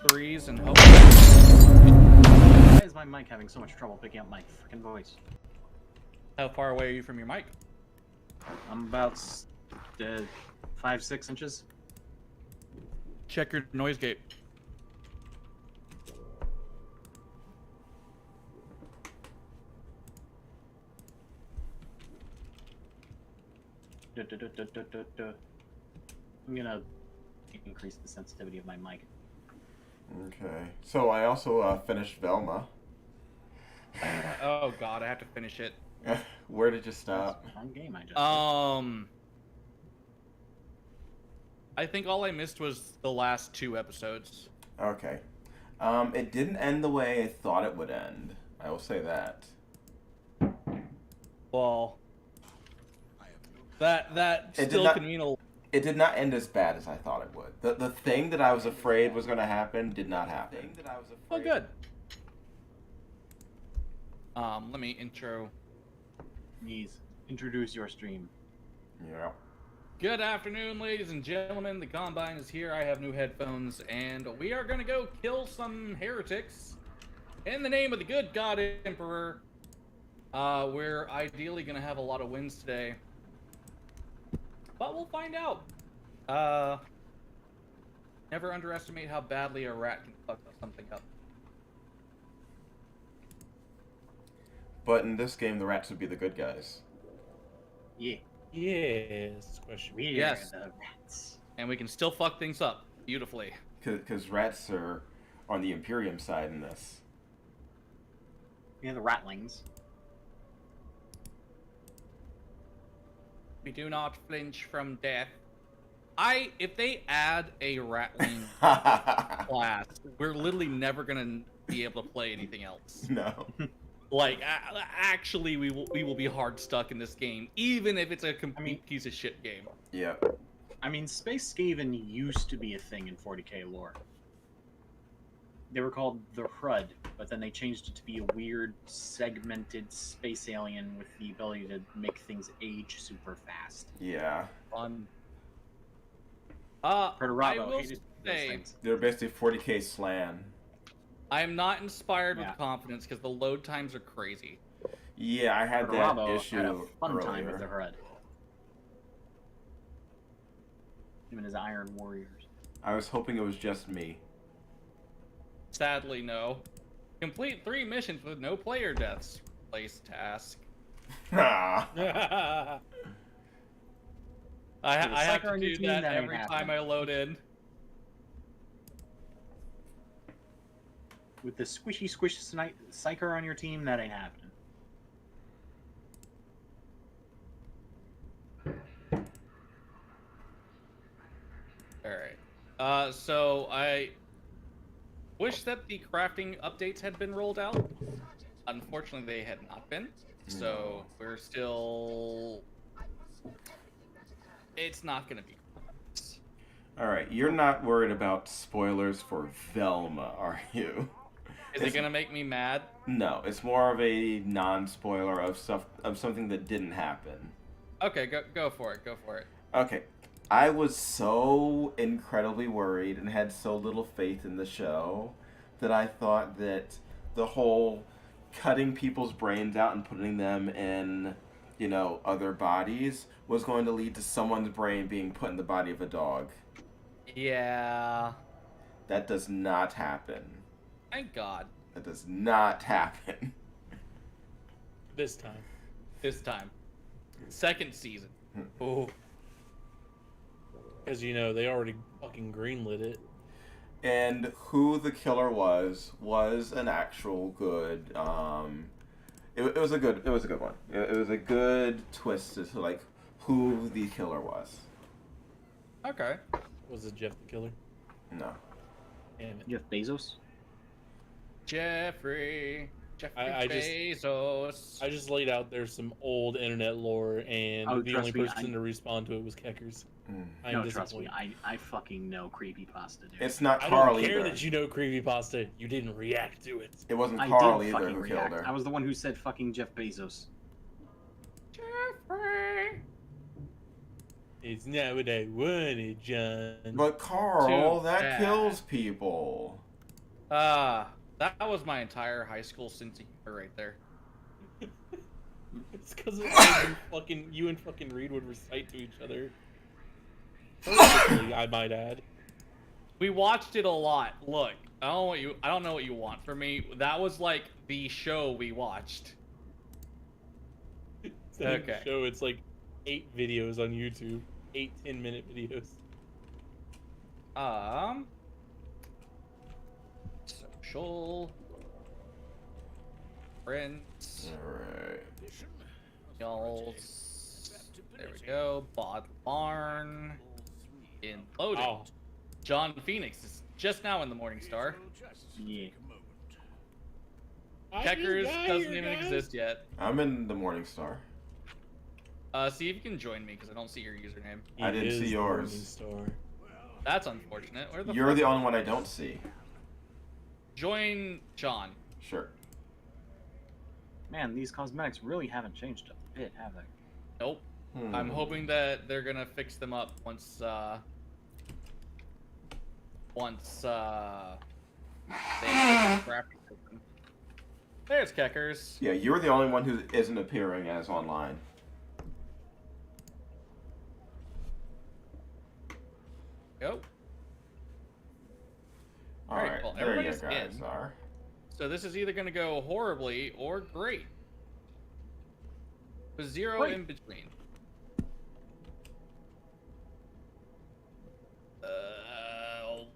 threes and hopefully. Why is my mic having so much trouble picking up my freaking voice? How far away are you from your mic? I'm about 5-6 inches. Check your noise gate. I'm gonna increase the sensitivity of my mic. Okay. So I also finished Velma. Oh god, I have to finish it. Where did you stop? That's a fun game I just I think all I missed was the last 2 episodes. Okay. It didn't end the way I thought it would end. I will say that. Well, that It still did not, can mean a. It did not end as bad as I thought it would. The thing that I was afraid was going to happen did not happen. Oh, good. Let me intro. Please introduce your stream. Yeah. Good afternoon, ladies and gentlemen. The Combine is here. I have new headphones, and we are gonna go kill some heretics in the name of the good God Emperor. We're ideally gonna have a lot of wins today, but we'll find out. Never underestimate how badly a rat can fuck something up. But in this game, the rats would be the good guys. Yeah. Yes. Question. We're Yes. the rats. And we can still fuck things up beautifully. Because rats are on the Imperium side in this. Yeah, the ratlings. We do not flinch from death. If they add a ratling class, we're literally never gonna be able to play anything else. No. Like, actually, we will be hard stuck in this game, even if it's a complete piece of shit game. Yeah. I mean, Space Skaven used to be a thing in 40k lore. They were called the Hrud, but then they changed it to be a weird, segmented space alien with the ability to make things age super fast. Yeah. Fun. Perturabo I will hated those say, things. They're basically 40k slan. I am not inspired Yeah. with confidence because the load times are crazy. Yeah, I had that Perturabo issue had a fun earlier. time with the Hrud. Him and his Iron Warriors. I was hoping it was just me. Sadly, no. Complete 3 missions with no player deaths. Place task. Ah. I There's a have sucker to on your do team that that ain't every time happening. I load in. With the squishy squish psyker on your team, that ain't happening. Alright. So I wish that the crafting updates had been rolled out. Unfortunately, they had not been. So we're still... It's not gonna be... Alright, you're not worried about spoilers for Velma, are you? Is it gonna make me mad? No, it's more of a non-spoiler of something that didn't happen. Okay, go for it. Go for it. Okay, I was so incredibly worried and had so little faith in the show that I thought that the whole cutting people's brains out and putting them in, you know, other bodies was going to lead to someone's brain being put in the body of a dog. Yeah. That does not happen. Thank God. That does not happen. This time. This time. Second season. Oh. Because, you know, they already fucking greenlit it. And who the killer was an actual good, it was a good one. It was a good twist as to, like, who the killer was. Okay. Was it Jeff the Killer? No. Damn it. Jeff Bezos? Jeffrey I just laid out there some old internet lore, and Oh, the trust only me, person to respond to it was Keckers. I'm No, trust me, disappointed. I fucking know creepypasta, dude. It's not I Carl don't care either. that you know creepypasta. You didn't react to it. It wasn't I Carl did either fucking who killed react. her. I was the one who said fucking Jeff Bezos. Jeffrey. It's not what I wanted, John. But Carl, Too that bad. kills people. That was my entire high school sense of humor right there. It's because you and fucking Reed would recite to each other. Perfectly, I might add. We watched it a lot. Look, I don't know what you want from me. That was like the show we watched. Okay. Show it's like 8 videos on YouTube, 8 10-minute videos. Social friends. Alright. Y'all. There we go. Bod Barn. Imploded. Oh, John Phoenix is just now in the Morning Star. Yeah. Keckers doesn't even exist yet. I'm in the Morning Star. See if you can join me because I don't see your username. I didn't see yours. Star. That's unfortunate. Where the You're fuck? the only one I don't see. Join John. Sure. Man, these cosmetics really haven't changed a bit, have they? Nope. I'm hoping that they're gonna fix them up once they have crafting system. There's Keckers. Yeah, you're the only one who isn't appearing as online. Go. Alright, Alright, well, there you everybody's guys in. are. So this is either gonna go horribly or great. With zero Great. in between. Oh.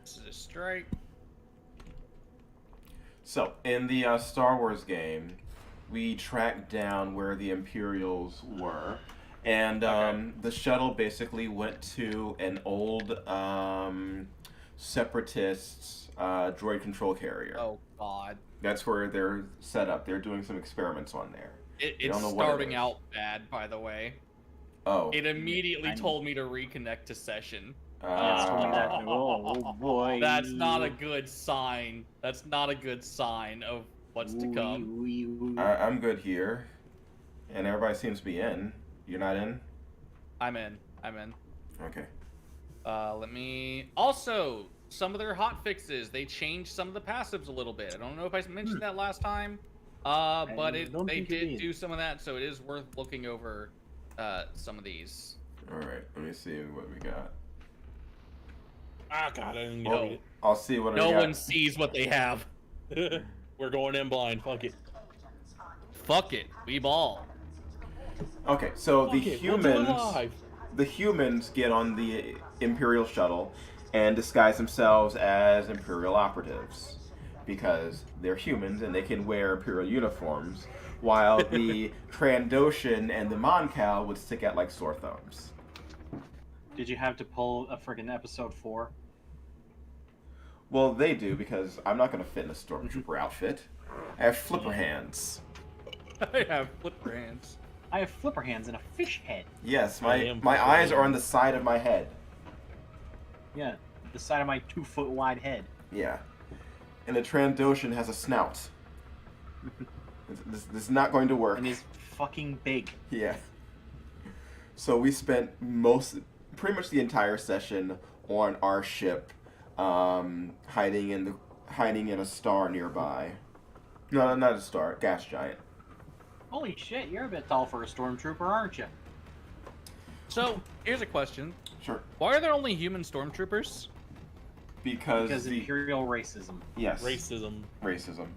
This is a strike. So, in the Star Wars game, we tracked down where the Imperials were. And the shuttle basically went to an old separatist droid control carrier. Oh god. That's where they're set up. They're doing some experiments on there. It's don't know what it starting is. out bad, by the way. Oh. It immediately I know. told me to reconnect to session. Oh boy. That's not a good sign. That's not a good sign of what's to come. I'm good here. And everybody seems to be in. You're not in? I'm in. Okay. Let me... Also, some of their hot fixes, they changed some of the passives a little bit. I don't know if I mentioned that last time. But they did do some of that, so it is worth looking over some of these. Alright, let me see what we got. Ah, God, I didn't Well, read I'll see what I No got. one sees what they have. it. We're going in blind. Fuck it. Fuck it. We ball. Okay, so Fuck it, we'll do it live. the humans get on the Imperial shuttle and disguise themselves as Imperial operatives because they're humans and they can wear Imperial uniforms, while the Trandoshan and the Moncal would stick out like sore thumbs. Did you have to pull a friggin' episode 4? Well, they do because I'm not going to fit in a stormtrooper outfit. I have flipper hands. I have flipper hands. I have flipper hands and a fish head. Yes, I my am eyes flipper are on the side of my head. Yeah, the side of my 2-foot wide head. Yeah. And the Trandoshan has a snout. This is not going to work. And is fucking big. Yeah. So we spent pretty much the entire session on our ship, hiding in a star nearby. No, not a star, gas giant. Holy shit, you're a bit tall for a stormtrooper, aren't you? So, here's a question. Sure. Why are there only human stormtroopers? Because Imperial racism. yes, Racism. racism.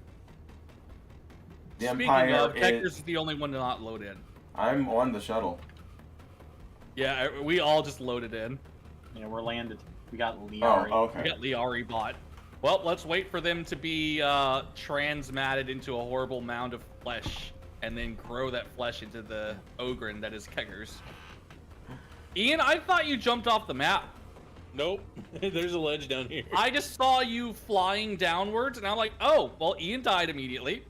The Speaking Empire of, Keckers is. is the only one to not load in. I'm on the shuttle. Yeah, we all just loaded in. You know, we're landed. We got Liari. Oh, We okay. got Liari bot. Well, let's wait for them to be transmatted into a horrible mound of flesh, and then grow that flesh into the Ogren that is Keggers. Ian, I thought you jumped off the map. Nope. There's a ledge down here. I just saw you flying downwards, and I'm like, oh, well, Ian died immediately.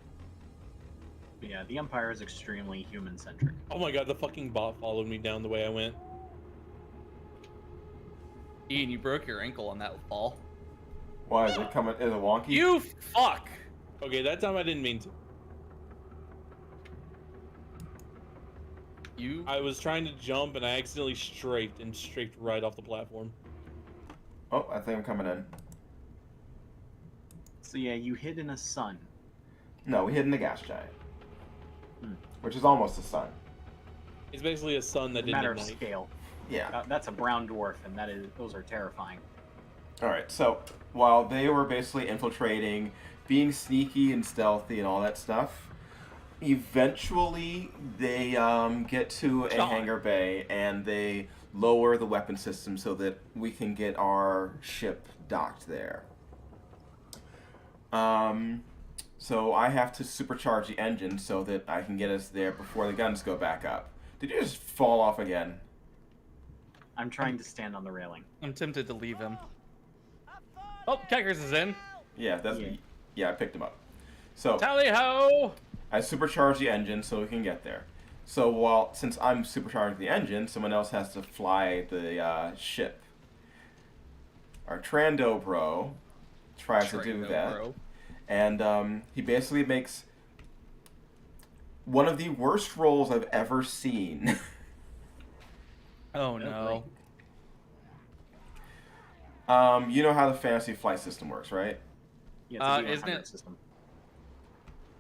Yeah, the Empire is extremely human-centric. Oh my God, the fucking bot followed me down the way I went. Ian, you broke your ankle on that fall. Why is it coming? Is it wonky? You fuck! Okay, that time I didn't mean to. You... I was trying to jump and I accidentally strafed right off the platform. Oh, I think I'm coming in. So yeah, you hid in a sun. No, we hid in the gas giant. Hmm. Which is almost a sun. It's basically a sun that It's a didn't matter of ignite. scale. Yeah. That's a brown dwarf, and those are terrifying. Alright, so while they were basically infiltrating, being sneaky and stealthy and all that stuff, eventually they get to a hangar bay and they lower the weapon system so that we can get our ship docked there. So I have to supercharge the engine so that I can get us there before the guns go back up. Did you just fall off again? I'm trying to stand on the railing. I'm tempted to leave him. Oh, Keckers is in. Yeah, I picked him up. So Tally ho! I supercharge the engine so we can get there. So since I'm supercharging the engine, someone else has to fly the ship. Our Trando bro tries to do that. Bro. And he basically makes one of the worst rolls I've ever seen. Oh no. You know how the fantasy flight system works, right? Yeah, it's a isn't D100 it- system.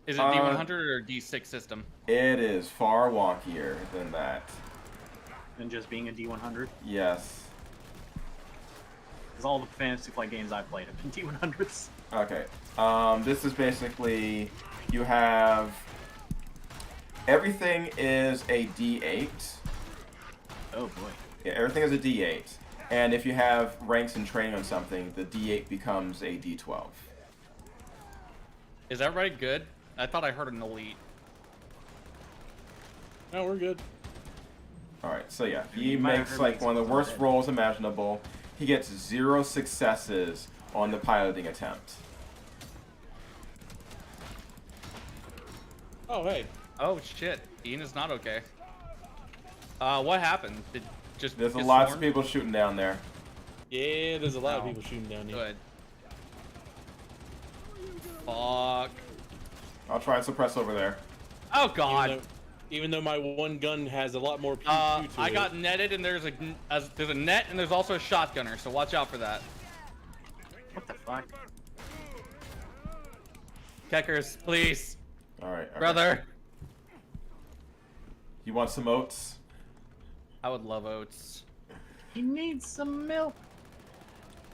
Is it D100 or D6 system? It is far wonkier than that. Than just being a D100. Yes. Because all the Fantasy Flight games I've played have been D100s. Okay. This is basically, you have, everything is a D8. Oh boy. Yeah, everything is a D8. And if you have ranks and training on something, the D8 becomes a D12. Is that right? Good. I thought I heard an elite. No, we're good. Alright, so yeah, he You might have makes heard like me one of the say worst something. rolls imaginable. He gets 0 successes on the piloting attempt. Oh, hey. Oh shit. Ian is not okay. What happened? Did just There's get lots of swarmed? people shooting down there. Yeah, there's a lot of Oh. people shooting down here. Good. Fuck. I'll try and suppress over there. Oh god. Even though my one gun has a lot more pew pew to I it. got netted, and there's a net, and there's also a shotgunner. So watch out for that. What the fuck? Keckers, please, Alright. Okay. brother. You want some oats? I would love oats. He needs some milk.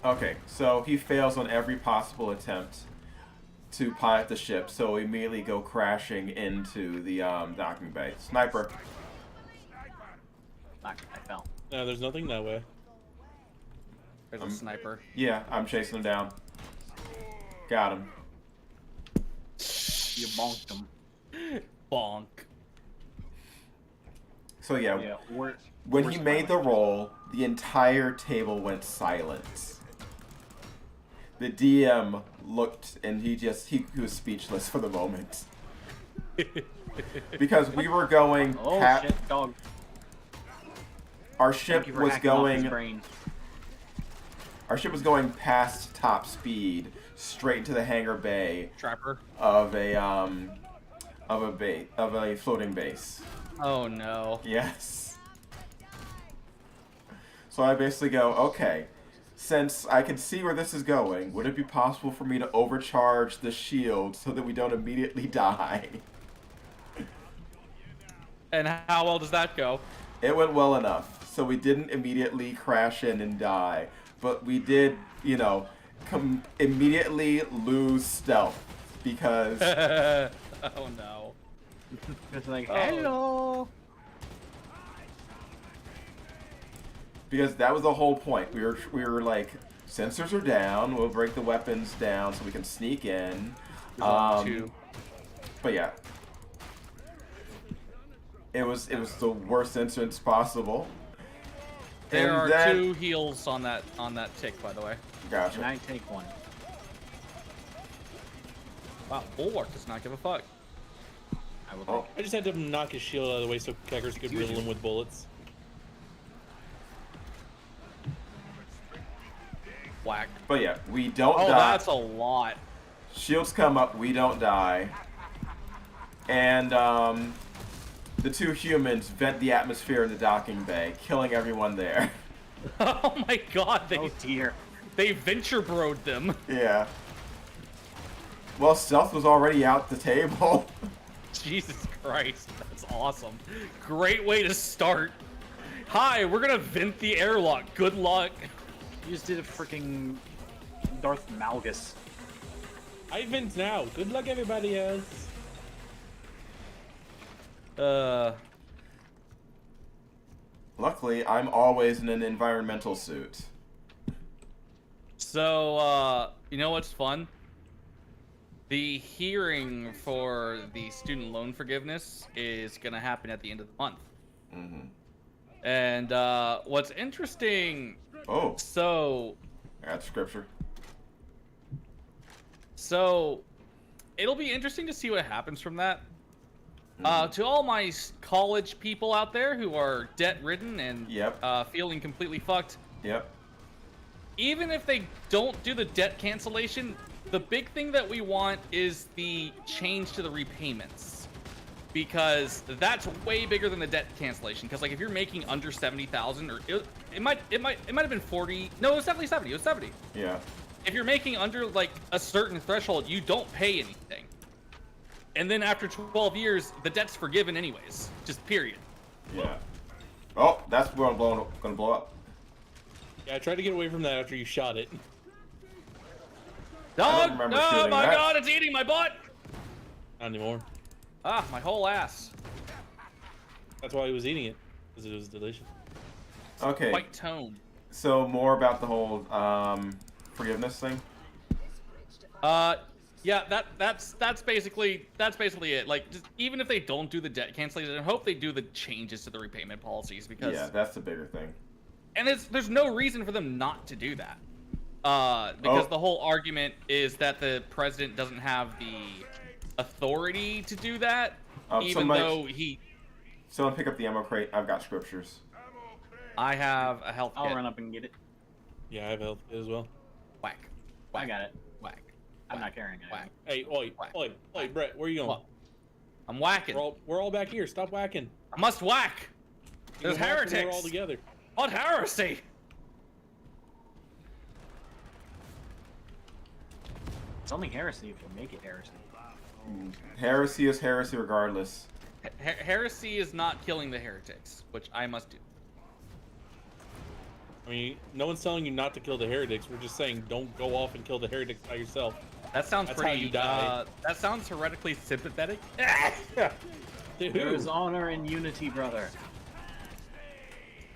Okay, so he fails on every possible attempt to pilot the ship, so we immediately go crashing into the docking bay. Sniper. Fuck, I fell. No, there's nothing that way. There's a sniper. Yeah, I'm chasing him down. Got him. You bonked him. Bonk. So yeah, Yeah, we're... when we're he made the smiling. roll, the entire table went silent. The DM looked and he was speechless for the moment. Because we were going Oh shit, dog. our Thank ship you for was hacking off his going brain. our ship was going past top speed straight into the hangar bay Trapper. of a floating base. Oh no. Yes. So I basically go, okay, since I can see where this is going, would it be possible for me to overcharge the shield so that we don't immediately die? And how well does that go? It went well enough, so we didn't immediately crash in and die, but we did, immediately lose stealth because Oh no. It's like, Oh. hello. because that was the whole point. We were like, sensors are down, we'll break the weapons down so we can sneak in. Two. But yeah, it was the worst instance possible. There And are then- 2 heals on that tick, by the way. Gotcha. Can I take one? Wow, Bulwark does not give a fuck. I will Oh. take I just had to knock his shield out of the way so Keckers could riddle him with bullets. Whack. But yeah, we don't Oh, die. that's a lot. Shields come up, we don't die. And the 2 humans vent the atmosphere in the docking bay, killing everyone there. Oh my god, Oh dear. They venture broed them. Yeah. Well, stealth was already out the table. Jesus Christ, that's awesome. Great way to start. Hi, we're gonna vent the airlock. Good luck. You just did a freaking Darth Malgus. I vent now. Good luck, everybody else. Luckily, I'm always in an environmental suit. So, you know what's fun? The hearing for the student loan forgiveness is gonna happen at the end of the month. Mm-hmm. And, what's interesting... Oh. So... That's scripture. So, it'll be interesting to see what happens from that. To all my college people out there who are debt-ridden and feeling completely fucked. Yep. Even if they don't do the debt cancellation, the big thing that we want is the change to the repayments, because that's way bigger than the debt cancellation. Because like if you're making under 70,000, or it might have been 40. No, it was definitely 70. It was 70. Yeah. If you're making under like a certain threshold, you don't pay anything. And then after 12 years, the debt's forgiven anyways. Just period. Yeah. Oh, that's gonna blow up. Yeah, I tried to get away from that after you shot it. Dog! remember Oh shooting my that. god, it's eating my butt! Not anymore. Ah, my whole ass. That's why he was eating it, because it was delicious. Okay. Quite toned. So more about the whole forgiveness thing. Yeah, that's basically it. Like, just, even if they don't do the debt cancellation, I hope they do the changes to the repayment policies, because Yeah, that's the bigger thing. and there's no reason for them not to do that. Because the whole argument is that the president doesn't have the authority to do that, even though he. Someone pick up the ammo crate. I've got scriptures. I have a health kit. I'll run up and get it. Yeah, I have health kit as well. Whack. I got it. Whack. I'm not carrying it. Whack. Hey, oi, Brett, where are you going? What? I'm whacking. We're all back here. Stop whacking. I must whack. There's We're heretics. all together. What heresy? It's only heresy if you make it heresy. Heresy is heresy regardless. Heresy is not killing the heretics, which I must do. I mean, no one's telling you not to kill the heretics. We're just saying don't go off and kill the heretics by yourself. That sounds That's pretty. how you die. That sounds heretically sympathetic. There is honor in unity, brother.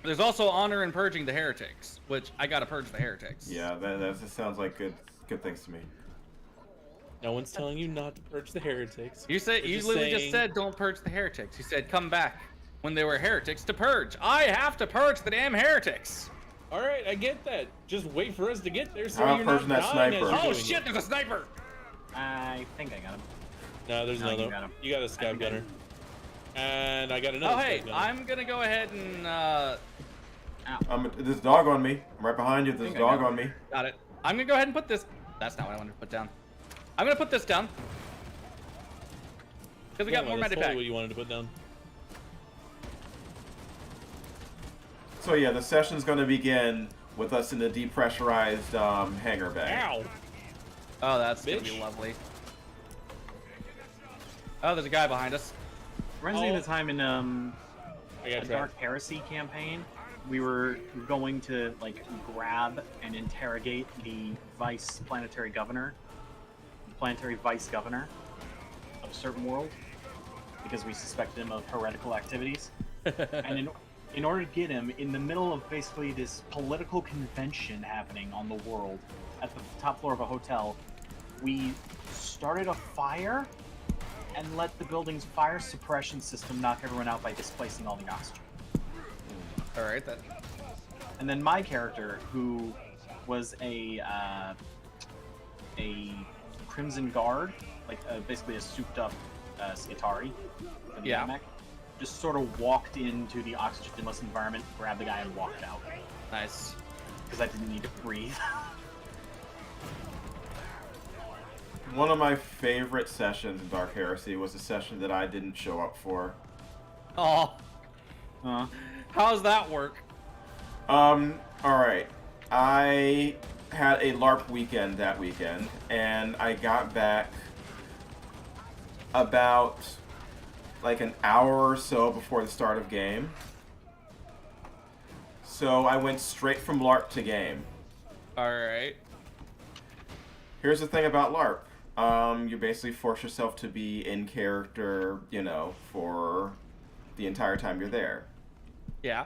There's also honor in purging the heretics, which I gotta purge the heretics. Yeah, that sounds like good things to me. No one's telling you not to purge the heretics. You literally just said don't purge the heretics. You said come back when they were heretics to purge. I have to purge the damn heretics. All right, I get that. Just wait for us to get there so I'm you're not purging that dying sniper. as you're Oh doing shit! it. There's a sniper. I think I got him. No, there's No, another. you got him. You got a scout gunner. And I got another. Oh hey, scout gunner. I'm gonna go ahead and There's a dog on me. I'm right behind you. There's a dog on me. got it. I'm gonna go ahead and put this. That's not what I wanted to put down. I'm gonna put this down because we got more That's totally medipack. what you wanted to put down. So yeah, the session's going to begin with us in the depressurized hangar bay. Ow! Oh, that's gonna Bitch. be lovely. Oh, there's a guy behind us. Reminds me of the time in I got a trapped. Dark Heresy campaign. We were going to like grab and interrogate the planetary vice governor of a certain world, because we suspected him of heretical activities. And in order to get him, in the middle of basically this political convention happening on the world, at the top floor of a hotel, we started a fire and let the building's fire suppression system knock everyone out by displacing all the oxygen. All right, then. And then my character, who was a Crimson Guard, like basically a souped-up Skitari for the Yeah. mech, just sort of walked into the oxygenless environment, grabbed the guy, and walked out. Nice. Because I didn't need to breathe. One of my favorite sessions in Dark Heresy was a session that I didn't show up for. Oh, how's that work? Alright. I had a LARP weekend that weekend, and I got back about like an hour or so before the start of game. So I went straight from LARP to game. Alright. Here's the thing about LARP. You basically force yourself to be in character, you know, for the entire time you're there. Yeah.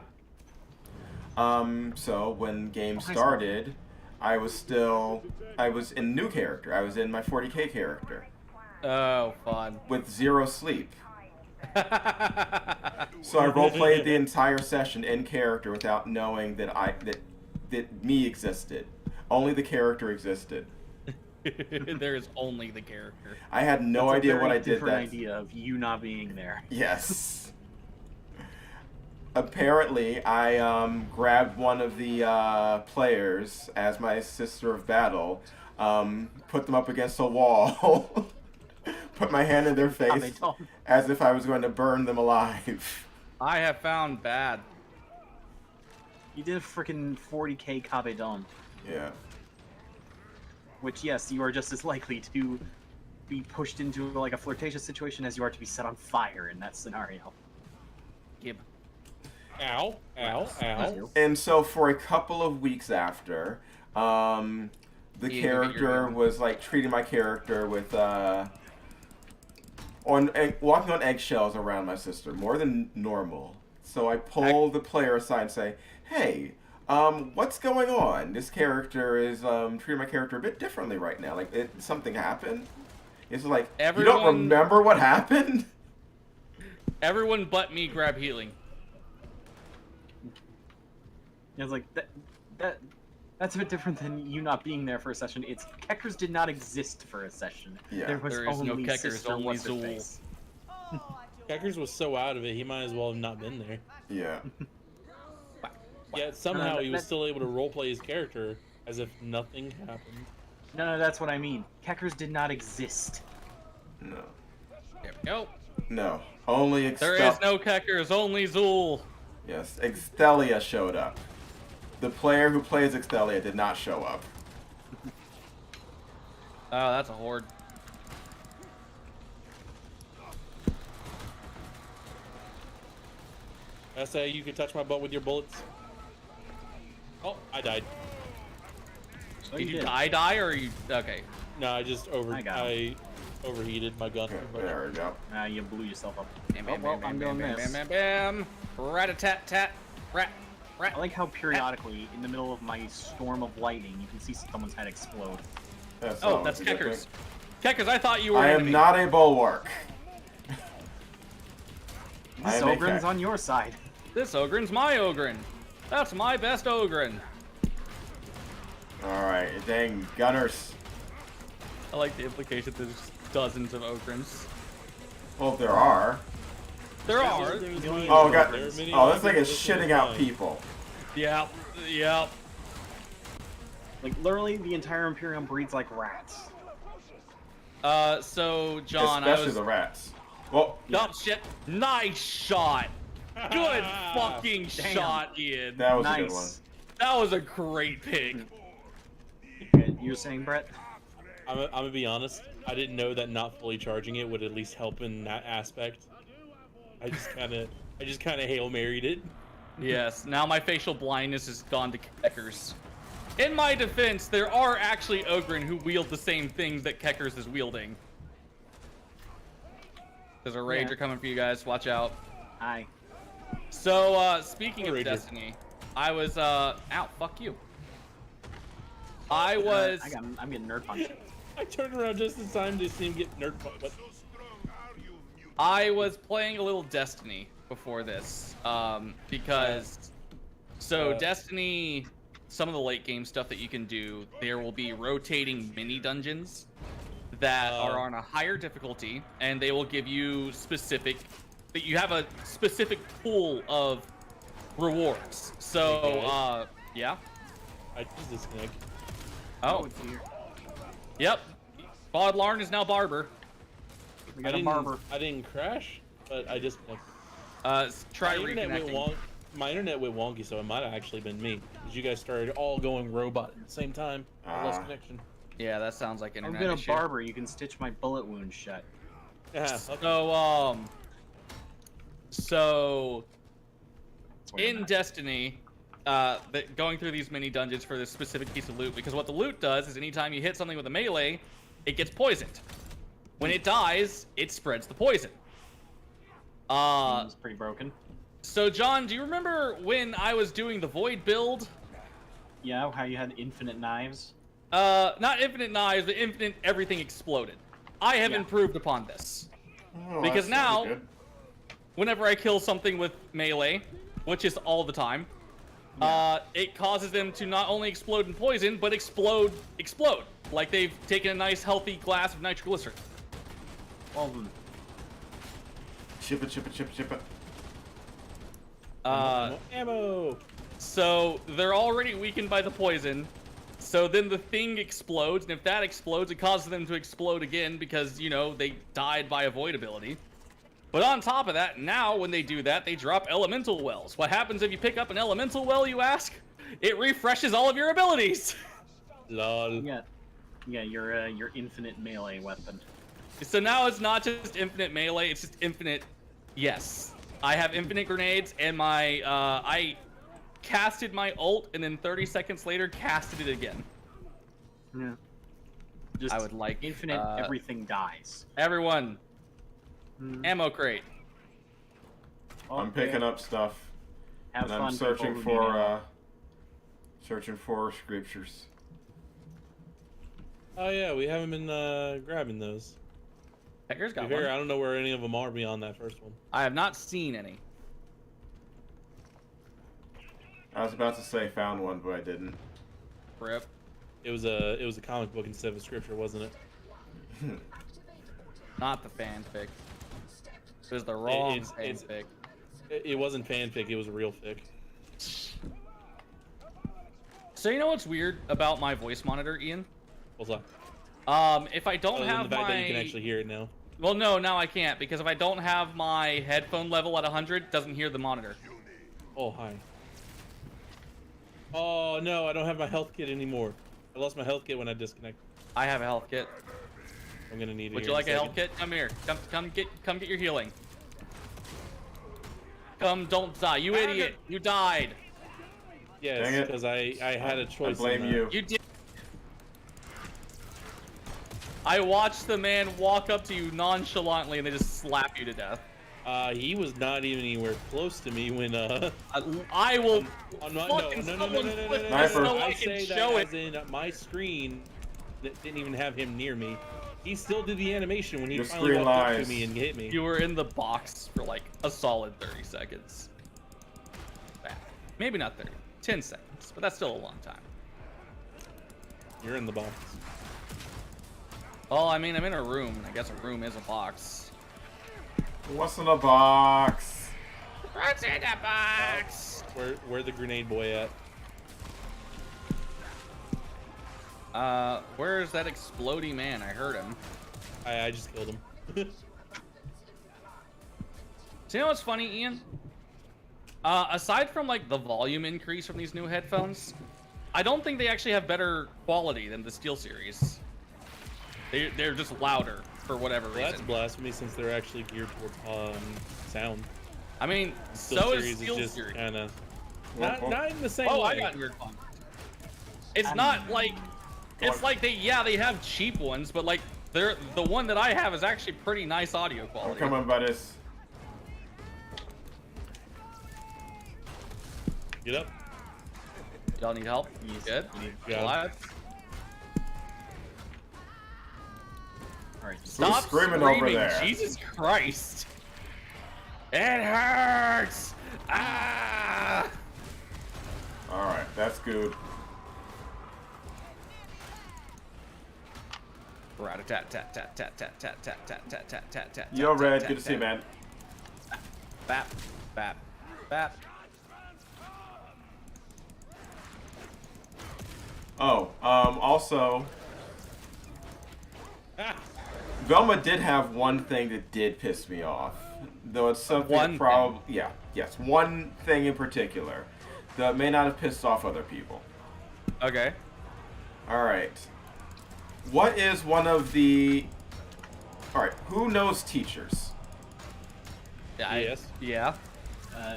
So when game started, I was in new character. I was in my 40k character. Oh, fun. With 0 sleep. So I roleplayed the entire session in character without knowing that me existed. Only the character existed. There is only the character. I had no idea what I did. Different idea of you not being there. Yes. Apparently, I grabbed one of the players as my sister of battle, put them up against a wall, put my hand in their face as if I was going to burn them alive. I have found bad. You did a freaking 40k Cabedon. Yeah. Which, yes, you are just as likely to be pushed into like a flirtatious situation as you are to be set on fire in that scenario. Gib. Ow, ow, ow. And so for a couple of weeks after, the character was like treating my character with walking on eggshells around my sister, more than normal. So I pull the player aside and say, "Hey, what's going on? This character is treating my character a bit differently right now. Like, something happened?" It's like, you don't remember what happened? Everyone but me grab healing. It's like that's a bit different than you not being there for a session. It's Keckers did not exist for a session. Yeah. There was There is no only Keckers, Sister only What's-Her-Face. Keckers was so out of it, he might as well have not been there. Yeah. Yet somehow he was still able to roleplay his character as if nothing happened. No, that's what I mean. Keckers did not exist. No. There we go. No. Only There is no Keckers, only Zool. Yes, Extelia showed up. The player who plays Extelia did not show up. Oh, that's a horde. I say you can touch my butt with your bullets. Oh, I died. So Did you did. die or you... Okay. No, I just I overheated my gun. There we go. You blew yourself up. Bam, Oh, bam, well, bam, I'm bam, doing bam, this. bam, bam, bam. Rat-a-tat-tat. Rat. I like how periodically, in the middle of my storm of lightning, you can see someone's head explode. Oh, that's Keckers. Keckers, I thought you were I am enemy. not a bulwark. I This am a Ogren's Keck. on your side. This Ogren's my Ogren. That's my best Ogren. Alright, dang gunners. I like the implication that there's dozens of Ogrens. Well, there are. There are. Oh, God. Oh, this thing is shitting out people. Yep. Yep. Like, literally, the entire Imperium breeds like rats. So, John, Especially the rats. Well, Oh, shit. Nice shot. Good fucking shot, Ian. that was a good one. Nice. That was a great pick. Good. You were saying, Brett? I'm gonna be honest. I didn't know that not fully charging it would at least help in that aspect. I just kind of Hail Married it. Yes, now my facial blindness has gone to Keckers. In my defense, there are actually Ogren who wield the same things that Keckers is wielding. There's a Rager coming for you guys, watch out. Hi. So, speaking of Rager. Destiny, I was, ow, fuck you. I'm getting nerd punched. I turned around just in time to see him get nerd punched. I was playing a little Destiny before this, because, so Destiny, some of the late game stuff that you can do, there will be rotating mini dungeons that are on a higher difficulty, and they will give you that you have a specific pool of rewards. So, yeah. I just disconnect. Oh, yep. Bod Larn is now Barber. We got a barber. I didn't crash, but I disconnected. Try My internet went reconnecting. wonk. My internet went wonky, so it might have actually been me. Because you guys started all going robot at the same time. I lost connection. Yeah, that sounds like I've internet been a issue. barber. You can stitch my bullet wound shut. Yeah. So That's way in better. Destiny, going through these mini dungeons for this specific piece of loot, because what the loot does is anytime you hit something with a melee, it gets poisoned. When it dies, it spreads the poison. Seems pretty broken. So John, do you remember when I was doing the Void build? Yeah, how you had infinite knives. Not infinite knives, but infinite everything exploded. I have Yeah. improved upon this. Oh, Because that sounded now- good. Whenever I kill something with melee, which is all the time, it causes them to not only explode in poison, but explode. Like they've taken a nice healthy glass of nitroglycerin. All of them. Ship it. Ammo! So they're already weakened by the poison. So then the thing explodes, and if that explodes, it causes them to explode again because, you know, they died by avoid ability. But on top of that, now when they do that, they drop elemental wells. What happens if you pick up an elemental well, you ask? It refreshes all of your abilities. Lol. Yeah, your infinite melee weapon. So now it's not just infinite melee, it's just infinite. Yes, I have infinite grenades, and my I casted my ult, and then 30 seconds later casted it again. Yeah. Just I would like infinite. Everything dies. Everyone, Hmm. ammo crate. I'm picking up stuff, Have and fun, I'm searching people who need ammo. for scriptures. Oh yeah, we haven't been grabbing those. Pecker's To got be fair, one. I don't know where any of them are beyond that first one. I have not seen any. I was about to say found one, but I didn't. Rip. It was a comic book instead of a scripture, wasn't it? Not the fanfic. It was the wrong it's- fanfic. It wasn't fanfic, it was a real fic. So you know what's weird about my voice monitor, Ian? What's up? If I don't Other than have the fact my... that you can actually hear it now. Well, no, now I can't, because if I don't have my headphone level at 100, it doesn't hear the monitor. Oh, hi. Oh, no, I don't have my health kit anymore. I lost my health kit when I disconnected. I have a health kit. I'm gonna need it. Would here you in like a health second. kit? Come here. Come get your healing. Come, don't die. You idiot. You died. Dang Yes, it. because I had a I choice. blame in that. you. You did. I watched the man walk up to you nonchalantly and they just slap you to death. He was not even anywhere close to me when I will on my, fucking no, someone flip Sniper. this so I I can say that show as it. in my screen that didn't even have him near me. He still did the animation when he Your finally screen walked up lies. to me and hit me. You were in the box for like a solid 30 seconds. Maybe not 30. 10 seconds, but that's still a long time. You're in the box. Well, I mean, I'm in a room, and I guess a room is a box. What's in the box? What's in the box? Where the grenade boy at? Where's that exploding man? I heard him. I just killed him. So you know what's funny, Ian? Aside from like the volume increase from these new headphones, I don't think they actually have better quality than the Steel series. They're just louder for whatever Well, reason. that's blasphemy since they're actually geared towards sound. I mean, Steel so is series Steel just series. kind of Well, not in the same Oh, way. I got weird fun. It's not like it's like they have cheap ones, but like the one that I have is actually pretty nice audio I'm quality. coming, buddies. Get up. Y'all need help? Yes, Good. we need- Yeah. Alive? Alright. Stop screaming screaming! over there? Jesus Christ! It hurts! Ah! Alright, that's good. Rat-a-tat-tat-tat-tat-tat-tat-tat-tat-tat-tat-tat-tat. Yo, Red, good to see you, man. Bap, bap, bap. Oh, also, Ah, Velma did have one thing that did piss me off. Though it's something One probably... Yeah, yes. One thing in particular that may not have pissed off other people. Okay. Alright. What is one of the... Alright, who knows teachers? Yeah. Yes. Yeah.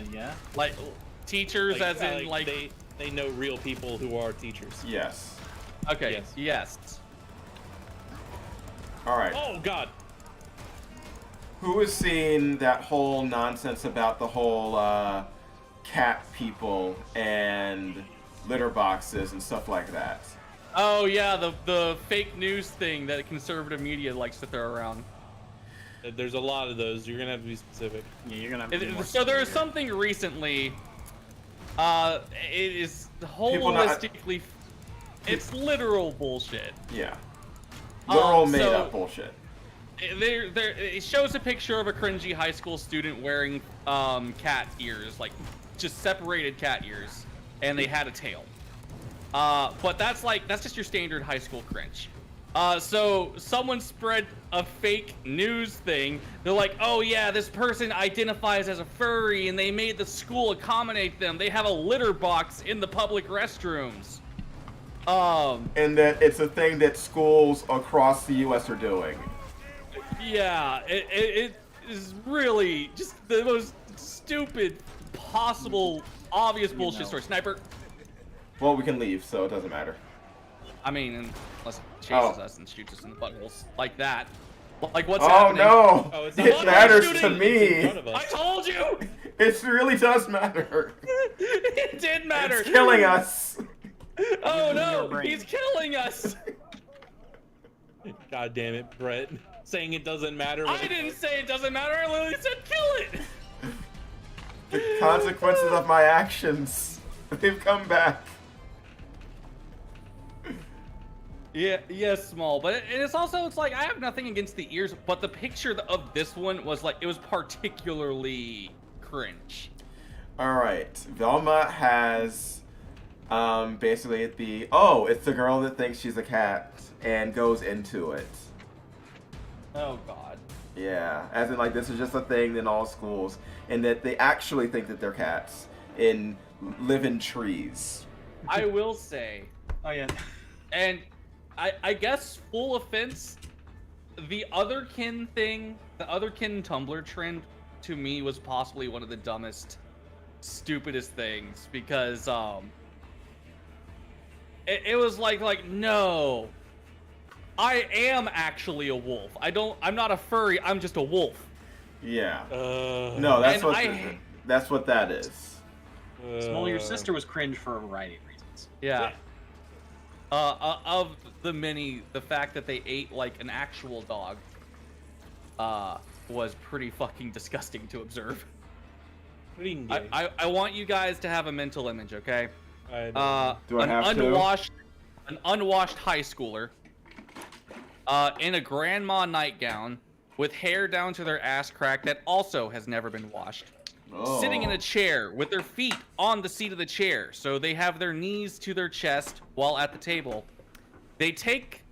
Yeah. Like teachers, as in like. They know real people who are teachers. Yes. Okay. Yes. Yes. Alright. Oh God. Who has seen that whole nonsense about the whole cat people and litter boxes and stuff like that? Oh yeah, the fake news thing that conservative media likes to throw around. There's a lot of those. You're gonna have to be specific. Yeah, you're gonna have to be more So there was specific. something recently. It is holistically. It's literal bullshit. Yeah. Literal made so- up bullshit. It shows a picture of a cringy high school student wearing cat ears, like just separated cat ears, and they had a tail. But that's just your standard high school cringe. So someone spread a fake news thing. They're like, oh yeah, this person identifies as a furry, and they made the school accommodate them. They have a litter box in the public restrooms. And that it's a thing that schools across the U.S. are doing. Yeah, it is really just the most stupid, possible, obvious bullshit story. Sniper. Well, we can leave, so it doesn't matter. I mean, unless it chases us and shoots us in the buttholes like that. Like what's Oh happening? no! Oh, it's It not matters shooting. to It's in front me. of us. I told you. It really does matter. It did matter. It's killing us. Oh Your no, brain. he's killing us. God damn it, Brett. Saying it doesn't matter. I didn't say it doesn't matter. I literally said kill it. The consequences of my actions. They've come back. Yeah, yes, small, but it's also it's like I have nothing against the ears, but the picture of this one was like it was particularly cringe. Alright. Velma has basically it's the girl that thinks she's a cat and goes into it. Oh God. Yeah. As in like this is just a thing in all schools. And that they actually think that they're cats and live in trees. I will say, Oh yeah. and I guess full offense, the otherkin thing, the otherkin Tumblr trend to me was possibly one of the dumbest, stupidest things because it was like no, I am actually a wolf. I'm not a furry. I'm just a wolf. Yeah. Uh, No, that's And that's what that is. Small, your sister was cringe for a variety of reasons. Yeah. Of the many, the fact that they ate like an actual dog was pretty fucking disgusting to observe. Pretty gay. I want you guys to have a mental image, okay? Do I have to? An unwashed high schooler in a grandma nightgown with hair down to their ass crack that also has never been washed. Oh. Sitting in a chair with their feet on the seat of the chair, so they have their knees to their chest while at the table. They take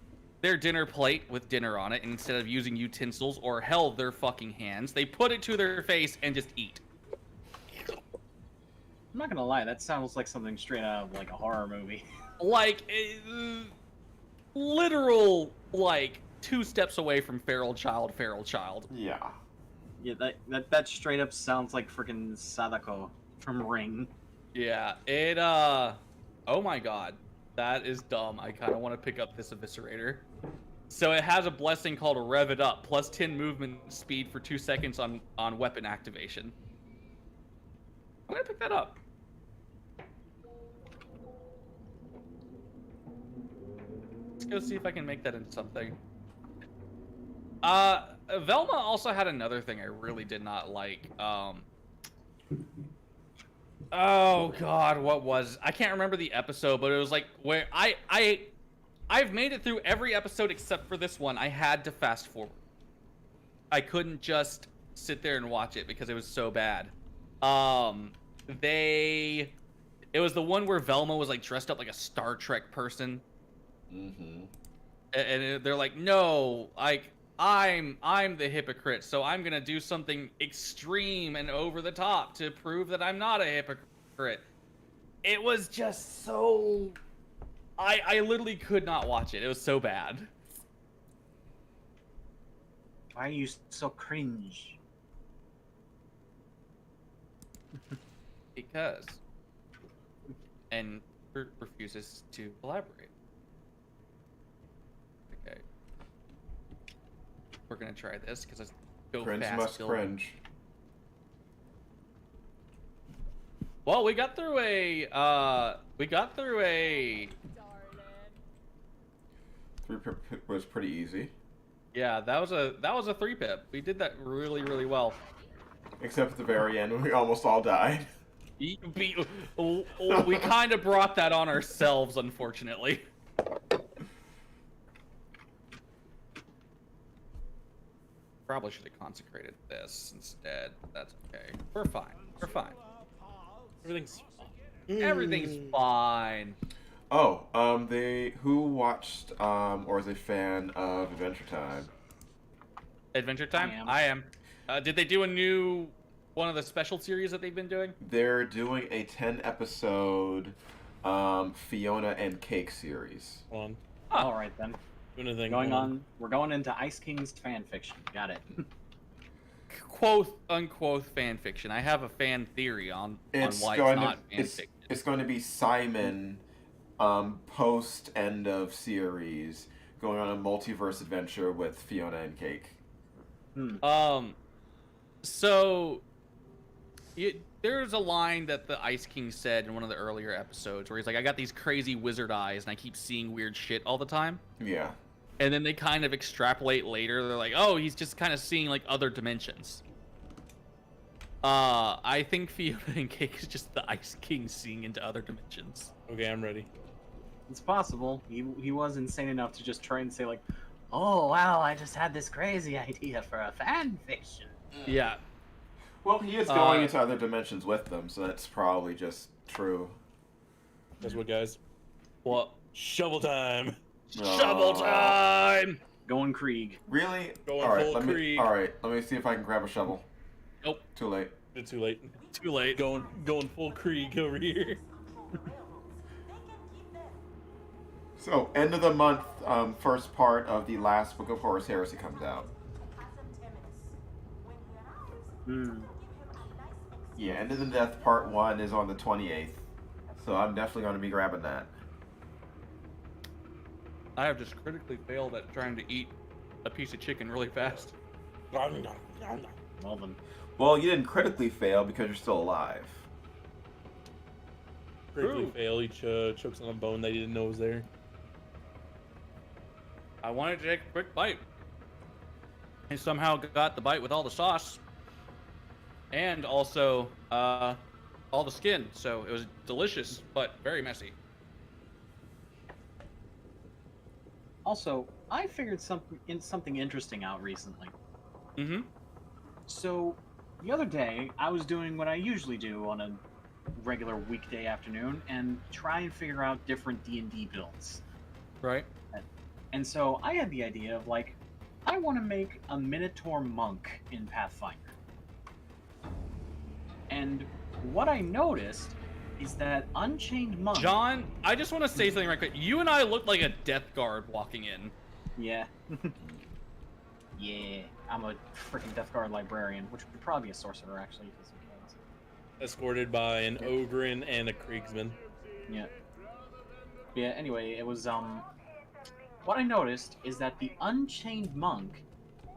their dinner plate with dinner on it, and instead of using utensils or held their fucking hands, they put it to their face and just eat. I'm not gonna lie, that sounds like something straight out of like a horror movie. Like, literal, like, 2 steps away from feral child. Yeah. Yeah, that straight up sounds like freaking Sadako from Ring. Yeah, it, oh my god. That is dumb. I kind of want to pick up this eviscerator. So it has a blessing called Rev It Up, plus 10 movement speed for 2 seconds on weapon activation. I'm gonna pick that up. Let's go see if I can make that into something. Velma also had another thing I really did not like. Oh god, what was? I can't remember the episode, but it was like where I've made it through every episode except for this one. I had to fast forward. I couldn't just sit there and watch it because it was so bad. It was the one where Velma was like dressed up like a Star Trek person. Mm-hmm. And they're like, no, like I'm the hypocrite, so I'm gonna do something extreme and over the top to prove that I'm not a hypocrite. It was just so... I literally could not watch it. It was so bad. Why are you so cringe? Because. And refuses to collaborate. Okay. We're gonna try this because I go Cringe fast. must cringe. Well, we got through a. Was pretty easy. Yeah, that was a 3-pip. We did that really well. Except at the very end when we almost all died. We kind of brought that on ourselves, unfortunately. Probably should have consecrated this instead. That's okay. We're fine. We're fine. Everything's Everything's fine. Oh, who watched or is a fan of Adventure Time? Adventure Time? I am. Did they do a new one of the special series that they've been doing? They're doing a 10-episode Fiona and Cake series. on. Huh. All right then. Anything We're going into Ice King's fan fiction. Got it. Quote unquote fan fiction. I have a fan theory on why it's not fan fiction. It's going to be Simon post end of series going on a multiverse adventure with Fiona and Cake. So there's a line that the Ice King said in one of the earlier episodes where he's like, I got these crazy wizard eyes and I keep seeing weird shit all the time. Yeah. And then they kind of extrapolate later. They're like, oh, he's just kind of seeing like other dimensions. I think Fiona and Cake is just the Ice King seeing into other dimensions. Okay, I'm ready. It's possible. He was insane enough to just try and say like, oh wow, I just had this crazy idea for a fan fiction. Yeah. Well, he is going into other dimensions with them, so that's probably just true. Guess what, guys? What? Shovel time! Shovel time! Going Krieg. Really? Going all right, full Krieg. let me see if I can grab a shovel. Nope. Too late. It's too late. Too late. Going full Krieg over here. So, end of the month, first part of the last Book of Horus Heresy comes out. Yeah, End of the Death Part 1 is on the 28th. So I'm definitely going to be grabbing that. I have just critically failed at trying to eat a piece of chicken really fast. Well then. Well, you didn't critically fail because you're still alive. Critically fail, he chokes on a bone that he didn't know was there. I wanted to take a quick bite. And somehow got the bite with all the sauce. And also, all the skin. So it was delicious, but very messy. Also, I figured something interesting out recently. Mm-hmm. So, the other day, I was doing what I usually do on a regular weekday afternoon, and try and figure out different D&D builds. Right. And so, I had the idea of, like, I want to make a Minotaur monk in Pathfinder. And what I noticed is that Unchained Monk... John, I just want to say something right quick. You and I looked like a death guard walking in. Yeah. Yeah. I'm a freaking Death Guard librarian, which would probably be a sorcerer, actually. Escorted by an Ogren and a Kriegsman. Yeah. Yeah, anyway, it was, what I noticed is that the Unchained Monk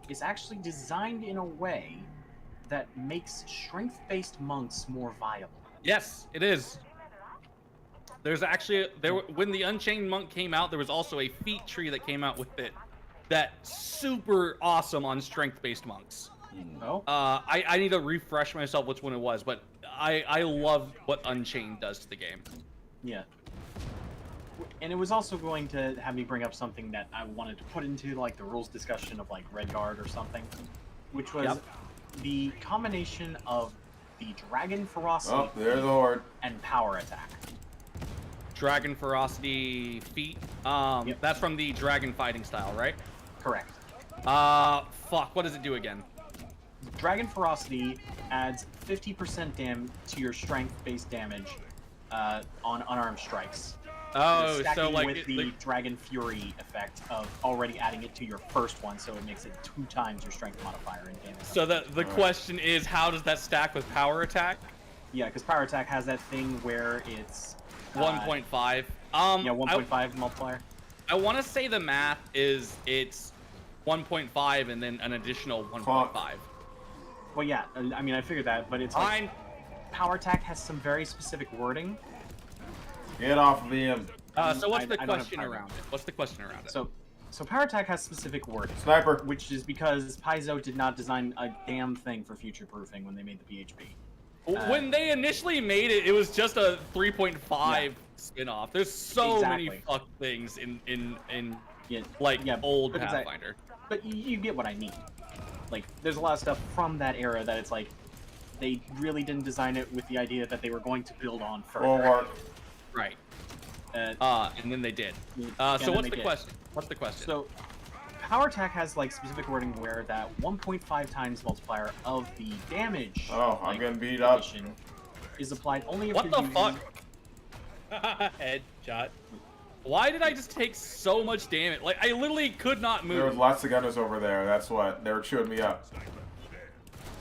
is actually designed in a way that makes strength-based monks more viable. Yes, it is. There's actually when the Unchained Monk came out, there was also a feat tree that came out with it that's super awesome on strength-based monks. Oh? I need to refresh myself which one it was, but I love what Unchained does to the game. Yeah. And it was also going to have me bring up something that I wanted to put into like the rules discussion of like Redguard or something, which was the combination of the Dragon Ferocity Oh, there's the Horde. and Power Attack. Dragon Ferocity feat. That's from the dragon fighting style, right? Correct. Fuck. What does it do again? Dragon Ferocity adds 50% to your strength-based damage on unarmed strikes. Oh, Stacking so like with the Dragon Fury effect of already adding it to your first one, so it makes it 2 times your strength modifier in damage. So the question is, how does that stack with power attack? Yeah, because power attack has that thing where it's 1.5. yeah, 1.5 multiplier. I want to say the math is it's 1.5 and then an additional 1.5. Well, yeah, I mean I figured that, but it's like, power attack has some very specific wording. Get off of him. So what's the I don't have question power. around it? What's the question around it? So power attack has specific wording. Sniper. Which is because Paizo did not design a damn thing for future proofing when they made the PHP. When they initially made it, it was just a 3.5 spin-off. There's so many fuck things in old Pathfinder. But you get what I mean. Like, there's a lot of stuff from that era that it's like, they really didn't design it with the idea that they were going to build on further. Right. And then they did. So what's the question? What's the question? So, power attack has like specific wording where that 1.5 times multiplier of the damage. Oh, I'm getting beat up. Is applied only if what you're the using... fuck? Headshot. Why did I just take so much damage? Like, I literally could not move. There was lots of gunners over there. That's what they were chewing me up.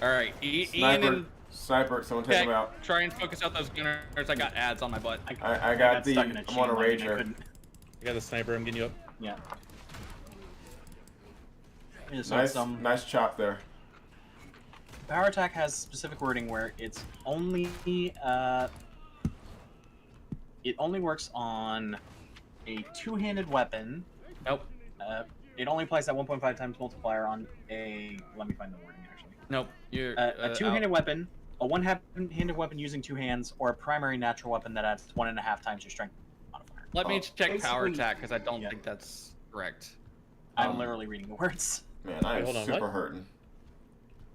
All right, Sniper. Ian and Sniper, someone take him out. Try and focus out those gunners. I got ads on my butt. I got the. Stuck in I'm on a rager. I got the sniper. I'm getting you up. Yeah. Yeah, so Nice, nice chop there. Power attack has specific wording where it's only it only works on a two-handed weapon. Nope. It only applies that 1.5 times multiplier on a. Let me find the wording actually. Nope. You're a two-handed weapon, a one-handed weapon using two hands, or a primary natural weapon that adds 1.5 times your strength modifier. Let me check power Basically- attack because I don't think that's correct. I'm literally reading the words. Man, I am Hold on, super what? hurting.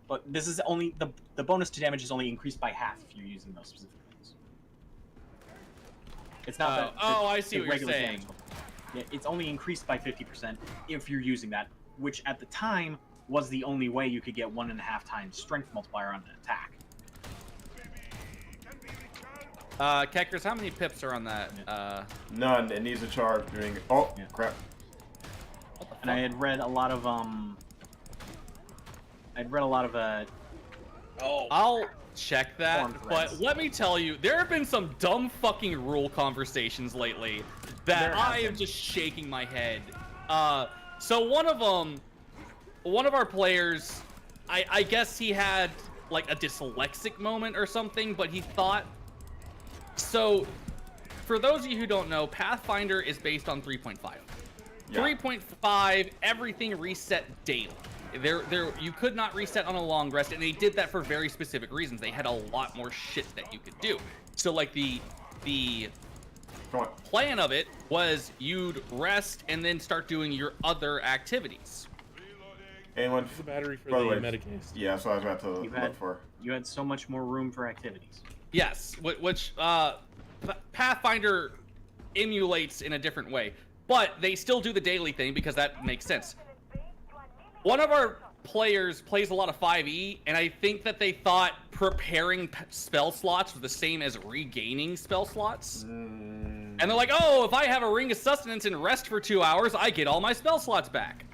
But this is only the bonus to damage is only increased by half if you're using those specific things. It's not I see the what you're regular saying. damage level. Yeah, it's only increased by 50% if you're using that, which at the time was the only way you could get 1.5 times strength multiplier on an attack. Keckers, how many pips are on that? None. It needs a charge. Doing. Oh, Yeah. crap. And I had read a lot of I'll check that, Form but threads. let me tell you, there have been some dumb fucking rule conversations lately that There have I am been. just shaking my head. So one of our players, I guess he had like a dyslexic moment or something, but he thought, so for those of you who don't know, Pathfinder is based on 3.5. Yeah. 3.5, everything reset daily. You could not reset on a long rest, and they did that for very specific reasons. They had a lot more shit that you could do. So like the Come on. plan of it was you'd rest and then start doing your other activities. Anyone? What's the battery for By the the way, metacase? Yeah, so I was about to You look had- for. you had so much more room for activities. Yes, which Pathfinder emulates in a different way, but they still do the daily thing because that makes sense. One of our players plays a lot of 5e, and I think that they thought preparing spell slots was the same as regaining spell slots. And they're like, oh, if I have a ring of sustenance and rest for 2 hours, I get all my spell slots back.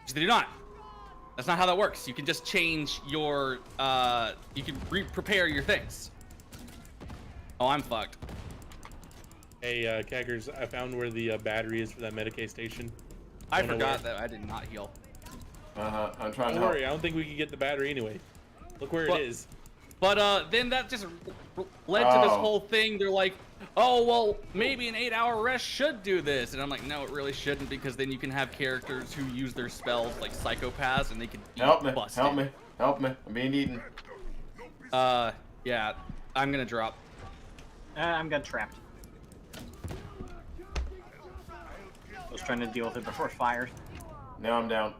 Which they do not. That's not how that works. You can just change your, you can prepare your things. Oh, I'm fucked. Hey, Kaggers, I found where the battery is for that Medicaid station. I Don't know forgot where. that I did not heal. I'm trying to Don't help. worry, I don't think we can get the battery anyway. Look where But- it is. But then that just led to this Oh. whole thing. They're like, oh, well, maybe an 8-hour rest should do this. And I'm like, no, it really shouldn't, because then you can have characters who use their spells like psychopaths, and they can be Help me! busted. Help me! Help me! I'm being eaten. Yeah, I'm gonna drop. I'm got trapped. I was trying to deal with it before fire. Now I'm down.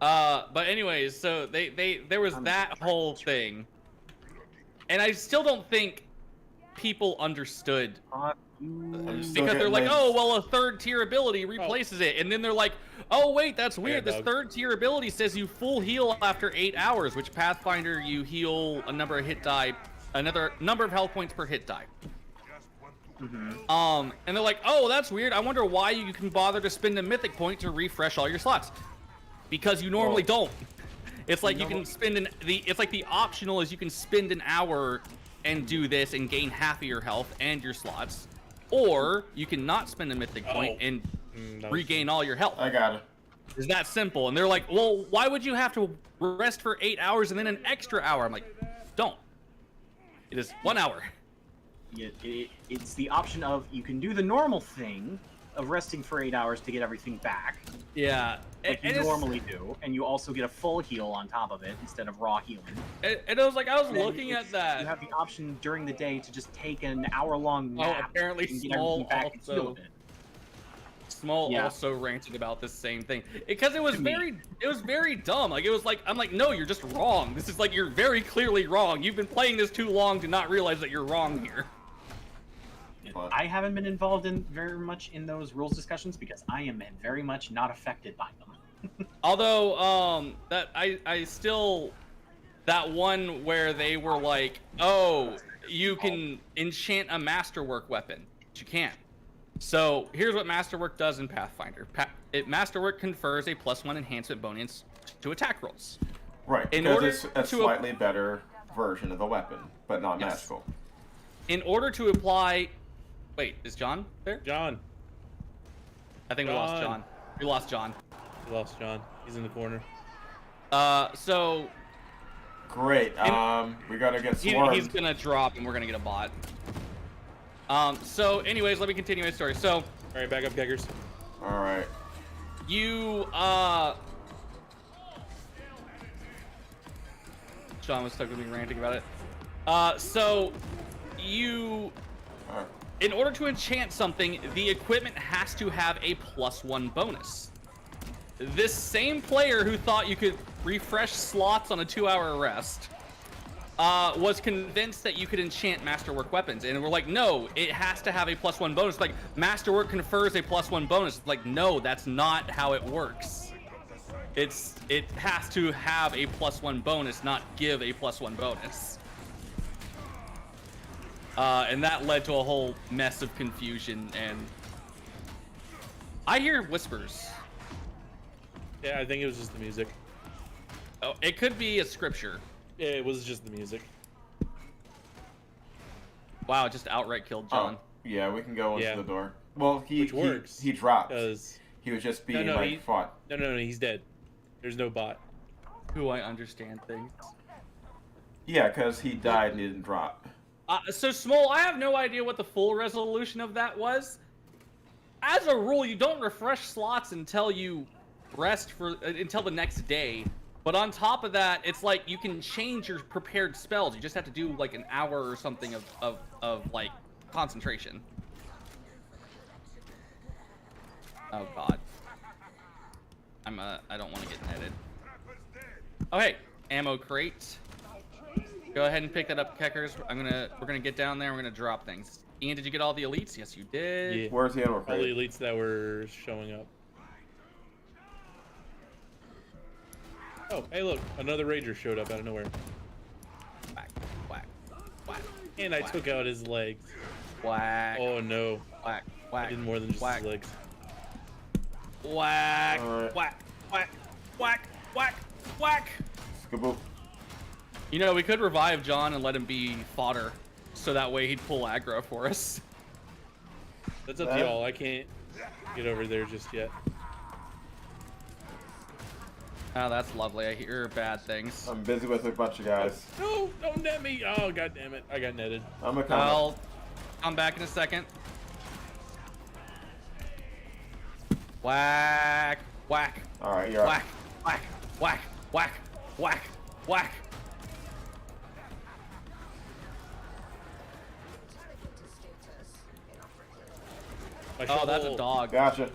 But anyways, so there was that whole thing. And I still don't think people understood Because Still they're getting like, made. oh, well, a third tier ability replaces it. And then they're like, oh, wait, that's weird. This dog. third tier ability says you full heal after 8 hours, which Pathfinder, you heal a number of hit die, another number of health points per hit die. And they're like, oh, that's weird. I wonder why you can bother to spend a mythic point to refresh all your slots. Because you normally don't. It's like you can spend it's like the optional is you can spend an hour and do this and gain half of your health and your slots. Or you can not spend a mythic point and regain all your health. I got it. It's that simple. And they're like, well, why would you have to rest for 8 hours and then an extra hour? I'm like, don't. It is 1 hour. It's the option of you can do the normal thing of resting for 8 hours to get everything back. Yeah. Like you normally do, and you also get a full heal on top of it instead of raw healing. And it was like, I was And then looking at that. You have the option during the day to just take an hour-long Oh, nap apparently and get Small everything back and heal also a bit. Small also ranted about this same thing because it was very dumb. Like it was like I'm like, no, you're just wrong. This is like you're very clearly wrong. You've been playing this too long to not realize that you're wrong here. I haven't been involved in very much in those rules discussions because I am very much not affected by them. Although that I still that one where they were like, oh, you can enchant a masterwork weapon, but you can't. So here's what Masterwork does in Pathfinder. Masterwork confers a +1 enhancement bonus to attack rolls. Right, In because order it's a to slightly better version of the weapon, but not Yes. magical. In order to apply... Wait, is John there? John. I think we lost John. We lost John. We lost John. He's in the corner. So... Great, we gotta get swarmed. He's gonna drop and we're gonna get a bot. So anyways, let me continue my story. So... Alright, back up, Keggers. Alright. You, Sean was stuck with me ranting about it. So, you... In order to enchant something, the equipment has to have a +1 bonus. This same player who thought you could refresh slots on a 2-hour rest was convinced that you could enchant Masterwork weapons. And we're like, no, it has to have a +1 bonus. Like, Masterwork confers a +1 bonus. Like, no, that's not how it works. It has to have a +1 bonus, not give a +1 bonus. And that led to a whole mess of confusion, and I hear whispers. Yeah, I think it was just the music. Oh, it could be a scripture. Yeah, it was just the music. Wow, it just outright killed John. Oh, yeah, we can go into Yeah. the door. Well, Which works. he dropped. Because He was just being No, like fought. no, he's dead. There's no bot. Who I understand things. Yeah, because he died and he didn't drop. So Small, I have no idea what the full resolution of that was. As a rule, you don't refresh slots until you rest for until the next day. But on top of that, it's like you can change your prepared spells. You just have to do like an hour or something of like concentration. Oh god. I don't want to get netted. Oh hey, ammo crate. Go ahead and pick that up, Keckers. We're gonna get down there. We're gonna drop things. Ian, did you get all the elites? Yes, you did. Yeah. Where's the ammo All the crate? elites that were showing up. Oh, hey look, another rager showed up out of nowhere. Whack, whack, whack. And I whack, took out his legs. Whack. Oh no. Whack, I whack. did more than just whack, his legs. Whack, Alright. whack, whack, whack, whack, whack. Skaboop. You know, we could revive John and let him be fodder, so that way he'd pull aggro for us. That's up to y'all. I can't get over there just yet. Oh, that's lovely. I hear bad things. I'm busy with a bunch of guys. No, don't net me. Oh, god damn it. I got netted. I'm gonna come. I'll come back in a second. Whack, whack, Alright, you're whack, whack, whack, whack, whack, whack. My Oh, that's a shovel- dog. Gotcha.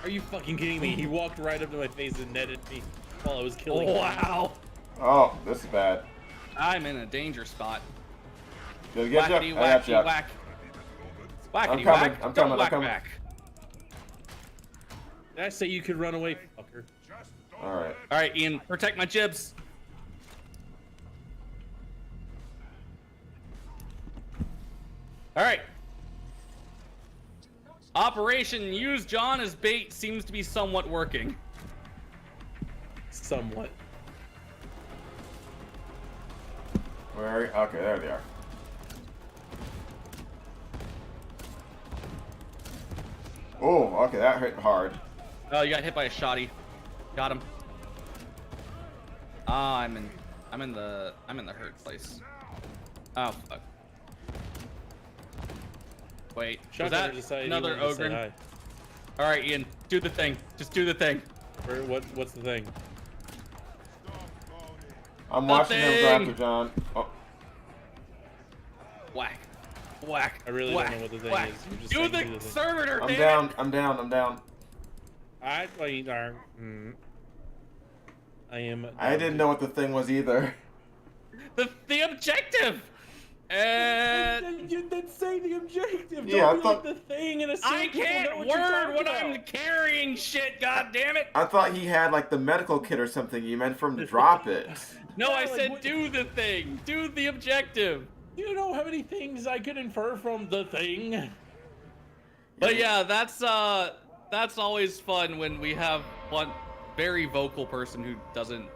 Are you fucking kidding me? He walked right up to my face and netted me while I was killing him. Wow. Oh, this is bad. I'm in a danger spot. Did I get Whackity, you? I got wacky, you. whack, Whackity I'm coming, whack. I'm Don't coming, I'm whack coming. back. Did I say you could run away, fucker? All right. All right, Ian, protect my jibs. All right. Operation Use John as bait seems to be somewhat working. Somewhat. Where? Okay, there they are. Oh, okay, that hit hard. Oh, you got hit by a shotty. Got him. Ah, I'm in the hurt place. Oh fuck. Wait, was Shotgunner that decided he another wanted to say ogre? hi. All right, Ian, do the thing. Just do the thing. What's the thing? I'm watching him go Nothing. after John. Oh, Whack, whack. I really whack, don't know what the thing whack. is. You're just Do saying the do the thing. servitor. I'm damn down. it. I'm down. I'm down. I am. I didn't know what the thing was either. The objective. And You didn't say the objective. Yeah, I Don't be thought- like the thing in a I circle. can't Know what you're word when talking I'm about. carrying shit. God damn it. I thought he had like the medical kit or something. You meant for him to drop it. No, Yeah, I like, said what- do the thing. Do the objective. Do you know how many things I could infer from the thing? But yeah, that's always fun when we have one very vocal person who doesn't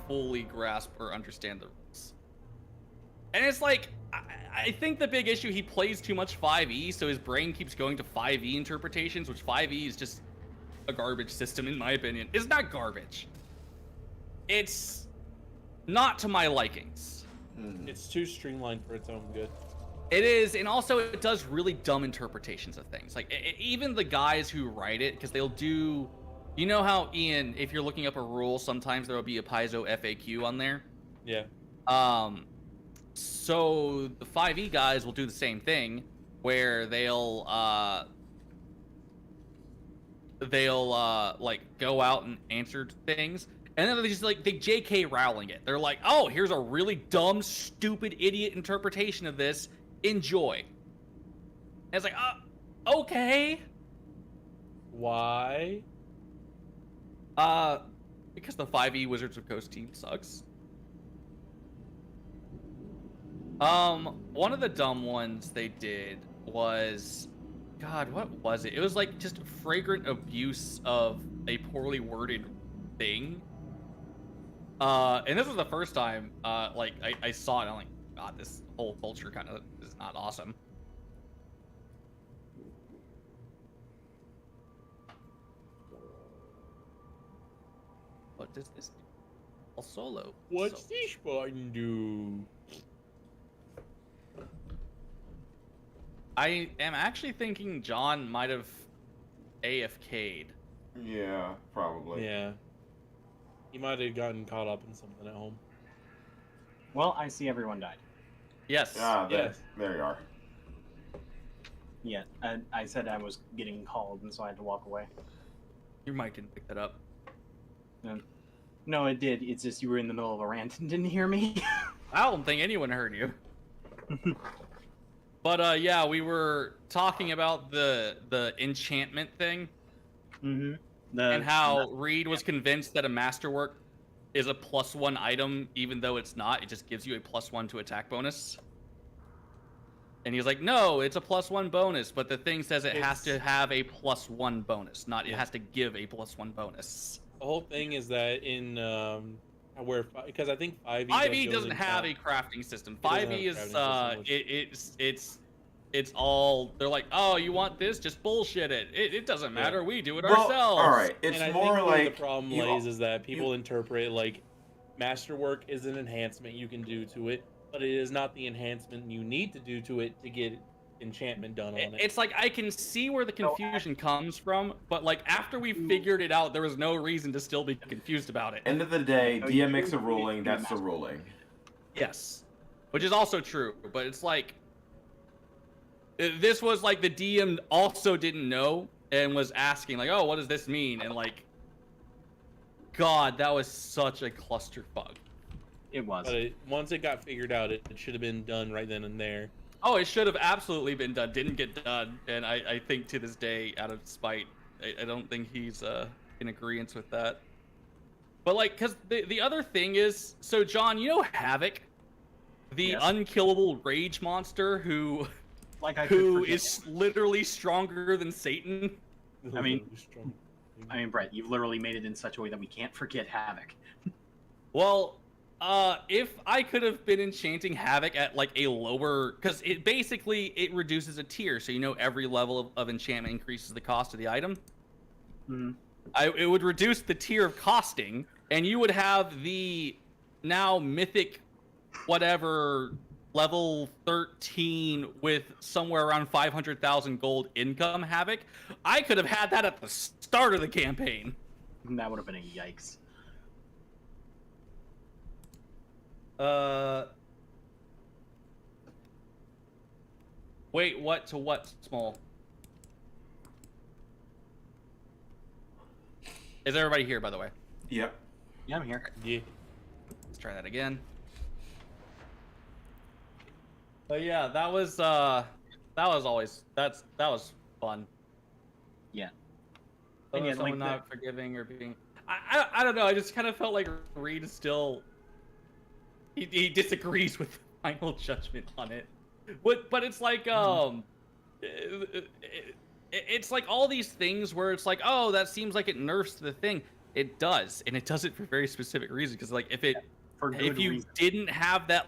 fully grasp or understand the rules. And it's like, I think the big issue, he plays too much 5e, so his brain keeps going to 5e interpretations, which 5e is just a garbage system in my opinion. It's not garbage. It's not to my likings. It's too streamlined for its own good. It is, and also it does really dumb interpretations of things. Like, even the guys who write it, because they'll do... You know how, Ian, if you're looking up a rule, sometimes there will be a Paizo FAQ on there? Yeah. So the 5e guys will do the same thing, where they'll like, go out and answer things, and then they just, like, they JK Rowling it. They're like, oh, here's a really dumb, stupid, idiot interpretation of this. Enjoy. And it's like, okay. Why? Because the 5e Wizards of Coast team sucks. One of the dumb ones they did was, God, what was it? It was like just fragrant abuse of a poorly worded thing. And this was the first time, like, I saw it, and I'm like, God, this whole culture kind of is not awesome. What does this do? All solo. What's So- this button do? I am actually thinking John might have AFK'd. Yeah, probably. Yeah. He might have gotten caught up in something at home. Well, I see everyone died. Yes. Ah, there, Yes. there you are. Yeah, I said I was getting called, and so I had to walk away. Your mic didn't pick that up. No, it did. It's just you were in the middle of a rant and didn't hear me. I don't think anyone heard you. But yeah, we were talking about the enchantment thing, Mm-hmm. and how Reed was convinced that a masterwork is a +1 item, even though it's not. It just gives you a +1 to attack bonus. And he's like, no, it's a +1 bonus, but the thing says it has to have a +1 bonus, not it has to give a +1 bonus. The whole thing is that in because I think 5e 5e doesn't have a crafting system. 5e is it's all, they're like, oh, you want this? Just bullshit it. It doesn't matter. We do it ourselves. All right, it's and I more think where like the problem you- lays is that people interpret like masterwork is an enhancement you can do to it, but it is not the enhancement you need to do to it to get enchantment done on it. It's like, I can see where the confusion comes from, but like after we figured it out, there was no reason to still be confused about it. End of the day, Oh, DM you makes a do ruling. need That's the master. ruling. Yes, which is also true, but it's like, this was like the DM also didn't know and was asking like, oh, what does this mean? And like, God, that was such a clusterfuck. It was. But once it got figured out, it should have been done right then and there. Oh, it should have absolutely been done. Didn't get done, and I think to this day, out of spite, I don't think he's in agreement with that. But like, cause the other thing is, so John, you know Havoc, the Yes. unkillable rage monster who is literally stronger than Satan. I mean, Brett, you've literally made it in such a way that we can't forget Havoc. Well, if I could have been enchanting Havoc at like a lower, because it reduces a tier, so you know every level of enchantment increases the cost of the item. Mm-hmm. It would reduce the tier of costing, and you would have the now mythic, whatever, level 13 with somewhere around 500,000 gold income Havoc. I could have had that at the start of the campaign. That would have been a yikes. Wait, what to what, Small? Is everybody here, by the way? Yep. Yeah, I'm here. Yeah. Let's try that again. But yeah, that was fun. Yeah. So And yeah, someone like not forgiving or being, I don't know. I just kind of felt like Reed is still, he disagrees with the final judgment on it. But it's like it's like all these things where it's like, oh, that seems like it nerfs the thing. It does, and it does it for very specific reasons. Because like if you reason. didn't have that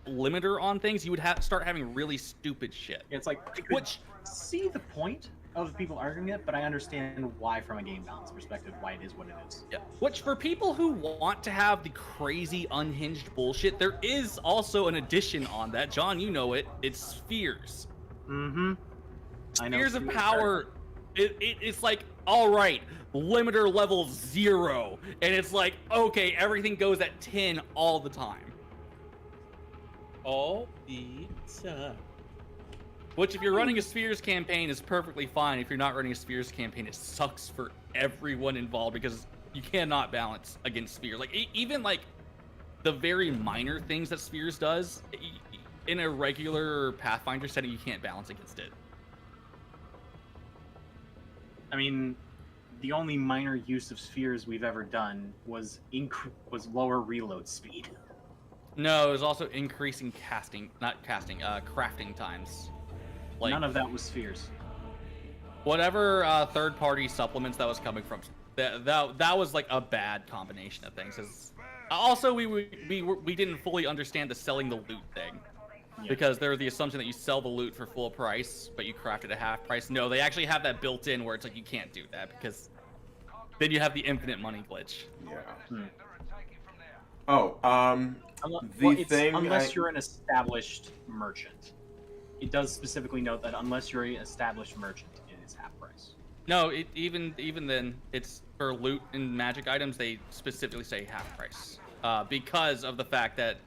limiter on things, you would start having really stupid shit. It's like, I could see the point of people arguing it, but I understand why from a game balance perspective, why it is what it is. Yeah. Which, for people who want to have the crazy unhinged bullshit, there is also an addition on that. John, you know it. It's spheres. Mm-hmm. Spheres of power. It's like, all right, limiter level 0, and it's like, okay, everything goes at 10 all the time. All the time. Which, if you're running a Spheres campaign, is perfectly fine. If you're not running a Spheres campaign, it sucks for everyone involved because you cannot balance against Spheres. Like, even like the very minor things that Spheres does, in a regular Pathfinder setting, you can't balance against it. I mean, the only minor use of spheres we've ever done was lower reload speed. No, it was also increasing crafting times. Like, none of that was spheres. Whatever third-party supplements that was coming from, that was like a bad combination of things. Also, we didn't fully understand the selling the loot thing. Yeah. Because there's the assumption that you sell the loot for full price, but you craft it at half price. No, they actually have that built in where it's like you can't do that because then you have the infinite money glitch. Yeah. Hmm. Oh, unless you're an established merchant. It does specifically note that unless you're an established merchant, it is half price. No, even then, it's for loot and magic items. They specifically say half price because of the fact that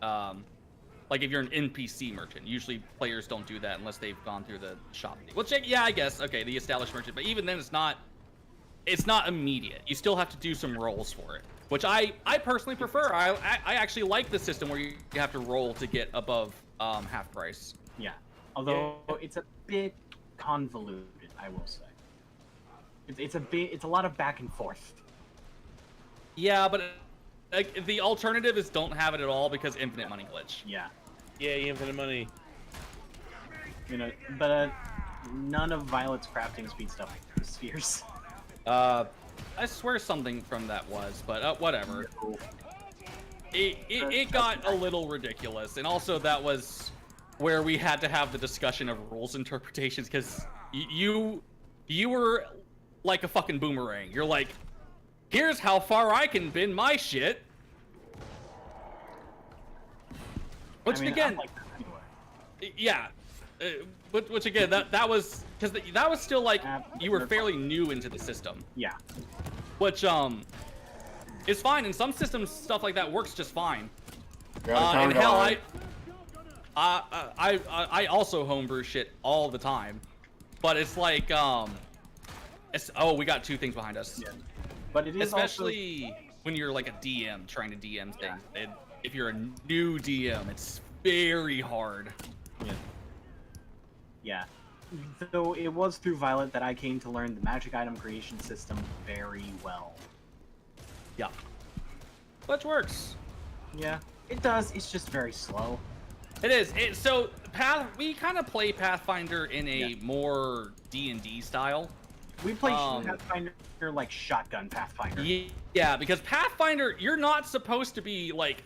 like if you're an NPC merchant, usually players don't do that unless they've gone through the shop. Which, yeah, I guess, okay, the established merchant, but even then it's not immediate. You still have to do some rolls for it, which I personally prefer. I actually like the system where you have to roll to get above half price. Yeah, although it's a bit convoluted, I will say. It's a lot of back and forth. Yeah, but the alternative is don't have it at all because infinite money glitch. Yeah. Yeah, infinite money. You know, but none of Violet's crafting speed stuff is spheres. I swear something from that was, but whatever. It got a little ridiculous, and also that was where we had to have the discussion of rules interpretations because you were like a fucking boomerang. You're like, here's how far I can bend my shit. Which, I mean, again, like that anyway. Yeah, which again, that was because that was still like you were fairly new into the system. Yeah. Which is fine. In some systems, stuff like that works just fine. And hell, I also homebrew shit all the time, but it's like we got two things behind us. Yeah. But it is especially also... when you're like a DM trying to DM things. If you're a new DM, it's very hard. Yeah. Yeah. Though it was through Violet that I came to learn the magic item creation system very well. Yeah. Which works. Yeah, it does. It's just very slow. It is. So we kind of play Pathfinder in a more D&D style. We play Pathfinder like shotgun Pathfinder. Yeah, because Pathfinder, you're not supposed to be like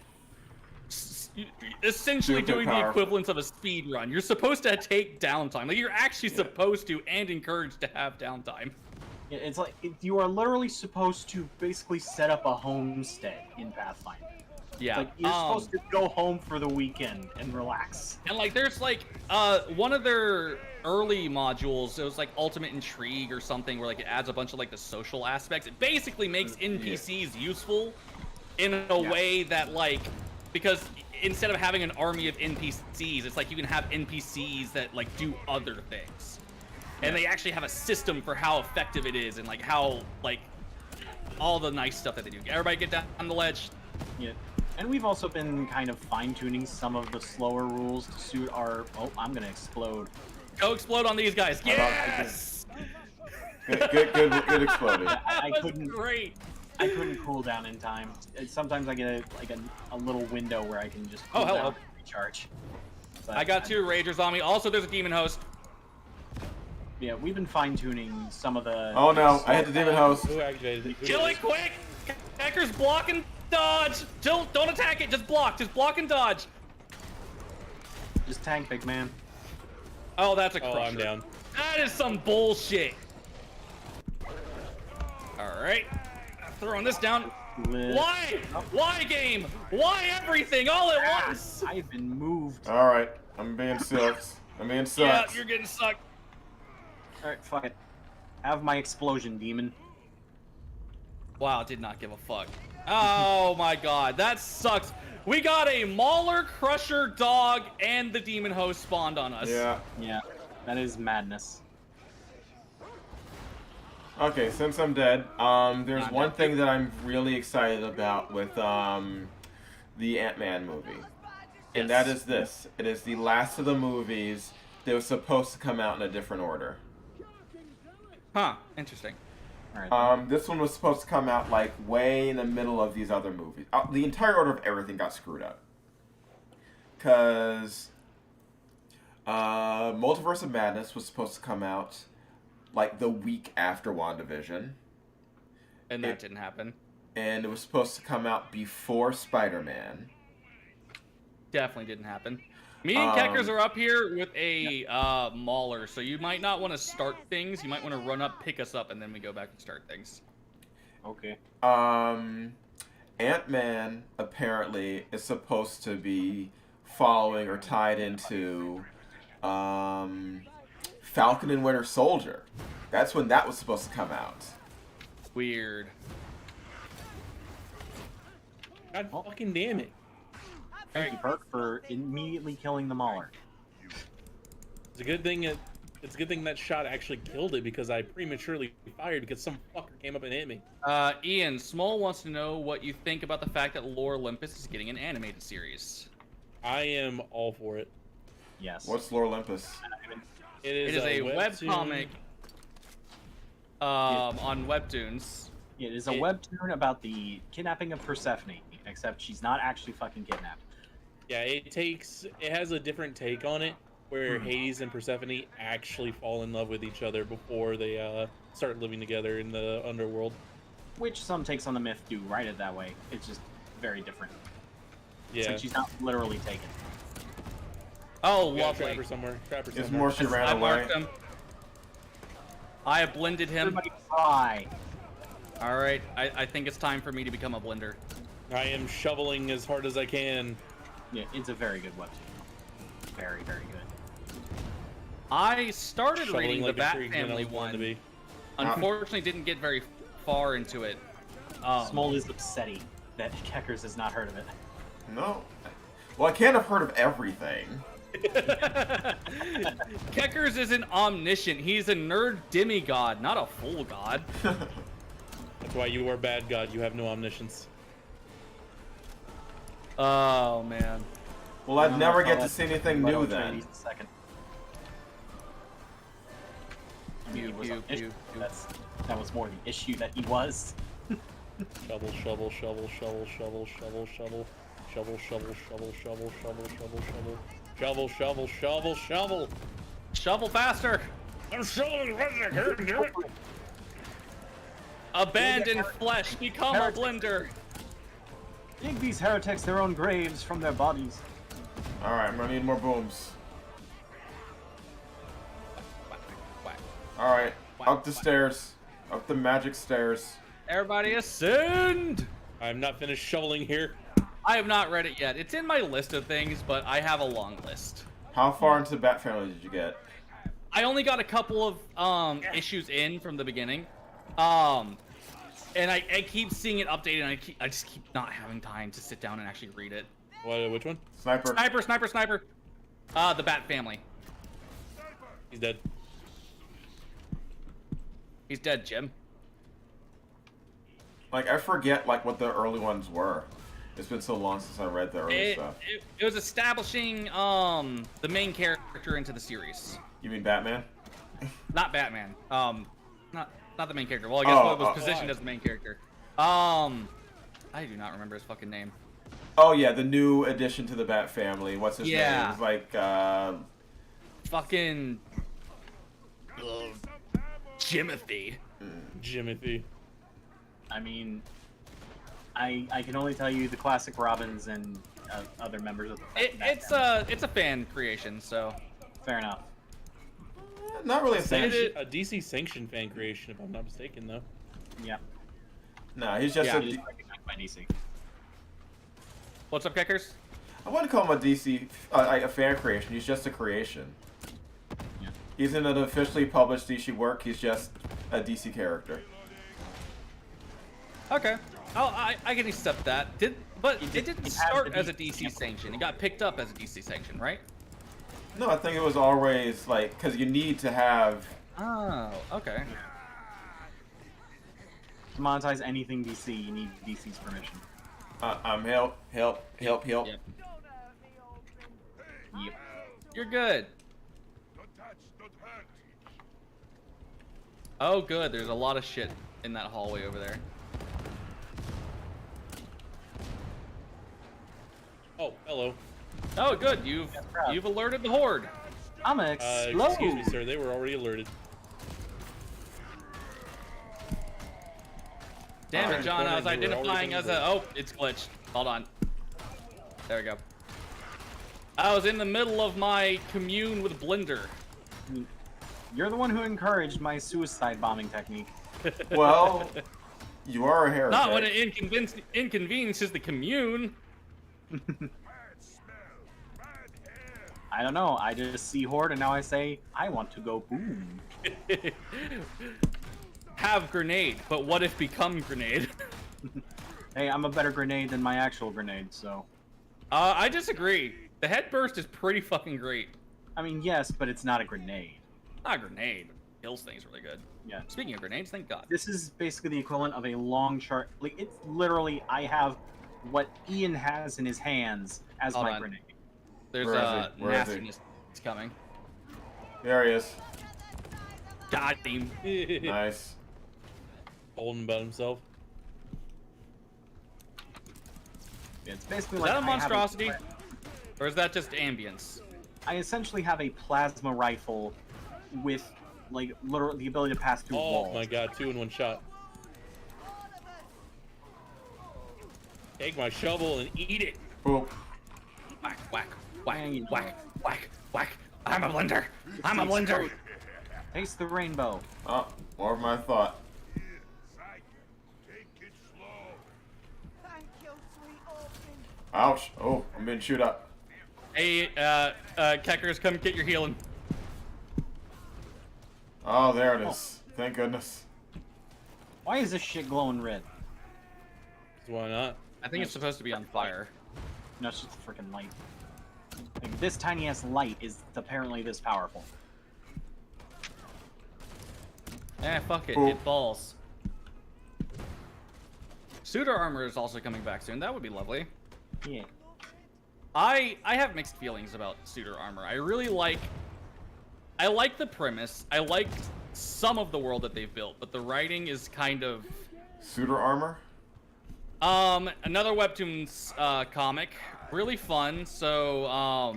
essentially Super doing the powerful. equivalence of a speed run. You're supposed to take downtime. Like you're actually supposed to and encouraged to have downtime. It's like you are literally supposed to basically set up a homestead in Pathfinder. Yeah. Like you're supposed to go home for the weekend and relax. And like there's like one of their early modules, it was like Ultimate Intrigue or something, where like it adds a bunch of like the social aspects. It basically makes NPCs useful in a way that like, because instead of having an army of NPCs, it's like you can have NPCs that like do other things. And they actually have a system for how effective it is and like how like all the nice stuff that they do. Everybody get down on the ledge. Yeah. And we've also been kind of fine-tuning some of the slower rules to suit our... Oh, I'm gonna explode. Go explode on these guys. Yes! Good exploding. I couldn't... Great. I couldn't cool down in time. Sometimes I get a little window where I can just Oh, cool hello. down and recharge. But I got 2 Ragers on me. Also, there's a Demon Host. Yeah, we've been fine-tuning some of the... Oh no, I hit the demon host. Who activated it? Who Kill did it quick! Hacker's block and dodge! Don't attack it, just block and dodge! Just tank, big man. Oh, that's a Oh, crusher. I'm down. That is some bullshit. Alright. Throwing this down. Why? Why, game? Why everything all at once? I've been moved. Alright, I'm being sucked. Yeah, you're getting sucked. Alright, fuck it. Have my explosion, demon. Wow, did not give a fuck. Oh my god, that sucks. We got a Mauler, Crusher, Dog, and the Demon Host spawned on us. Yeah. Yeah, that is madness. Okay, since I'm dead, there's one thing that I'm really excited about with the Ant-Man movie. And that is this. It is the last of the movies that was supposed to come out in a different order. Huh, interesting. Alright. This one was supposed to come out like way in the middle of these other movies. The entire order of everything got screwed up. Cause Multiverse of Madness was supposed to come out like the week after WandaVision. And that didn't happen. And it was supposed to come out before Spider-Man. Definitely didn't happen. Me and Keckers are up here with a Mauler, so you might not want to start things. You might want to run up, pick us up, and then we go back and start things. Okay. Ant-Man apparently is supposed to be following or tied into Falcon and Winter Soldier. That's when that was supposed to come out. Weird. God fucking damn it. Thank you, Perk, for immediately killing the Mauler. It's a good thing that shot actually killed it, because I prematurely fired because some fucker came up and hit me. Ian, Small wants to know what you think about the fact that Lore Olympus is getting an animated series. I am all for it. Yes. What's Lore Olympus? It is a webcomic on Webtoons. It is a webtoon about the kidnapping of Persephone, except she's not actually fucking kidnapped. Yeah, it has a different take on it, where Hades and Persephone actually fall in love with each other before they start living together in the underworld. Which some takes on the myth do write it that way. It's just very different. Yeah. Since she's not literally taken. Oh, Yeah, lovely. Trapper somewhere. It's more she ran I away. marked him. I have blended him. Everybody cry. Alright, I think it's time for me to become a blender. I am shoveling as hard as I can. Yeah, it's a very good webtoon. Very, very good. I started Shoveling reading like the a Bat freak, and I Family was born to one. be. Unfortunately, didn't get very far into it. Small is upsetting that Keckers has not heard of it. No. Well, I can't have heard of everything. Keckers isn't omniscient. He's a nerd demigod, not a full god. That's why you are bad god. You have no omniscience. Oh man. Well, I'd never get to see anything new then. He was pew, omniscient. pew. That was more the issue that he was. Shovel, shovel, shovel, shovel, shovel, shovel, shovel, shovel, shovel, shovel, shovel, shovel, shovel, shovel, shovel, shovel, shovel, shovel. Shovel faster! I'm shoveling faster. Abandon flesh, become a blender. Dig these heretics their own graves from their bodies. Alright, I'm gonna need more booms. Whack. Alright, Whack, up the whack. stairs. Up the magic stairs. Everybody ascend! I'm not finished shoveling here. I have not read it yet. It's in my list of things, but I have a long list. How far into the Bat Family did you get? I only got a couple of issues in from the beginning. And I keep seeing it updated, and I just keep not having time to sit down and actually read it. Which one? Sniper. Sniper! The Bat Family. He's dead. He's dead, Jim. Like, I forget, like, what the early ones were. It's been so long since I read the early stuff. It was establishing the main character into the series. You mean Batman? Not Batman. Not the main character. Well, I guess what was positioned why? as the main character. I do not remember his fucking name. Oh, yeah, the new addition to the Bat Family. What's his Yeah. name? It's like, Fucking Jimothy. Jimothy. I mean, I can only tell you the classic Robins and other members of the It's a fan creation, so fair enough. not really a It thing. is- A DC sanctioned fan creation, if I'm not mistaken, though. Yeah. Nah, he's just Yeah. It is a... recognized by DC. What's up, Kickers? I wouldn't call him a DC, a fan creation. He's just a creation. Yeah. He's in an officially published DC work. He's just a DC character. Okay. Oh, I can accept that. But it didn't it has start the as a DC DC sanction. It got picked up as a DC sanction, right? No, I think it was always, like, because you need to have... Oh, okay. To monetize anything DC, you need DC's permission. help. Yep. Yep. You're good. Oh, good. There's a lot of shit in that hallway over there. Oh, hello. Oh, good. You've alerted the horde. I'm gonna explode. Excuse me, sir. They were already alerted. Damn it, Alright, John. I was Conan, you were identifying already as a. Oh, it's glitched. Hold on. There we go. I was in the middle of my commune with Blender. You're the one who encouraged my suicide bombing technique. Well, you are a heretic. Not when it inconveniences the commune. I don't know. I just see Horde and now I say, I want to go boom. Have grenade, but what if become grenade? Hey, I'm a better grenade than my actual grenade, so. I disagree. The head burst is pretty fucking great. I mean, yes, but it's not a grenade. Not a grenade. Kills things really good. Yeah. Speaking of grenades, thank God. This is basically the equivalent of a long chart. Like, it's literally, I have what Ian has in his hands as Hold my on. grenade. There's Where is he? Where is he? nastiness. It's coming. There he is. Got him. Nice. Holding about himself. Yeah, it's basically Is like that a I have monstrosity? Or is that just ambience? I essentially have a plasma rifle with, like, literally the ability to pass through Oh walls. my god, 2 in 1 shot. Take my shovel and eat it. Boop. Whack, whack, whack, Dang. whack, whack, whack. I'm a blender. I'm a blender. Taste the rainbow. Oh, more of my thought. Ouch. Oh, I'm being shoot up. Hey, Keckers, come get your healing. Oh, there it is. Thank goodness. Why is this shit glowing red? 'Cause why not? I think it's supposed to be on fire. No, it's just a freaking light. Like, this tiny ass light is apparently this powerful. Eh, fuck it. Cool. It falls. Suitor armor is also coming back soon. That would be lovely. Yeah. I have mixed feelings about suitor armor. I like the premise. I liked some of the world that they've built, but the writing is kind of Suitor armor? another Webtoons comic, really fun. So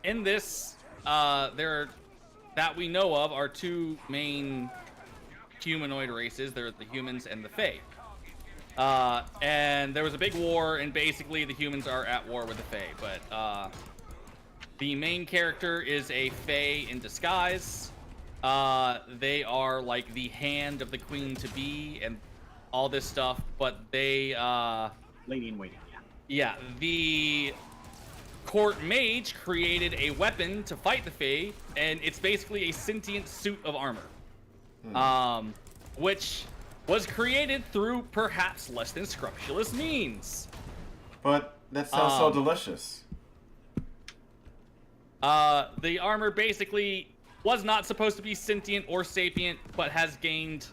in this there that we know of are two main humanoid races. They're the humans and the Fae. And there was a big war, and basically the humans are at war with the Fae. But the main character is a Fae in disguise. They are like the hand of the queen to be, and all this stuff. But they, Lady in waiting. yeah, the court mage created a weapon to fight the Fae, and it's basically a sentient suit of armor. Which was created through perhaps less than scrupulous means. But that sounds so delicious. The armor basically was not supposed to be sentient or sapient, but has gained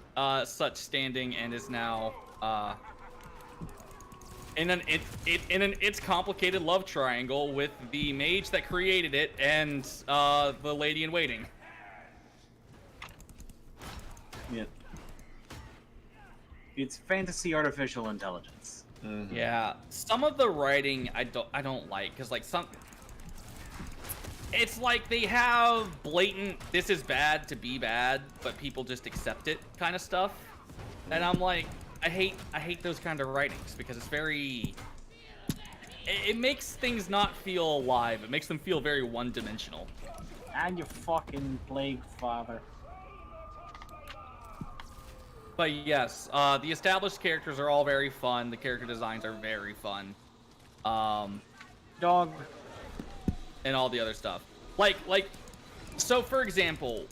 such standing and is now in an it's complicated love triangle with the mage that created it and the lady in waiting. Yeah. It's fantasy artificial intelligence. Mm-hmm. Yeah, some of the writing I don't like, because like it's like they have blatant "this is bad" to be bad, but people just accept it kind of stuff, and I'm like, I hate those kind of writings, because it's very it makes things not feel alive. It makes them feel very one-dimensional. And you fucking plague father. But yes, the established characters are all very fun. The character designs are very fun. Dog. And all the other stuff. Like, so for example,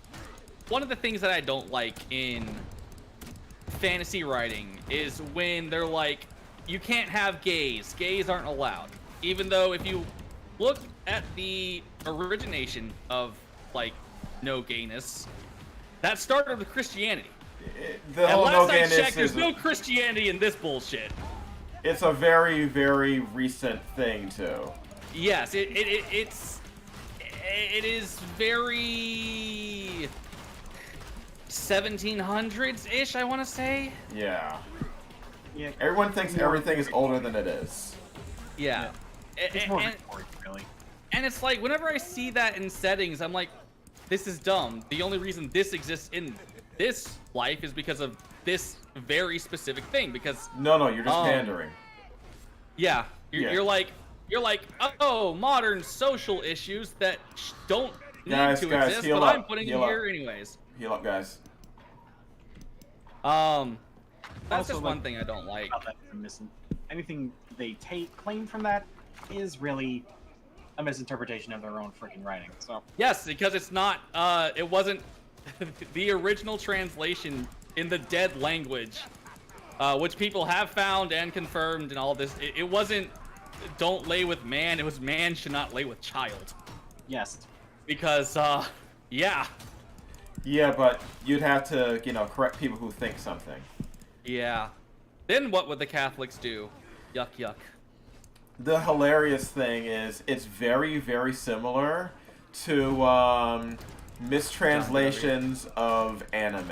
one of the things that I don't like in fantasy writing is when they're like, you can't have gays. Gays aren't allowed. Even though if you look at the origination of, like, no gayness, that started with Christianity. The whole and no last I gayness checked, there's is no Christianity in this bullshit. It's a very, very recent thing too. Yes, it is very 1700s-ish, I want to say. Yeah. Yeah. Everyone thinks everything is older than it is. Yeah. It's more important, really. And it's like, whenever I see that in settings, I'm like, this is dumb. The only reason this exists in this life is because of this very specific thing. Because No, you're just pandering. yeah, you're like, oh, modern social issues that don't need to exist, but I'm putting them here anyways. Heal up, guys. That's Also, just one thing I don't like. About that from missing. Anything they claim from that is really a misinterpretation of their own freaking writing. So Yes, because it's not. It wasn't the original translation in the dead language, which people have found and confirmed and all this. It wasn't "don't lay with man." It was "man should not lay with child." yes, Because yeah, Yeah, but you'd have to, correct people who think something. yeah. Then what would the Catholics do? Yuck, yuck. The hilarious thing is, it's very, very similar to mistranslations of anime,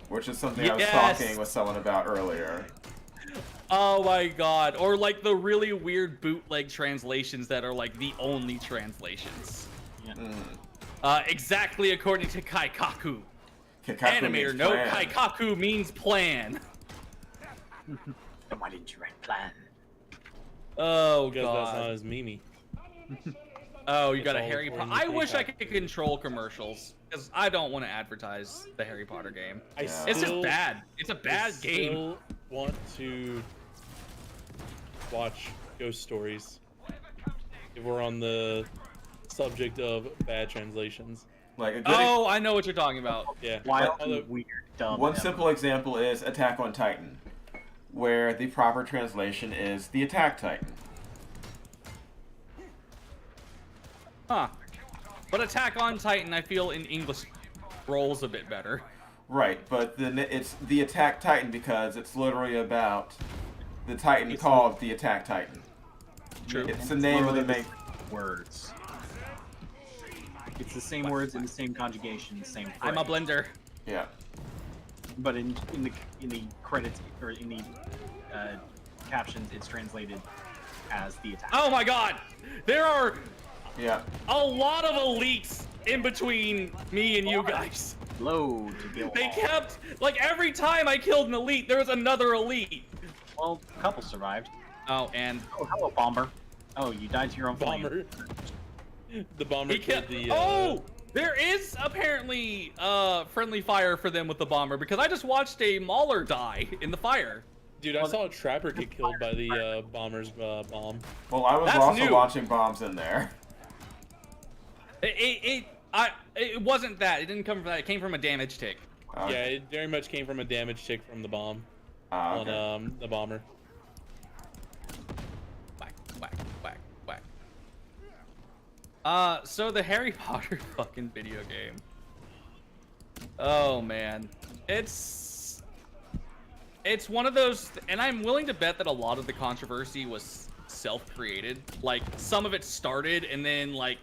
which is something I was talking with someone about earlier. Oh my god. Or like the really weird bootleg translations that are like the only translations. yeah. Exactly according to Kaikaku. Kikaku Animator means note, plan. Kaikaku means plan. Then why didn't you write plan? Oh Because that's not god. as Mimi. Oh, you It's got a all Harry Potter. according to I wish I Kaikaku. could control commercials, because I don't want to advertise the Harry Potter game. Yeah. It's just bad. It's a bad I game. still want to watch Ghost Stories. If we're on the subject of bad translations. Like a good Oh, I know what you're talking about. Yeah. Wild, Although- weird, dumb. one ever. simple example is Attack on Titan, where the proper translation is the Attack Titan. Huh. But Attack on Titan, I feel in English rolls a bit better. Right, but then it's the Attack Titan because it's literally about the Titan It's called the Attack Titan. True. It's the name of the main. words. It's the same words in the same conjugation, the same. I'm a phrase. blender. Yeah. But in the credits or in the captions, it's translated as the attack. Oh my god! There are Yeah. a lot of elites in between me and you guys. Load to kill. They all. kept, like, every time I killed an elite, there was another elite. Well, a couple survived. Oh, and Oh, hello, bomber. Oh, you died to your own flame. Bomber. The bomber he killed killed. the. Oh, there is apparently friendly fire for them with the bomber because I just watched a Mauler die in the fire. Dude, I saw a trapper get killed by the bomber's bomb. Well, I was That's also new. watching bombs in there. It wasn't that. It didn't come from that. It came from a damage tick. Oh, Yeah, it very much came from a damage tick from the bomb okay. on the bomber. Whack, whack, whack, whack. So the Harry Potter fucking video game. Oh man, it's one of those, and I'm willing to bet that a lot of the controversy was self-created. Like some of it started, and then like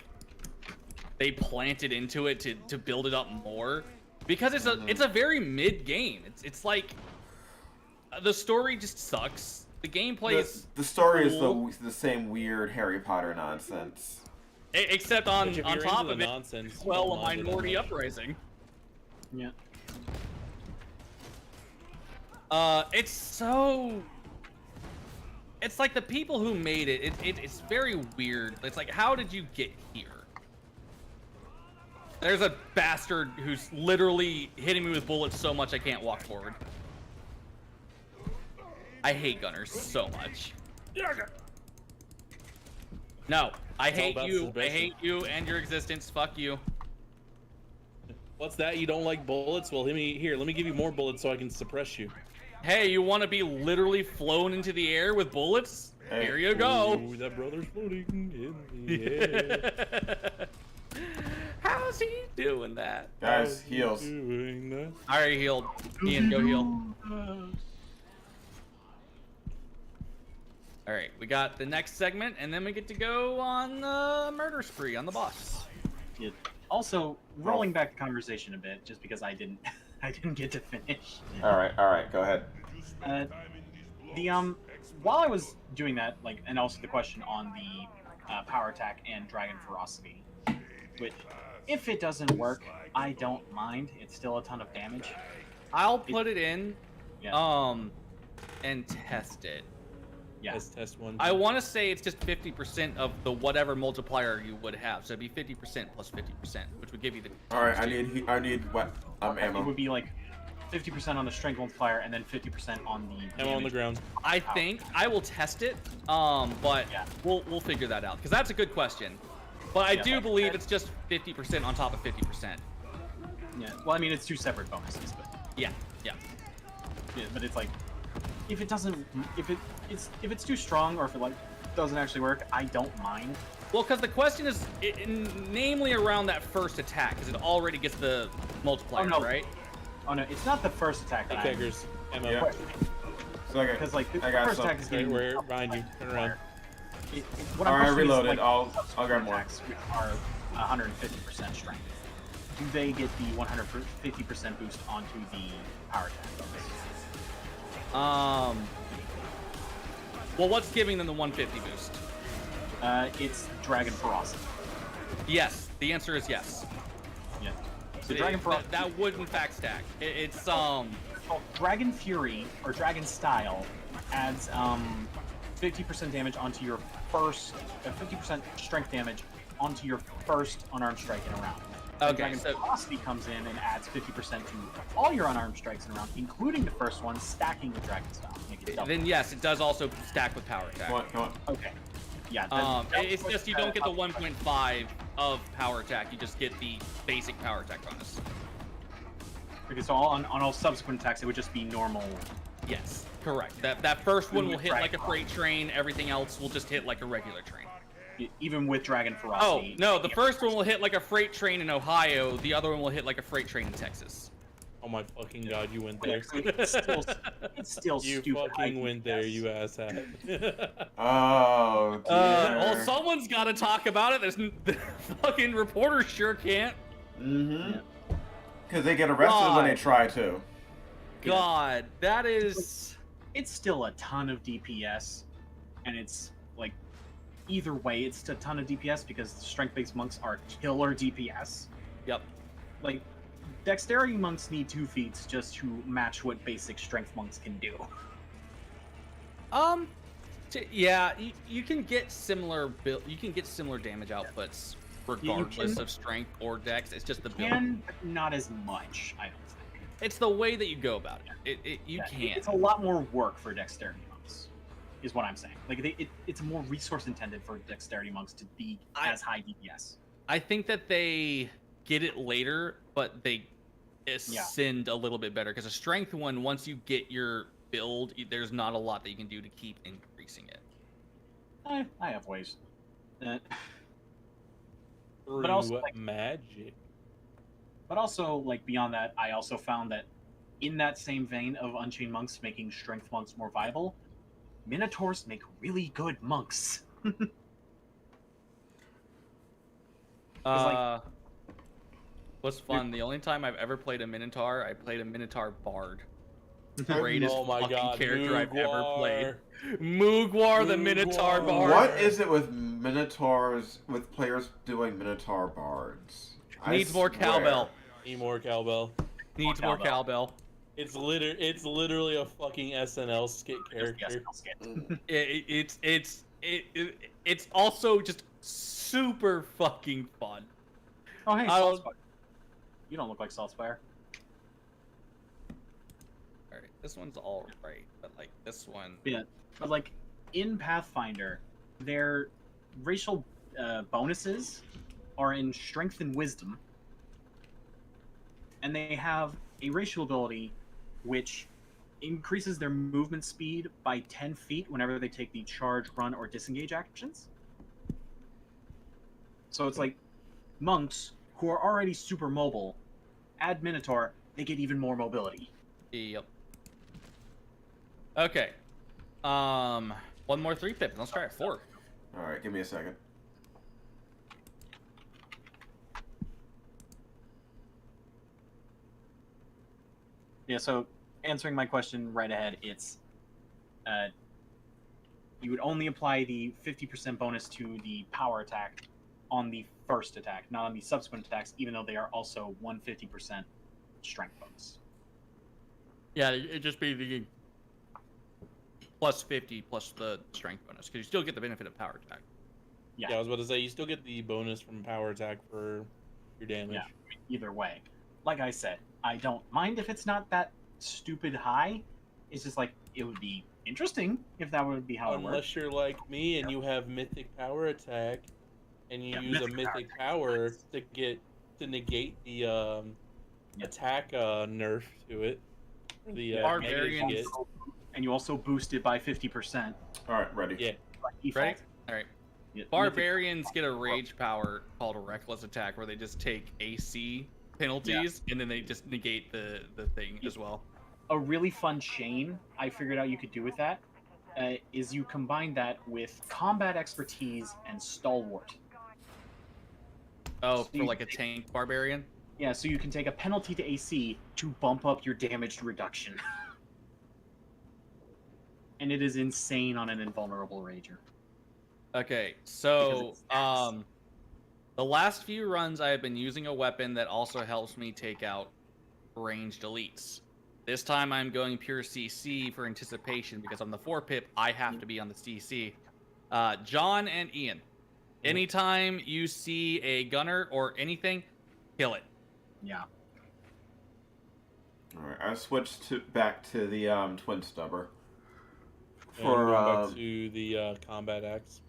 they planted into it to build it up more, because it's a very mid game. It's like the story just sucks. The gameplay is The story cool, is the same weird Harry Potter nonsense. Except on Which, if on you're top into of the it, nonsense, you well, don't a mind it that minority much. uprising. Yeah. It's so. It's like the people who made it. It's very weird. It's like, how did you get here? There's a bastard who's literally hitting me with bullets so much I can't walk forward. I hate gunners so much. No, I It's all hate about you. I suppression. hate you and your existence. Fuck you. What's that? You don't like bullets? Well, let me give you more bullets so I can suppress you. Hey, you want to be literally flown into the air with bullets? Hey. Here you go. Ooh, that brother's floating in the air. How's he doing that? Guys, heals. Doing that. I already healed. Ian, go heal. All right, we got the next segment, and then we get to go on the murder spree on the boss. Yeah. Also, rolling back the conversation a bit, just because I didn't get to finish. All right, go ahead. While I was doing that, like, and also the question on the power attack and dragon ferocity, which, if it doesn't work, I don't mind. It's still a ton of damage. I'll put it in, Yeah. and test it. Yeah. Let's test one. I want to say it's just 50% of the whatever multiplier you would have, so it'd be 50% plus 50%, which would give you the. All right, I need what? It Ammo. would be like 50% on the strength multiplier and then 50% on the I'm on the damage. ground. I think I will test it, but Yeah. we'll figure that out because that's a good question. But I Yeah, do like believe that- it's just 50% on top of 50%. Yeah. Well, I mean, it's two separate bonuses, but Yeah. yeah, but it's like, if it doesn't, if it's too strong or if it like doesn't actually work, I don't mind. Well, because the question is, namely around that first attack, because it already gets the multiplier, Oh, no. right? Oh no, it's not the first attack that Hey, Keggers. Ammo. Yeah. So I because like the I got first some. attack is Right getting where behind you. Turn around. What All I'm right, questioning is, reloaded. like, I'll subsequent grab more. attacks, which are 150% strength. Do they get the 150% boost onto the power attack bonus? Well, what's giving them the 150 boost? It's dragon ferocity. Yes, the answer is yes. Yeah. So dragon ferocity. That would in fact stack. It's Oh, Dragon Fury or Dragon Style adds 50% damage onto your first, 50% strength damage onto your first unarmed strike in a round. And Okay, Dragon so- Ferocity comes in and adds 50% to all your unarmed strikes in a round, including the first one, stacking with Dragon Style. Make it double. then yes, it does also stack with power attack. Come on. Okay. Yeah. then It's just you don't get the 1.5 of power attack. You just get the basic power attack bonus. Because on all subsequent attacks, it would just be normal. Yes, correct. That first one will With hit like a Dragon freight train. Everything else will just hit like a regular train. Even with Dragon Oh Ferocity. no, the yeah. first one will hit like a freight train in Ohio. The other one will hit like a freight train in Texas. Oh my fucking god, you went there. It's still You stupid. fucking went there, you asshat. Oh, dear. Well, someone's got to talk about it. The fucking reporter sure can't. Mm-hmm. Because they get arrested when they try to. God, that is... It's still a ton of DPS, and it's like either way, it's a ton of DPS because strength-based monks are killer DPS. Yep. Like, dexterity monks need 2 feats just to match what basic strength monks can do. Yeah, you can get similar you can get similar damage outputs regardless of strength or dex. It's just the build. But not as much, I don't think. It's the way that you go about it. You can. It's a lot more work for dexterity monks, is what I'm saying. Like, it's more resource intended for dexterity monks to be as high DPS. I think that they get it later, but they ascend a little bit better because a strength one, once you get your build, there's not a lot that you can do to keep increasing it. I have ways. But also, like, magic. But also, like, beyond that, I also found that in that same vein of Unchained Monks making strength monks more viable, Minotaurs make really good monks. What's fun? The only time I've ever played a Minotaur, I played a Minotaur Bard. Greatest fucking character I've ever played. Moogwar the Minotaur Bard. What is it with Minotaurs, with players doing Minotaur Bards? Needs more cowbell. Need more cowbell. Needs more cowbell. It's literally a fucking SNL skit character. It's also just super fucking fun. Oh, hey, Saltspire. You don't look like Saltspire. Alright, this one's alright, but like this one... Yeah, but like in Pathfinder, their racial bonuses are in Strength and Wisdom. And they have a racial ability which increases their movement speed by 10 feet whenever they take the charge, run, or disengage actions. So it's like monks who are already super mobile, add Minotaur, they get even more mobility. Yep. Okay. One more 3-pip. Let's try it. 4. Alright, give me a second. Yeah, so answering my question right ahead, it's you would only apply the 50% bonus to the power attack on the first attack, not on the subsequent attacks, even though they are also 150% strength bonus. Yeah, it'd just be the plus 50 plus the strength bonus, because you still get the benefit of power attack. Yeah, I was about to say, you still get the bonus from power attack for your damage. Yeah, either way. Like I said, I don't mind if it's not that stupid high. It's just like, it would be interesting if that would be how it works. Unless you're like me and you have mythic power attack, and you use a mythic power to negate the attack nerf to it. Or the Barbarian, and you also boost it by 50%. Alright, ready. Yeah. Right? Alright. Yeah, Barbarians get a rage power called a reckless attack, where they just take AC penalties and then they just negate the thing as well. A really fun chain I figured out you could do with that is you combine that with combat expertise and stalwart. Oh, So for you like a tank barbarian? Yeah, so you can take a penalty to AC to bump up your damage reduction. And it is insane on an invulnerable rager. Okay, so the last few runs I have been using a weapon that also helps me take out ranged elites. This time I'm going pure CC for anticipation, because on the 4-pip I have to be on the CC. John and Ian, anytime you see a gunner or anything, kill it. Yeah. Alright, I switched back to the twin stubber. And going back to the combat axe.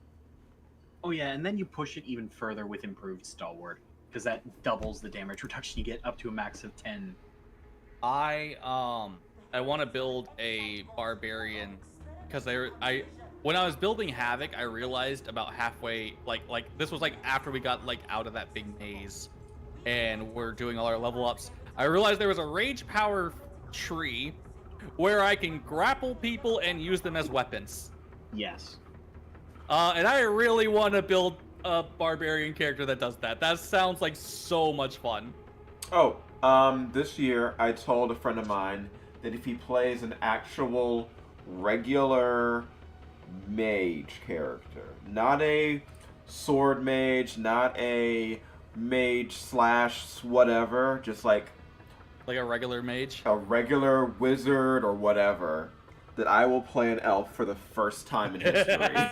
Oh yeah, and then you push it even further with improved stalwart, because that doubles the damage reduction you get up to a max of 10. I want to build a barbarian, because when I was building Havoc, I realized about halfway, like this was like after we got like out of that big maze, and we're doing all our level ups. I realized there was a rage power tree where I can grapple people and use them as weapons. Yes. And I really want to build a barbarian character that does that. That sounds like so much fun. Oh, this year I told a friend of mine that if he plays an actual regular mage character, not a sword mage, not a mage / whatever, just like a regular mage, a regular wizard or whatever, that I will play an elf for the first time in history.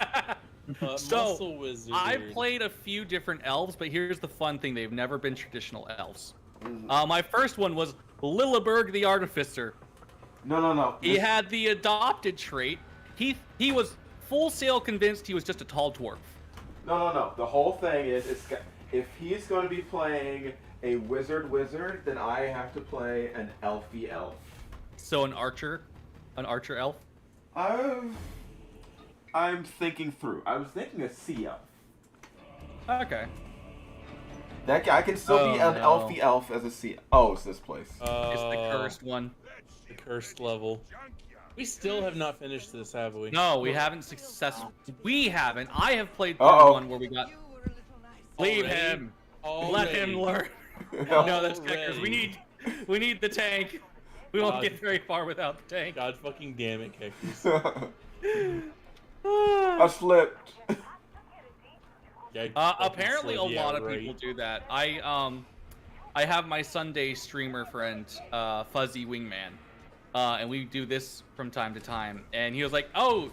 So I played a few different elves, but here's the fun thing: they've never been traditional elves. My first one was Lilleberg the Artificer. No. He had the adopted trait. He was full sail convinced he was just a tall dwarf. No. The whole thing is, if he's going to be playing a wizard, then I have to play an elfy elf. So an archer elf. I'm thinking through. I was thinking a sea elf. Okay. That I can still be an elfy elf as a sea. Oh, it's this place. It's the cursed one. The cursed level. We still have not finished this, have we? No, we haven't successfully. We haven't. I have played one where we got. Leave him. Let him learn. No, that's checkers. We need the tank. We won't get very far without the tank. God fucking damn it, Cactus. I slipped. Apparently, a lot of people do that. I have my Sunday streamer friend, Fuzzy Wingman, and we do this from time to time. And he was like, "Oh,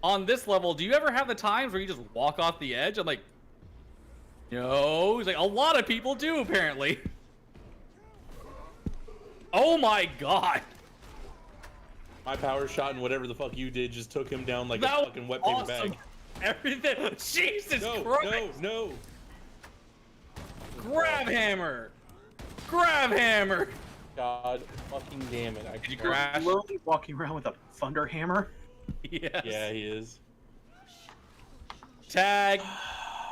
on this level, do you ever have the times where you just walk off the edge?" I'm like, "No." He's like, "A lot of people do, apparently." Oh my god! My power shot and whatever the fuck you did just took him down like a fucking wet paper bag. Everything. Jesus Christ! No. Grab hammer! Grab hammer! God fucking damn it! Did you crash? Slowly walking around with a thunder hammer. Yes. Yeah, he is. Tag.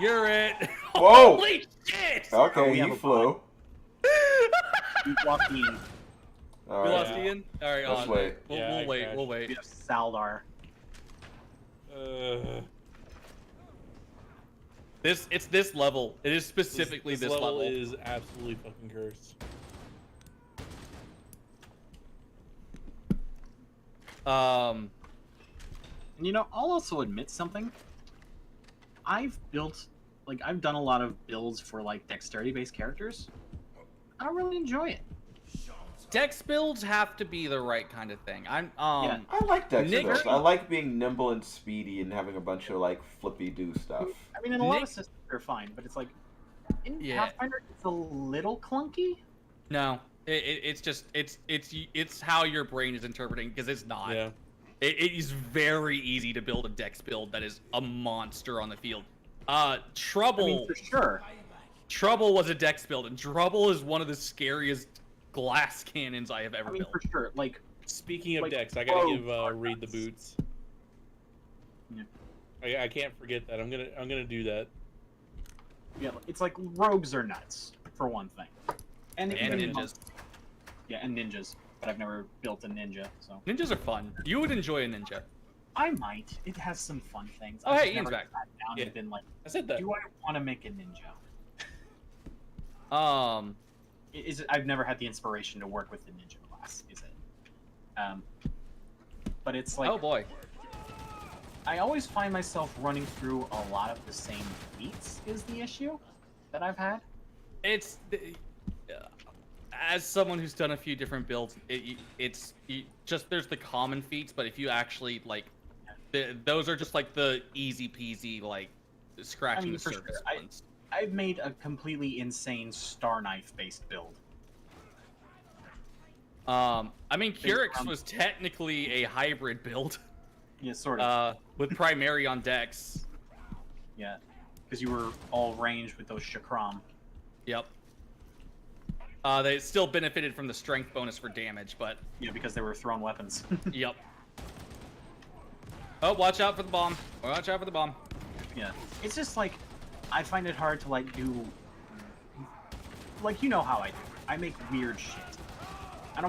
You're it. Whoa! Holy shit! Okay, you flew. You lost Ian. All We right. lost Ian? Alright, Let's wait. We'll wait. We'll wait. We have Saldar. It's this level. It is specifically this level. Is absolutely fucking cursed. And you know, I'll also admit something. I've done a lot of builds for like dexterity-based characters. I don't really enjoy it. Dex builds have to be the right kind of thing. I like dex builds. I like being nimble and speedy and having a bunch of like flippy do stuff. I mean, in a lot of systems they're fine, but it's like in Pathfinder it's a little clunky. No, it's just it's how your brain is interpreting, because it's not. Yeah. It is very easy to build a dex build that is a monster on the field. Trouble. I mean, for sure. Trouble was a dex build, and Trouble is one of the scariest glass cannons I have ever built. For sure. Like, speaking of Dex, I gotta give Reed the boots. Yeah. I can't forget that. I'm gonna do that. Yeah, it's like rogues are nuts for one thing, and ninjas. Yeah, and ninjas. But I've never built a ninja, so ninjas are fun. You would enjoy a ninja. I might. It has some fun things. Oh, hey, Ian's back. Down and been like, I said that. Do I want to make a ninja? I've never had the inspiration to work with the ninja class. Is it? But it's like, oh boy, I always find myself running through a lot of the same feats. Is the issue that I've had? It's as someone who's done a few different builds, it's just there's the common feats, but if you actually like, those are just like the easy peasy like scratching the surface ones. I've made a completely insane Star Knife based build. I mean, Curix was technically a hybrid build. Yeah, sort of. With primary on Dex. Yeah, because you were all ranged with those Shakram. Yep. They still benefited from the strength bonus for damage, but yeah, because they were thrown weapons. Yep. Oh, watch out for the bomb! Watch out for the bomb! Yeah, it's just like I find it hard to like do, like, you know how I do. I make weird shit. I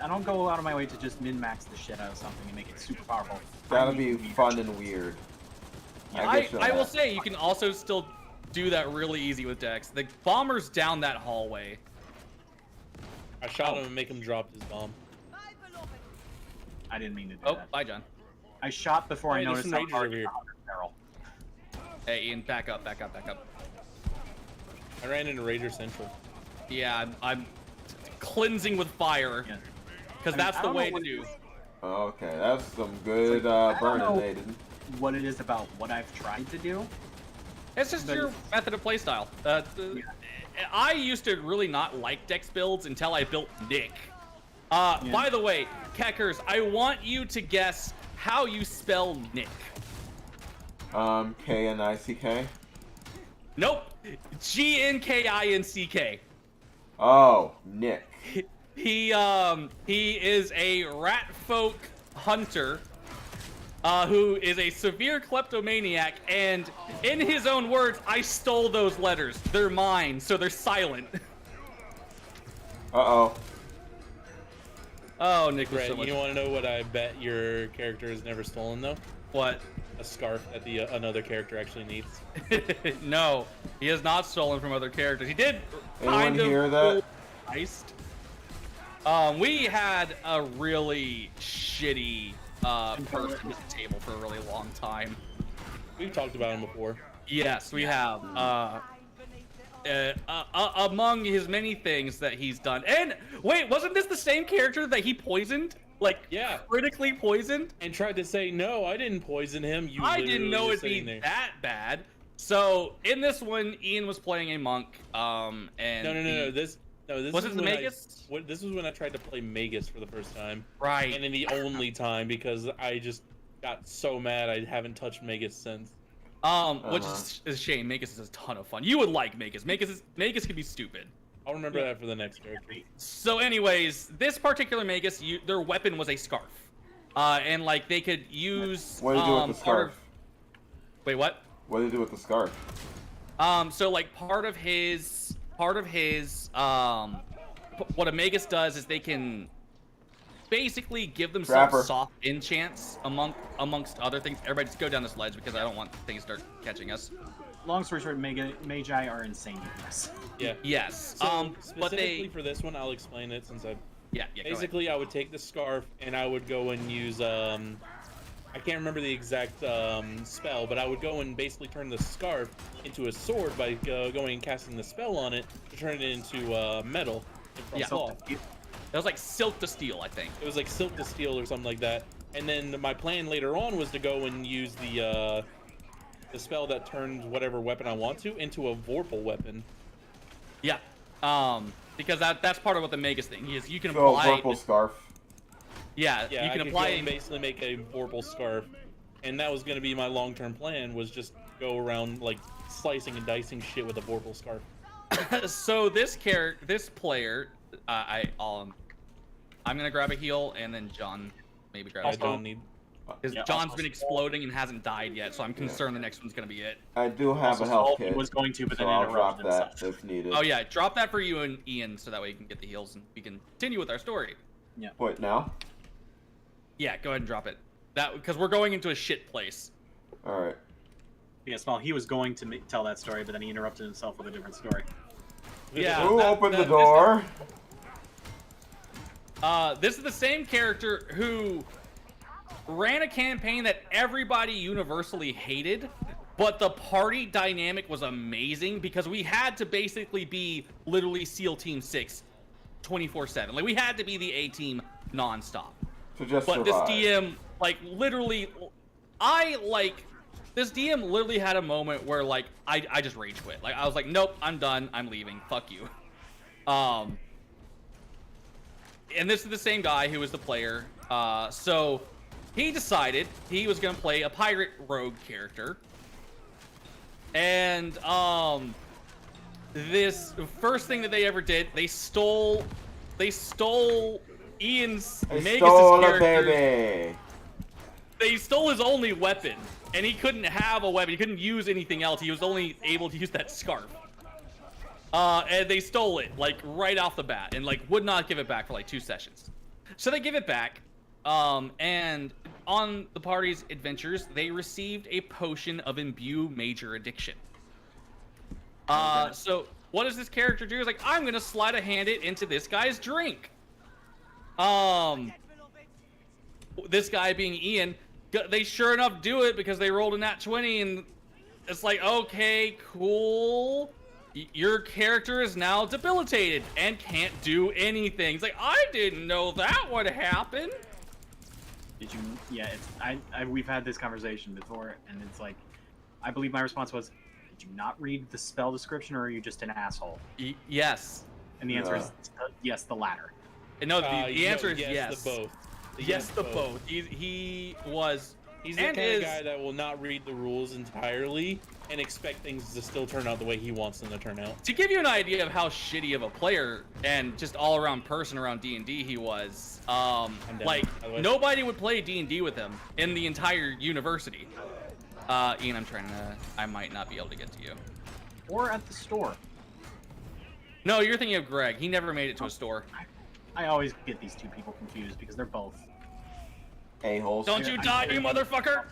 don't go out of my way to just min-max the shit out of something and make it super powerful. Gotta be fun and weird. I will say you can also still do that really easy with Dex. The bomber's down that hallway. I shot him and make him drop his bomb. I didn't mean to do Oh, that. bye, John. I shot before I Hey, there's noticed some how rangers hard over here. the barrel. Hey, Ian, back up, back up, back up. I ran into Rager Central. Yeah, I'm cleansing with fire. Yeah. Because I mean, that's I the don't way know to do. Okay, that's some good I don't burning, know Aiden. what it is about what I've tried to do. It's just your method of playstyle. I used to really not like Dex builds until I built Nick. By the way, Keckers, I want you to guess how you spell Nick. K-N-I-C-K? Nope. G-N-K-I-N-C-K. Oh, Nick. He is a rat folk hunter who is a severe kleptomaniac, and in his own words, I stole those letters. They're mine, so they're silent. Uh-oh. Oh, Nick was Brett, so much. you want to know what I bet your character has never stolen, though? What? A scarf that the another character actually needs. No, he has not stolen from other characters. He did Anyone kind of hear that? heist. We had a really shitty person at the table for a really long time. We've talked about him before. Yes, we have. Among his many things that he's done. And wait, wasn't this the same character that he poisoned? Like, Yeah. critically poisoned? And tried to say, no, I didn't poison him. You I didn't literally know were it'd be sitting there. that bad. So in this one, Ian was playing a monk. And No. This Was is it the when Magus? This was when I tried to play Magus for the first time. Right. And then the only time, because I just got so mad I haven't touched Magus since. Which is a shame. Magus is a ton of fun. You would like Magus. Magus can be stupid. I'll remember that for the next character. So, anyways, this particular Magus, their weapon was a scarf, and like they could use. What do you do with the scarf? Wait, what? What do you do with the scarf? So like part of his, what a Magus does is they can basically give themselves Trapper. soft enchants amongst other things. Everybody just go down this ledge because I don't want things to start catching us. Long story short, Magi are insane at this. Yeah. Yes. So, but specifically they. for this one, I'll explain it since I've Yeah. Go ahead. basically I would take the scarf and I would go and use I can't remember the exact spell, but I would go and basically turn the scarf into a sword by going and casting the spell on it to turn it into metal from Yeah. cloth. That was like silk to steel, I think. It was like silk to steel or something like that. And then my plan later on was to go and use the spell that turns whatever weapon I want to into a Vorpal weapon. Yeah. Because that's part of what the Magus thing is. You can So, apply. purple scarf. Yeah. Yeah, You can I could apply. go and basically make a Vorpal scarf, and that was going to be my long-term plan. Was just go around like slicing and dicing shit with a Vorpal scarf. So this player, I'm gonna grab a heal and then John maybe grab I a don't need. because Yeah, John's also- been exploding and hasn't died yet, so I'm concerned the next one's gonna be it. I do have Also, a health Saul kit, was going to, but so then I'll drop interrupted that himself. if needed. Oh yeah, drop that for you and Ian, so that way you can get the heals and we can continue with our story. What, now? Yeah, go ahead and drop it. That because we're going into a shit place. Alright. Yeah, Small, he was going to tell that story, but then he interrupted himself with a different story. Yeah. Who opened the door? This is the same character who ran a campaign that everybody universally hated, but the party dynamic was amazing because we had to basically be literally SEAL Team 6 24/7. Like we had to be the A team nonstop. To just But survive. this DM, like literally, this DM literally had a moment where like I just rage quit. Like I was like, nope, I'm done. I'm leaving. Fuck you. And this is the same guy who was the player. So he decided he was gonna play a pirate rogue character. And this first thing that they ever did, they stole Ian's I Magus' stole a character. baby. They stole his only weapon, and he couldn't have a weapon. He couldn't use anything else. He was only able to use that scarf. And they stole it, like, right off the bat, and, like, would not give it back for, like, 2 sessions. So they give it back, and on the party's adventures, they received a potion of imbue major addiction. So what does this character do? Is like, I'm gonna sleight of hand it into this guy's drink. This guy being Ian, they sure enough do it because they rolled a nat 20, and it's like, okay, cool. Your character is now debilitated and can't do anything. It's like, I didn't know that would happen. Did you? Yeah, we've had this conversation before, and it's like, I believe my response was, did you not read the spell description, or are you just an asshole? Yes. And the answer is yes, the latter. No, the answer is yes. The both. Yes, the both. He was. He's the kind of guy that will not read the rules entirely and expect things to still turn out the way he wants them to turn out. To give you an idea of how shitty of a player and just all-around person around D&D he was, like, nobody would play D&D with him in the entire university. Ian, I might not be able to get to you. Or at the store. No, you're thinking of Greg. He never made it to a store. I always get these two people confused because they're both a-holes. Don't you die, you motherfucker!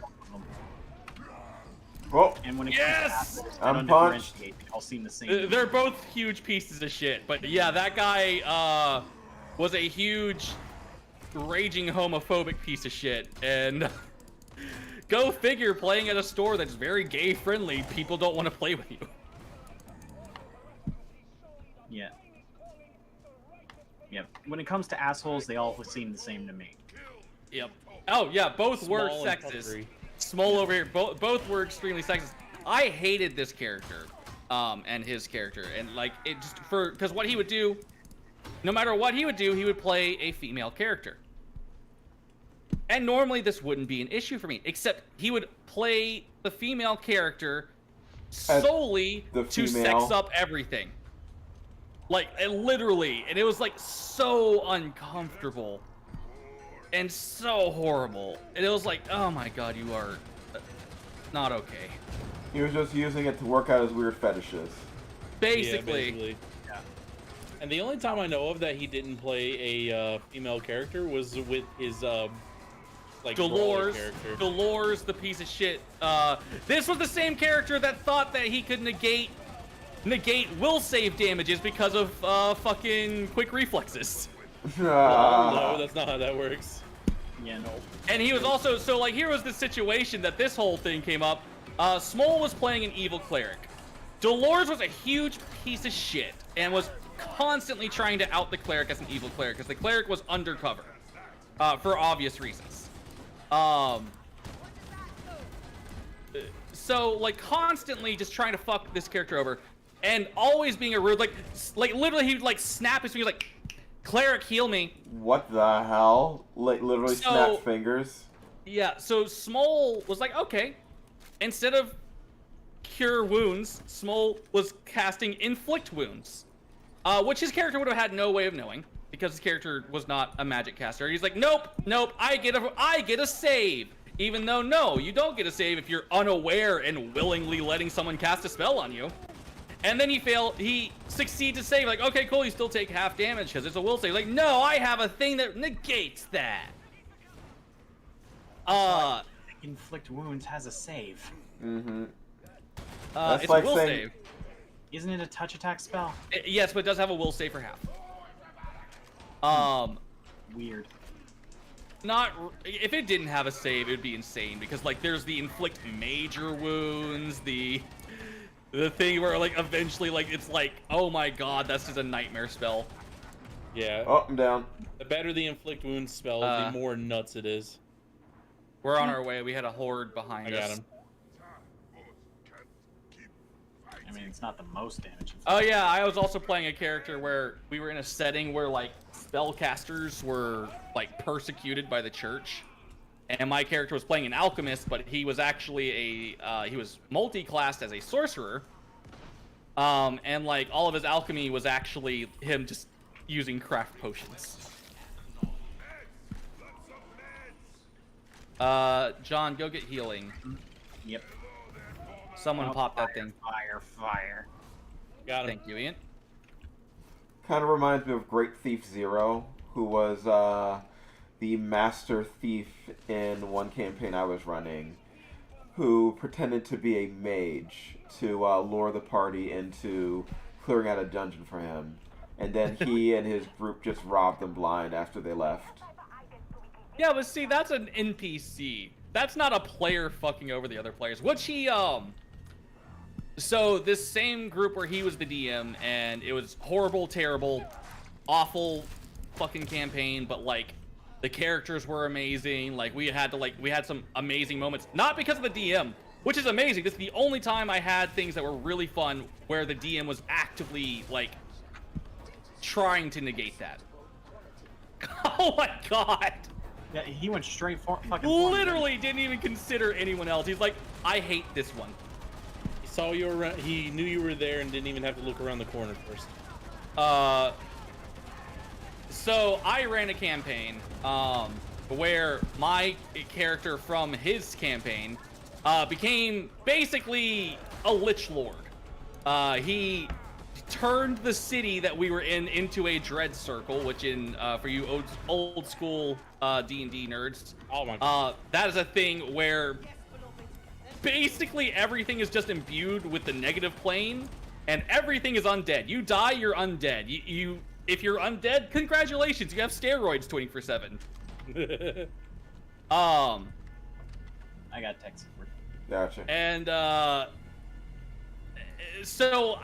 Whoa. And when it yes! comes to I don't punched. differentiate. They all seem the same. They're both huge pieces of shit. But yeah, that guy was a huge, raging homophobic piece of shit. And go figure, playing at a store that's very gay friendly, people don't want to play with you. Yeah. Yeah. When it comes to assholes, they all seem the same to me. Yep. Oh yeah, both were Small and sexist. puckery. Small over here. Both were extremely sexist. I hated this character, and his character, and like it just because what he would do, no matter what he would do, he would play a female character. And normally this wouldn't be an issue for me, except he would play the female character solely to sex up everything. Like, literally, and it was like so uncomfortable. And so horrible. And it was like, oh my god, you are not okay. He was just using it to work out his weird fetishes. Basically. Yeah. And the only time I know of that he didn't play a female character was with his like Dolores, character. Dolores, the piece of shit. This was the same character that thought that he could negate will save damages because of fucking quick reflexes. No, that's not how that works. Yeah, no. And he was also, so like here was the situation that this whole thing came up. Smole was playing an evil cleric. Dolores was a huge piece of shit and was constantly trying to out the cleric as an evil cleric because the cleric was undercover for obvious reasons. So like constantly just trying to fuck this character over and always being a rude, like literally he'd like snap his fingers like, cleric, heal me. What the hell? Like literally snapped fingers? Yeah, so Smole was like, okay. Instead of cure wounds, Smole was casting inflict wounds. Which his character would have had no way of knowing, because his character was not a magic caster. He's like, nope, I get a save. Even though, no, you don't get a save if you're unaware and willingly letting someone cast a spell on you. And then he succeeds to save, like, okay, cool, you still take half damage because it's a will save. Like, no, I have a thing that negates that. Inflict wounds has a save. Mm-hmm. It's like a will save. Isn't it a touch attack spell? Yes, but it does have a will save for half. Weird. If it didn't have a save, it would be insane because like there's the inflict major wounds, the thing where like eventually like it's like, oh my god, that's just a nightmare spell. Yeah. Oh, I'm down. The better the inflict wounds spell, the more nuts it is. We're on our way. We had a horde behind us. I got him. I mean, it's not the most damage. Oh yeah, I was also playing a character where we were in a setting where like spellcasters were like persecuted by the church, and my character was playing an alchemist, but he was actually he was multi-classed as a sorcerer, and like all of his alchemy was actually him just using craft potions. John, go get healing. Yep. Someone pop that thing. Fire. Got him. Thank you, Ian. Kind of reminds me of Great Thief Zero, who was the master thief in one campaign I was running, who pretended to be a mage to lure the party into clearing out a dungeon for him. And then he and his group just robbed them blind after they left. Yeah, but see, that's an NPC. That's not a player fucking over the other players. Which he, So, this same group where he was the DM, and it was horrible, terrible, awful fucking campaign, but, like, the characters were amazing. Like, we had some amazing moments. Not because of the DM, which is amazing. This is the only time I had things that were really fun where the DM was actively, like, trying to negate that. Oh my god! Yeah, he went straight for fucking. Literally didn't even consider anyone else. He's like, I hate this one. He saw you around. He knew you were there and didn't even have to look around the corner first. So I ran a campaign, where my character from his campaign, became basically a Lich Lord. He turned the city that we were in into a dread circle, which for you old school D&D nerds, Oh my god. that is a thing where basically everything is just imbued with the negative plane, and everything is undead. You die, you're undead. If you're undead, congratulations, you have steroids 24/7. I got tech support. Gotcha. And so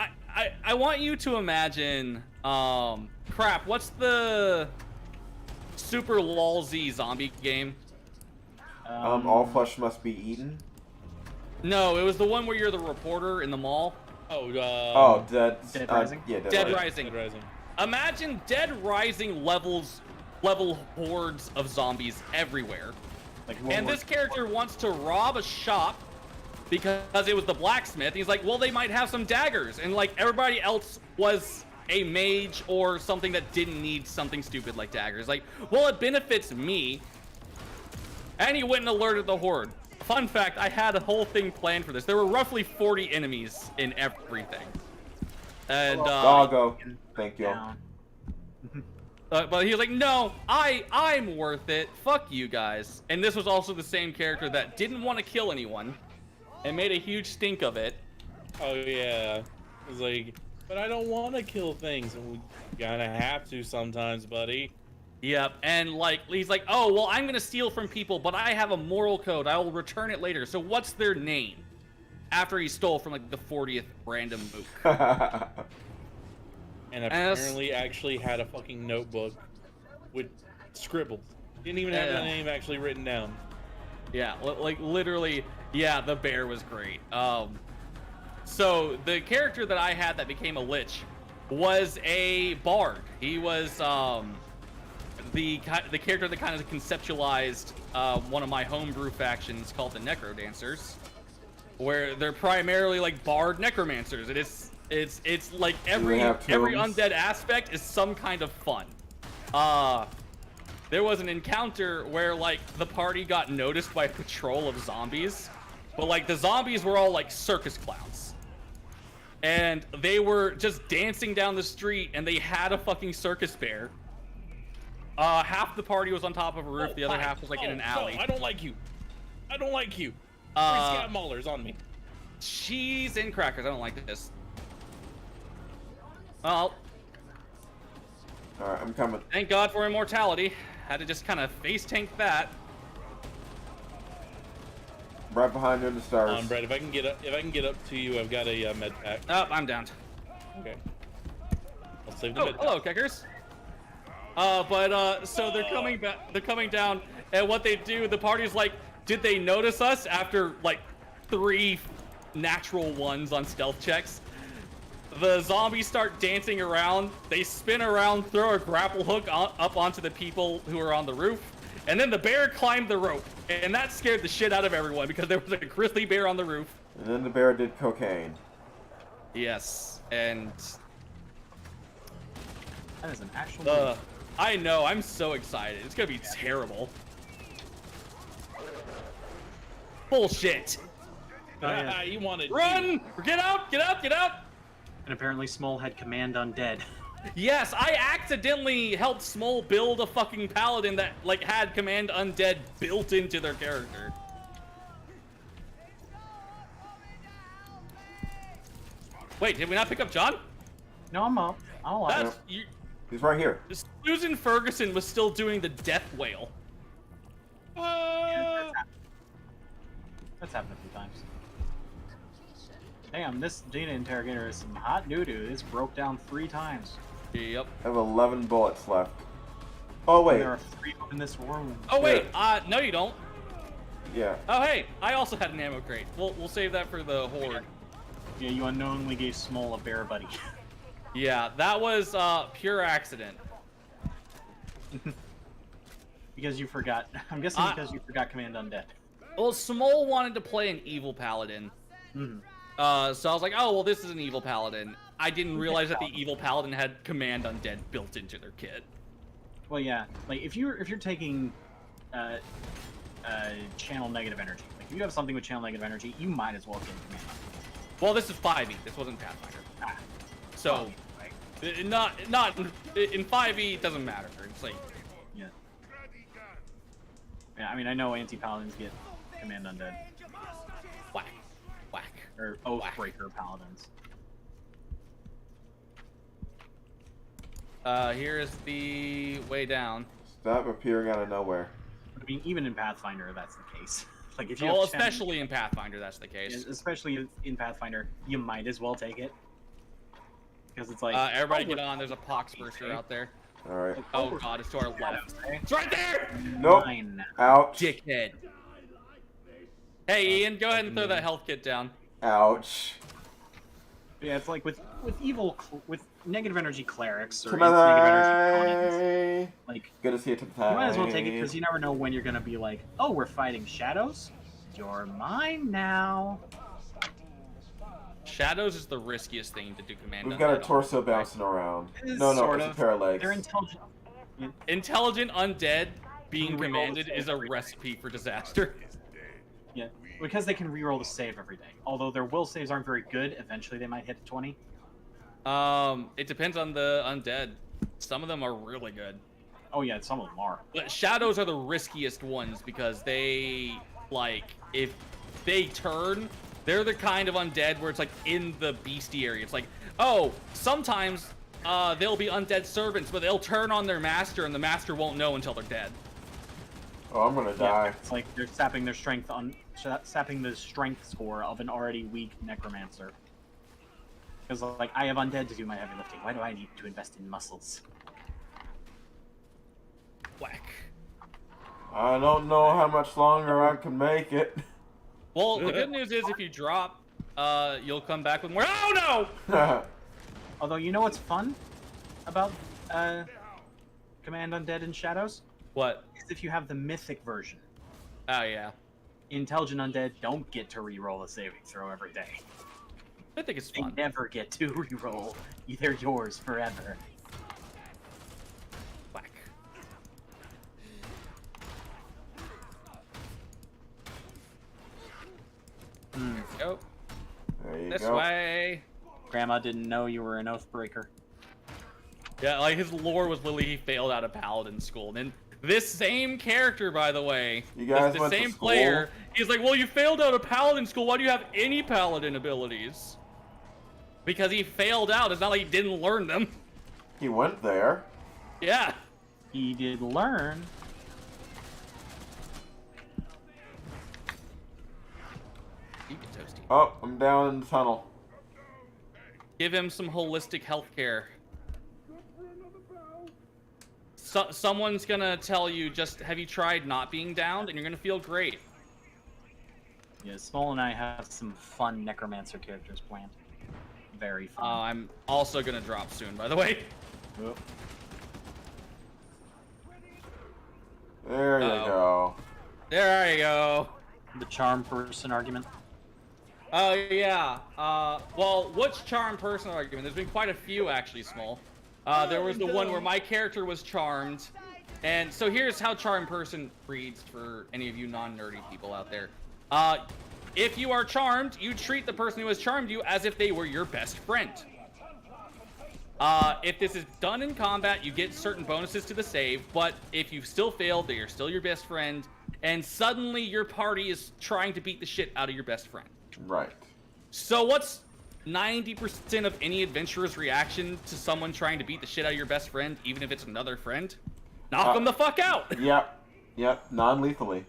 I want you to imagine, crap, what's the super lolzy zombie game? All flesh must be eaten. No, it was the one where you're the reporter in the mall. Oh, Dead Rising? Yeah, Dead Rising. Dead Rising. Imagine Dead Rising level hordes of zombies everywhere. Like And this character wants to rob a shop because it was the blacksmith. He's like, well, they might have some daggers. And like everybody else was a mage or something that didn't need something stupid like daggers. Like, well, it benefits me. And he went and alerted the horde. Fun fact, I had a whole thing planned for this. There were roughly 40 enemies in everything. And Doggo. Thank you. but he was like, no, I'm worth it. Fuck you guys. And this was also the same character that didn't want to kill anyone and made a huge stink of it. Oh yeah. It was like, but I don't want to kill things, and we gotta have to sometimes, buddy. Yep, and like he's like, oh well, I'm gonna steal from people, but I have a moral code. I will return it later. So what's their name? After he stole from like the 40th random mook. And apparently actually had a fucking notebook with scribbled. Didn't even have the name actually written down. Yeah, like literally, yeah, the bear was great. So the character that I had that became a lich was a bard. He was the character that kind of conceptualized one of my homebrew factions called the Necro Dancers, where they're primarily like bard necromancers. It's like every undead aspect is some kind of fun. There was an encounter where like the party got noticed by a patrol of zombies, but like the zombies were all like circus clowns, and they were just dancing down the street, and they had a fucking circus bear. Half the party was on top of a roof, the other half was like in an alley. I don't like you. I don't like you. Scat maulers on me. Cheese and crackers. I don't like this. Well, Alright, I'm coming. thank God for immortality. Had to just kind of face tank that. Right behind you in the stars. Brett, if I can get up to you, I've got a med pack. Oh, I'm down. Okay. I'll save the Oh, med pack. hello, kickers. So they're coming back. They're coming down, and what they do, the party's like, did they notice us after like 3 natural ones on stealth checks? The zombies start dancing around. They spin around, throw a grapple hook up onto the people who are on the roof, and then the bear climbed the rope, and that scared the shit out of everyone because there was a grizzly bear on the roof. And then the bear did cocaine. Yes, and That is an actual. I know. I'm so excited. It's gonna be terrible. Bullshit. Oh, yeah. You wanted Run! Get out! Get out! Get out! And apparently Small had command undead. Yes, I accidentally helped Small build a fucking paladin that like had command undead built into their character. Wait, did we not pick up John? No, I'm up. I'm alive. That's you. He's right here. Susan Ferguson was still doing the death wail. That's happened a few times. Damn, this data interrogator is some hot doo-doo. This broke down 3 times. Yep. I have 11 bullets left. Oh wait. There are 3 in this room. Oh wait, no you don't. Yeah. Oh hey, I also had an ammo crate. We'll save that for the horde. Yeah, you unknowingly gave Small a bear buddy. Yeah, that was pure accident. Because you forgot. I'm guessing because you forgot command undead. Well, Small wanted to play an evil paladin. Mm-hmm. So I was like, oh well, this is an evil paladin. I didn't realize that the evil paladin had command undead built into their kit. Well, yeah. Like if you're taking channel negative energy, like if you have something with channel negative energy, you might as well get command undead. Well, this is 5e. This wasn't Pathfinder. Ah. So, not in 5e. It doesn't matter. It's like, yeah. Yeah, I mean, I know anti-paladins get command undead. whack, whack. Or Oathbreaker paladins. Here's the way down. Stop appearing out of nowhere. I mean, even in Pathfinder, that's the case. Like if you Well, have especially in Pathfinder, that's the case. especially in Pathfinder, you might as well take it. Because it's like... Everybody get on. There's a pox burster out there. Alright. Oh god, it's to our left. It's right there! Nope. Mine. Ouch. Dickhead. Hey, Ian, go ahead and throw that health kit down. Ouch. Yeah, it's like with negative energy clerics or Come negative energy paladins, like Good to see you to the you might as well take it because you never know when you're gonna be like, oh, we're fighting shadows. You're mine now. Shadows is the riskiest thing to do command. We've got a undead on. torso bouncing around. No, Sort it's a of. pair of legs. They're intelligent. Intelligent undead being Reroll commanded the is a save. recipe for disaster. Yeah, because they can reroll the save every day. Although their will saves aren't very good, eventually they might hit a 20. It depends on the undead. Some of them are really good. Oh yeah, some of them are. But shadows are the riskiest ones because they, like, if they turn, they're the kind of undead where it's like in the bestiary. It's like, oh, sometimes they'll be undead servants, but they'll turn on their master and the master won't know until they're dead. Oh, I'm gonna die. Yeah, it's like they're sapping their strength sapping the strength score of an already weak necromancer. Because like I have undead to do my heavy lifting. Why do I need to invest in muscles? Whack. I don't know how much longer I can make it. Well, the good news is if you drop, you'll come back with more. Oh no! Although you know what's fun about Command Undead and Shadows? What? Is if you have the mythic version. Oh yeah. Intelligent Undead don't get to reroll a saving throw every day. I think it's They fun. never get to reroll. They're yours forever. Whack. Go. There you This go. way. Grandma didn't know you were an Oathbreaker. Yeah, like his lore was literally he failed out of Paladin school. And this same character, by the way, You guys the went to same school? player, he's like, well, you failed out of Paladin school. Why do you have any Paladin abilities? Because he failed out. It's not like he didn't learn them. He went there. Yeah. He did learn. You can toasty. Oh, I'm down in the tunnel. Give him some holistic health care. Someone's gonna tell you, just have you tried not being downed, and you're gonna feel great. Yeah, Small and I have some fun Necromancer characters planned. Very fun. I'm also gonna drop soon, by the way. Oh. There you Uh-oh. go. There you go. The charm person argument. Oh yeah. Well, which charm person argument? There's been quite a few actually, Small. There was the one where my character was charmed, and so here's how charm person reads for any of you non-nerdy people out there. If you are charmed, you treat the person who has charmed you as if they were your best friend. If this is done in combat, you get certain bonuses to the save, but if you've still failed, they are still your best friend, and suddenly your party is trying to beat the shit out of your best friend. Right. So what's 90% of any adventurer's reaction to someone trying to beat the shit out of your best friend, even if it's another friend? Knock them the fuck out! Yep, non-lethally.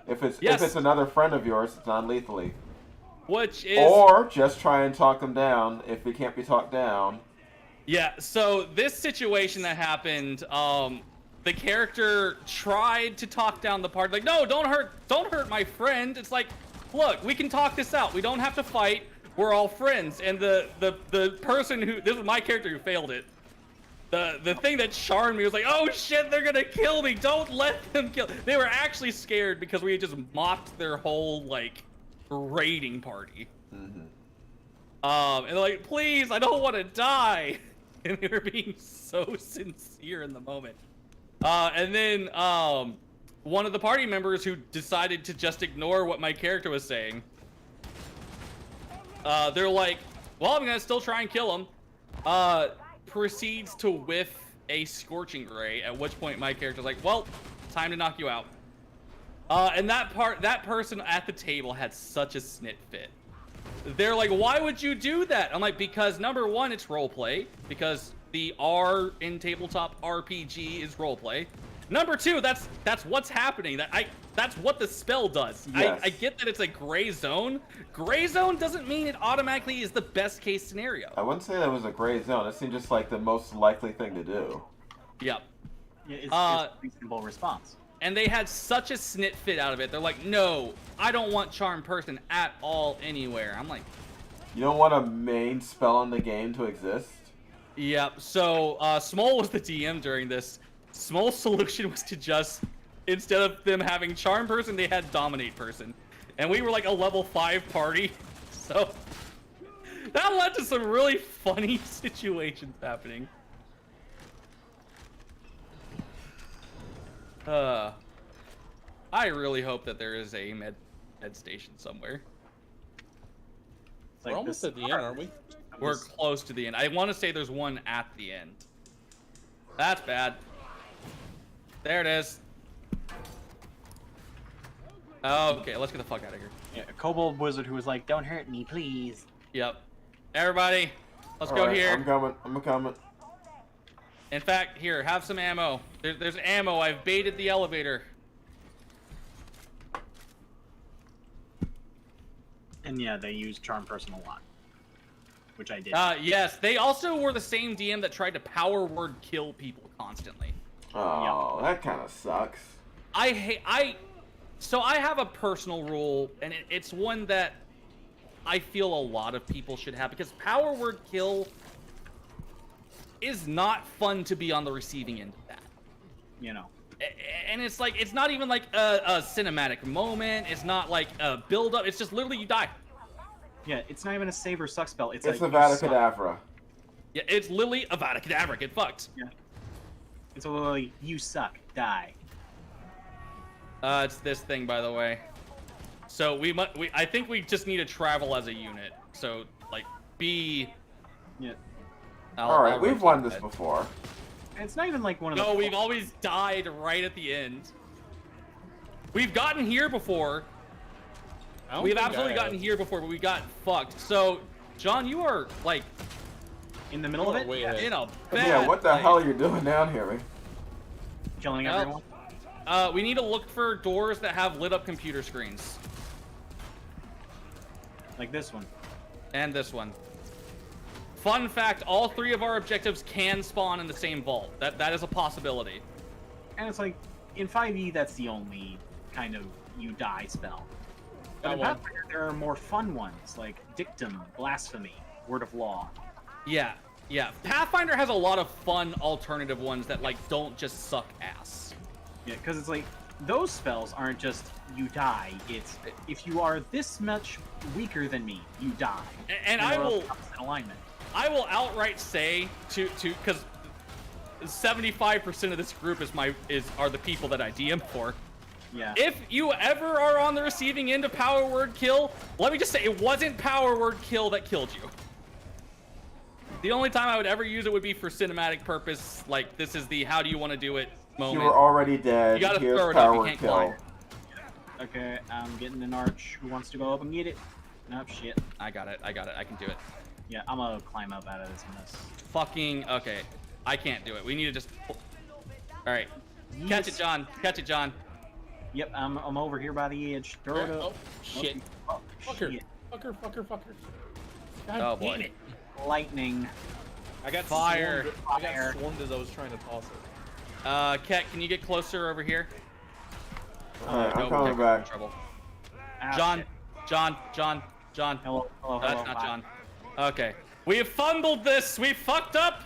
If it's another friend of yours, it's non-lethally. Which is... Or just try and talk them down if they can't be talked down. Yeah, so this situation that happened, the character tried to talk down the party, like, no, don't hurt my friend. It's like, look, we can talk this out. We don't have to fight. We're all friends. And the person who, this was my character who failed it. The thing that charmed me was like, oh shit, they're gonna kill me. Don't let them kill. They were actually scared because we had just mocked their whole, like, raiding party. Mm-hmm. And they're like, please, I don't want to die. And they were being so sincere in the moment. And then one of the party members who decided to just ignore what my character was saying, they're like, well, I'm gonna still try and kill him. Proceeds to whiff a scorching ray, at which point my character's like, well, time to knock you out. And that person at the table had such a snit fit. They're like, why would you do that? I'm like, because number one, it's roleplay, because the R in tabletop RPG is roleplay. Number two, that's what's happening. That's what the spell does. Yes. I get that it's a gray zone. Gray zone doesn't mean it automatically is the best case scenario. I wouldn't say that was a gray zone. It seemed just like the most likely thing to do. Yep. Yeah, it's a reasonable response. And they had such a snit fit out of it. They're like, no, I don't want Charm Person at all anywhere. I'm like... You don't want a main spell in the game to exist? Yep, so Smole was the DM during this. Smole's solution was to just, instead of them having Charm Person, they had Dominate Person. And we were like a level 5 party, so... That led to some really funny situations happening. I really hope that there is a med station somewhere. We're almost at the end, aren't we? We're close to the end. I want to say there's one at the end. That's bad. There it is. Okay, let's get the fuck out of here. Yeah, a kobold wizard who was like, don't hurt me, please. Yep. Everybody, let's go Alright, here. I'm coming. In fact, here, have some ammo. There's ammo. I've baited the elevator. And yeah, they use Charm Person a lot. Which I did. Yes, they also were the same DM that tried to power word kill people constantly. Oh, Yep. that kind of sucks. So I have a personal rule, and it's one that I feel a lot of people should have, because power word kill is not fun to be on the receiving end of that. You know. And it's like, it's not even like a cinematic moment. It's not like a build up. It's just literally you die. Yeah, it's not even a save or suck spell. It's It's like, Avada Kedavra. Yeah, it's literally Avada Kedavra. Get fucked. Yeah. It's literally, you suck, die. It's this thing, by the way. So I think we just need to travel as a unit. So like, be. Yeah. All right, we've won this before. And it's not even like one of the. No, we've always died right at the end. We've gotten here before. We've absolutely gotten here before, but we got fucked. So, John, you are like In the middle of it? Way Yeah. ahead. in a bad Yeah, what the place. hell are you doing down here, man? Killing Well, everyone? We need to look for doors that have lit up computer screens. Like this one. And this one. Fun fact, all 3 of our objectives can spawn in the same vault. That is a possibility. And it's like, in 5e, that's the only kind of you die spell. But That in one. Pathfinder, there are more fun ones, like Dictum, Blasphemy, Word of Law. Yeah, yeah. Pathfinder has a lot of fun alternative ones that like don't just suck ass. Yeah, because it's like, those spells aren't just you die, it's if you are this much weaker than me, you die. And I you're will opposite alignment. outright say to because 75% of this group are the people that I DM for. Yeah. If you ever are on the receiving end of power word kill, let me just say it wasn't power word kill that killed you. The only time I would ever use it would be for cinematic purpose. Like, this is the how do you want to do it moment. You were already dead. You gotta Here's throw it up, you power can't kill. climb. Okay, I'm getting an arch. Who wants to go up and get it? Nope, shit. I got it. I can do it. Yeah, I'm gonna climb up out of this mess. Fucking, okay. I can't do it. We need to just... Alright. Catch it, John. Catch it, John. Yep, I'm over here by the edge. Throw it up. Oh, shit. Oh, Fucker. shit. Fucker. God Oh, damn boy. it. Lightning. I got Fire. Swarmed, I got swarmed as I was trying to toss it. Ket, can you get closer over here? Alright, I'm no, coming we're in back. trouble. Ah, John, shit. John. Hello. That's not John. Okay. We have fumbled this. We fucked up.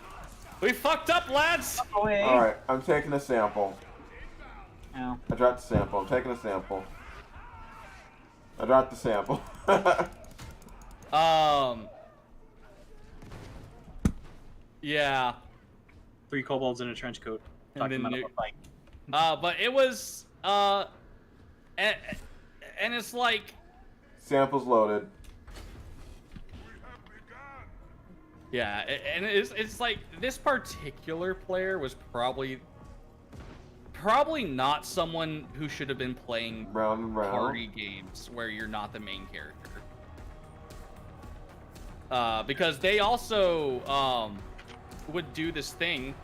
We fucked up, lads. Away. Alright, I'm taking a sample. Ow. I dropped the sample. I'm taking a sample. I dropped the sample. Yeah. 3 kobolds in a trench coat. And Talking then about you- a fight. But it was, and it's like, Sample's loaded. yeah, and it's like this particular player was probably not someone who should have been playing Round and round. party games where you're not the main character. Because they also would do this thing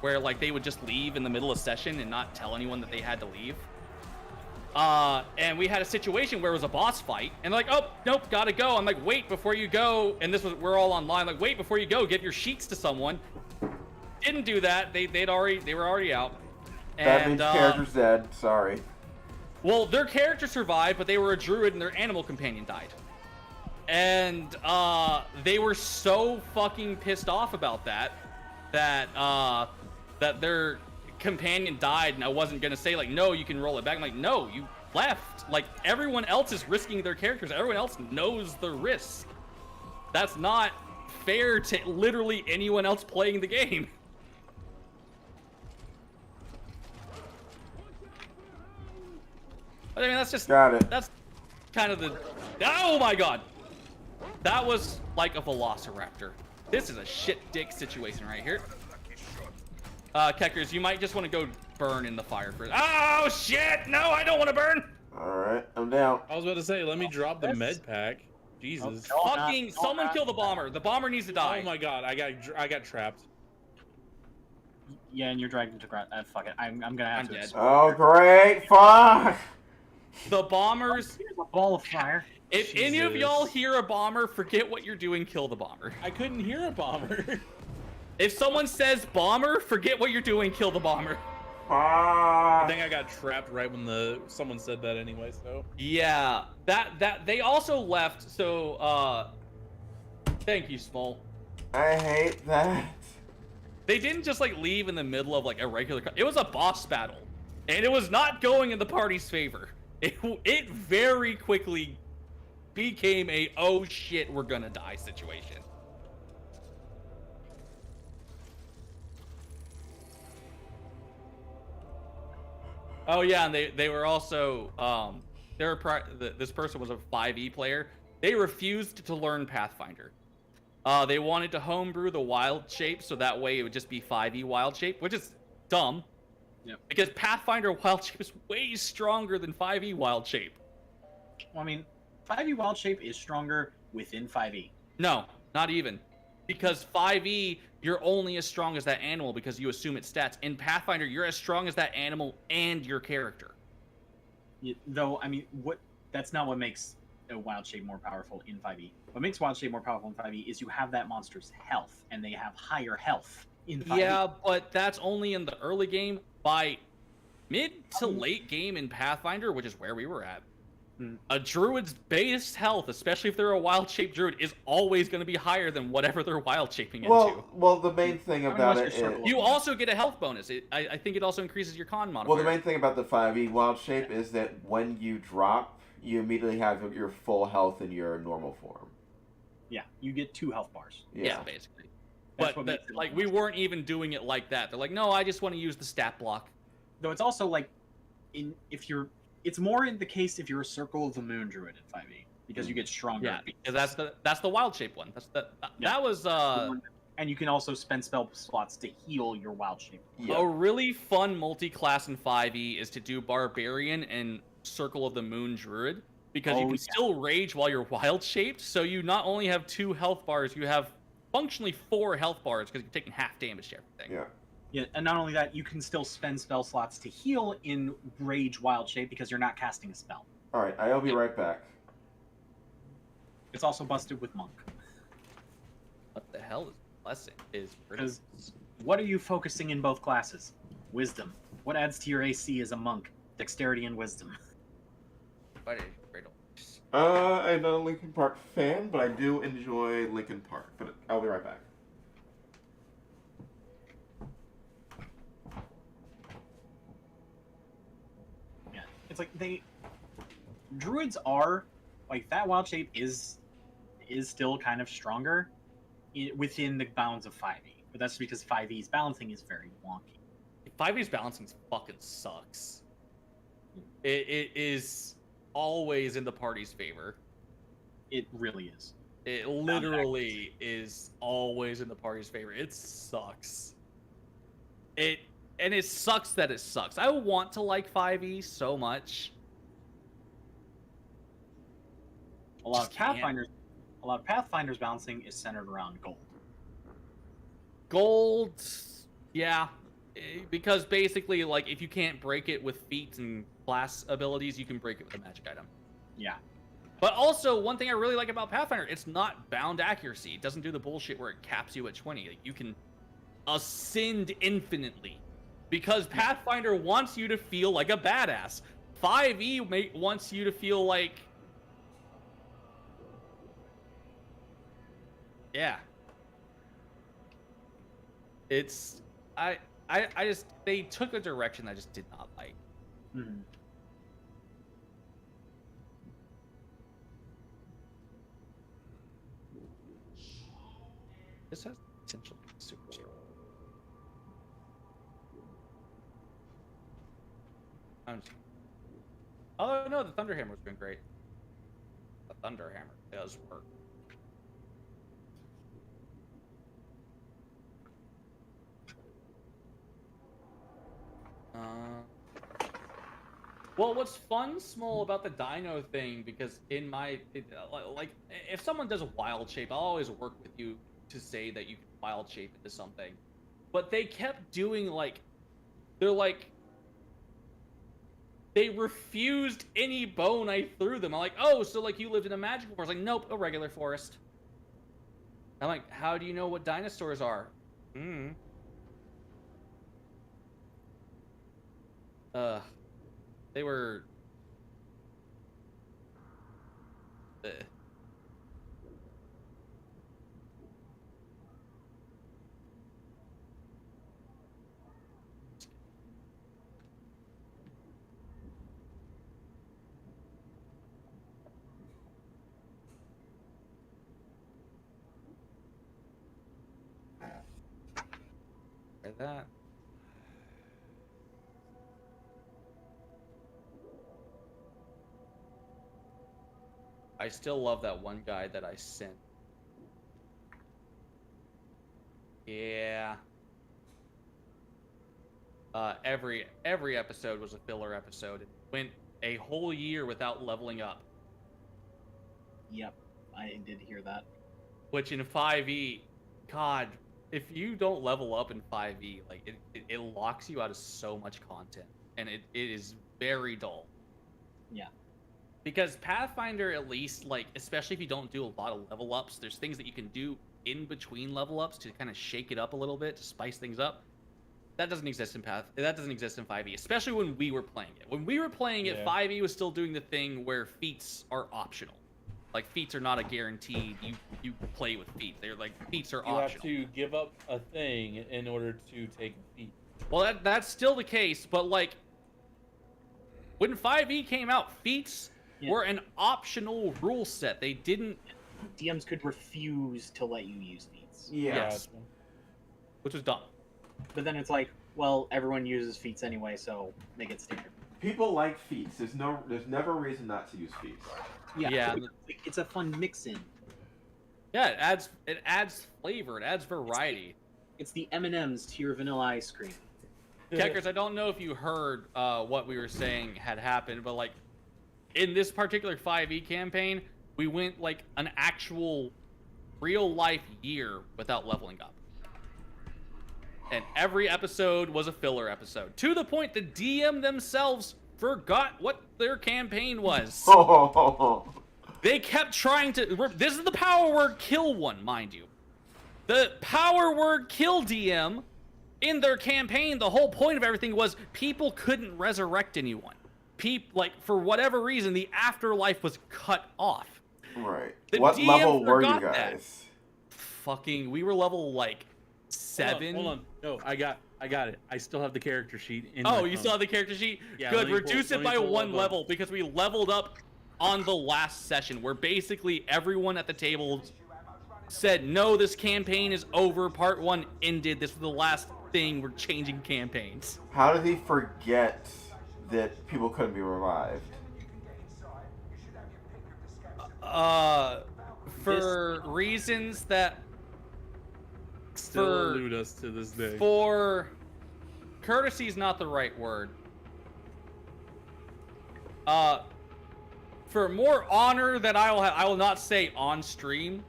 where like they would just leave in the middle of session and not tell anyone that they had to leave. And we had a situation where it was a boss fight, and they're like, "Oh, nope, gotta go." I'm like, "Wait, before you go." And we're all online. Like, "Wait, before you go, give your sheets to someone." Didn't do that. They were already out. That And means character's dead. Sorry. well, their character survived, but they were a druid and their animal companion died. And they were so fucking pissed off about that their companion died, and I wasn't gonna say like, no, you can roll it back. I'm like, no, you left. Like, everyone else is risking their characters. Everyone else knows the risk. That's not fair to literally anyone else playing the game. I mean, that's just Got it. that's kind of the. Oh my god, that was like a velociraptor. This is a shit dick situation right here. Keckers, you might just want to go burn in the fire first. Oh shit! No, I don't want to burn. Alright, I'm down. I was about to say, let me drop the med pack. Jesus. Oh, Fucking someone kill the bomber. The bomber needs to die. Oh my god, I got trapped. Yeah, and you're dragged into ground. Fuck it. I'm gonna have I'm to. dead. Oh, great. Fuck. The bombers. Here's a ball of fire. If any of Jesus. y'all hear a bomber, forget what you're doing. Kill the bomber. I couldn't hear a bomber. If someone says bomber, forget what you're doing. Kill the bomber. I Fuck. think I got trapped right when someone said that anyway, so. Yeah, that they also left. So thank you, Small. I hate that. They didn't just like leave in the middle of like a regular. It was a boss battle, and it was not going in the party's favor. It very quickly became a oh shit we're gonna die situation. Oh yeah, and they were also this person was a 5e player. They refused to learn Pathfinder. They wanted to homebrew the wild shape, so that way it would just be 5e wild shape, which is dumb. Yep. Because Pathfinder wild shape is way stronger than 5e wild shape. Well, I mean, 5e wild shape is stronger within 5e. No, not even. Because 5e, you're only as strong as that animal because you assume its stats. In Pathfinder, you're as strong as that animal and your character. Though, I mean, that's not what makes a wild shape more powerful in 5e. What makes wild shape more powerful in 5e is you have that monster's health, and they have higher health in 5e. Yeah, but that's only in the early game. By mid to late game in Pathfinder, which is where we were at, a druid's base health, especially if they're a wild-shaped druid, is always going to be higher than whatever they're wild-shaping into. Well, the main thing about unless it you're is... circle. You also get a health bonus. I think it also increases your con modifier. Well, the main thing about the 5e wild shape is that when you drop, you immediately have your full health in your normal form. Yeah, you get 2 health bars. Yeah, basically. That's But what makes it like we weren't even doing it like that. They're like, no, I just want to use the stat block. Though it's also like, it's more in the case if you're a Circle of the Moon druid in 5e. because you get stronger. Yeah, because that's the wild shape one. Yeah. That was And you can also spend spell slots to heal your wild shape. Yeah. a really fun multi-class in 5e is to do Barbarian and Circle of the Moon Druid, because you can still rage while you're wild shaped, so you not only have 2 health bars, you have functionally 4 health bars because you're taking half damage to everything. Yeah. Yeah, and not only that, you can still spend spell slots to heal in rage wild shape because you're not casting a spell. All right, I'll be right back. It's also busted with monk. What the hell is blessing? Because what are you focusing in both classes? Wisdom. What adds to your AC as a monk? Dexterity and wisdom. I'm not a Linkin Park fan, but I do enjoy Linkin Park. But I'll be right back. Yeah, it's like druids are like that. Wild shape is still kind of stronger within the bounds of 5e, but that's because 5e's balancing is very wonky. 5e's balancing fucking sucks. It is always in the party's favor. It really is. It literally is always in the party's favor. It sucks. It sucks that it sucks. I want to like 5e so much. A lot of Pathfinder's balancing is centered around gold. Gold, yeah, because basically, like, if you can't break it with feats and class abilities, you can break it with a magic item. Yeah. But also, one thing I really like about Pathfinder, it's not bound accuracy. It doesn't do the bullshit where it caps you at 20. Like, you can ascend infinitely. Because Pathfinder wants you to feel like a badass. 5e wants you to feel like... Yeah. It's... I just... They took a direction I just did not like. Mm-hmm. This has potential to be super strong. Oh no, the Thunderhammer's been great. The Thunderhammer does work. Well, what's fun, Small, about the dino thing, because in my... like, if someone does a wild shape, I'll always work with you to say that you can wild shape into something. But they kept doing, like... They're like... They refused any bone I threw them. I'm like, oh, so, like, you lived in a magical forest. Like, nope, a regular forest. I'm like, how do you know what dinosaurs are? They were... Like that. I still love that one guy that I sent. Yeah. Every episode was a filler episode. It went a whole year without leveling up. Yep, I did hear that. Which in 5e, God, if you don't level up in 5e, like it locks you out of so much content, and it is very dull. Yeah. Because Pathfinder, at least, like, especially if you don't do a lot of level ups, there's things that you can do in between level ups to kind of shake it up a little bit, to spice things up. That doesn't exist in that doesn't exist in 5e, especially when we were playing it. When we were playing it, 5e was still doing the thing where feats are optional. Like, feats are not a guaranteed, you play with feats. They're like, feats are optional. You have to give up a thing in order to take a feat. Well, that's still the case, but, like, when 5e came out, feats were an optional rule set. They didn't... DMs could refuse to let you use feats. Yes. Which was dumb. But then it's like, well, everyone uses feats anyway, so make it standard. People like feats. There's never a reason not to use feats. Yeah. It's a fun mix-in. Yeah, it adds flavor, it adds variety. It's the M&M's to your vanilla ice cream. Keckers, I don't know if you heard what we were saying had happened, but like in this particular 5e campaign, we went like an actual real life year without leveling up. And every episode was a filler episode. To the point the DM themselves forgot what their campaign was. They kept trying to... This is the power word kill one, mind you. The power word kill DM in their campaign, the whole point of everything was people couldn't resurrect anyone. Like, for whatever reason, the afterlife was cut off. Right. The What DM level were you forgot that. guys? Fucking... We were level, like, 7. Hold on. No, I got it. I still have the character sheet in Oh, my you phone. still have the character sheet? Yeah, Good, let me reduce pull- it let by me pull 1 up a- level because we leveled up on the last session where basically everyone at the table said, no, this campaign is over, part 1 ended, this was the last thing, we're changing campaigns. How did he forget that people couldn't be revived? For reasons that... Still elude us to this day. For... Courtesy is not the right word. For more honor that I will not say on stream,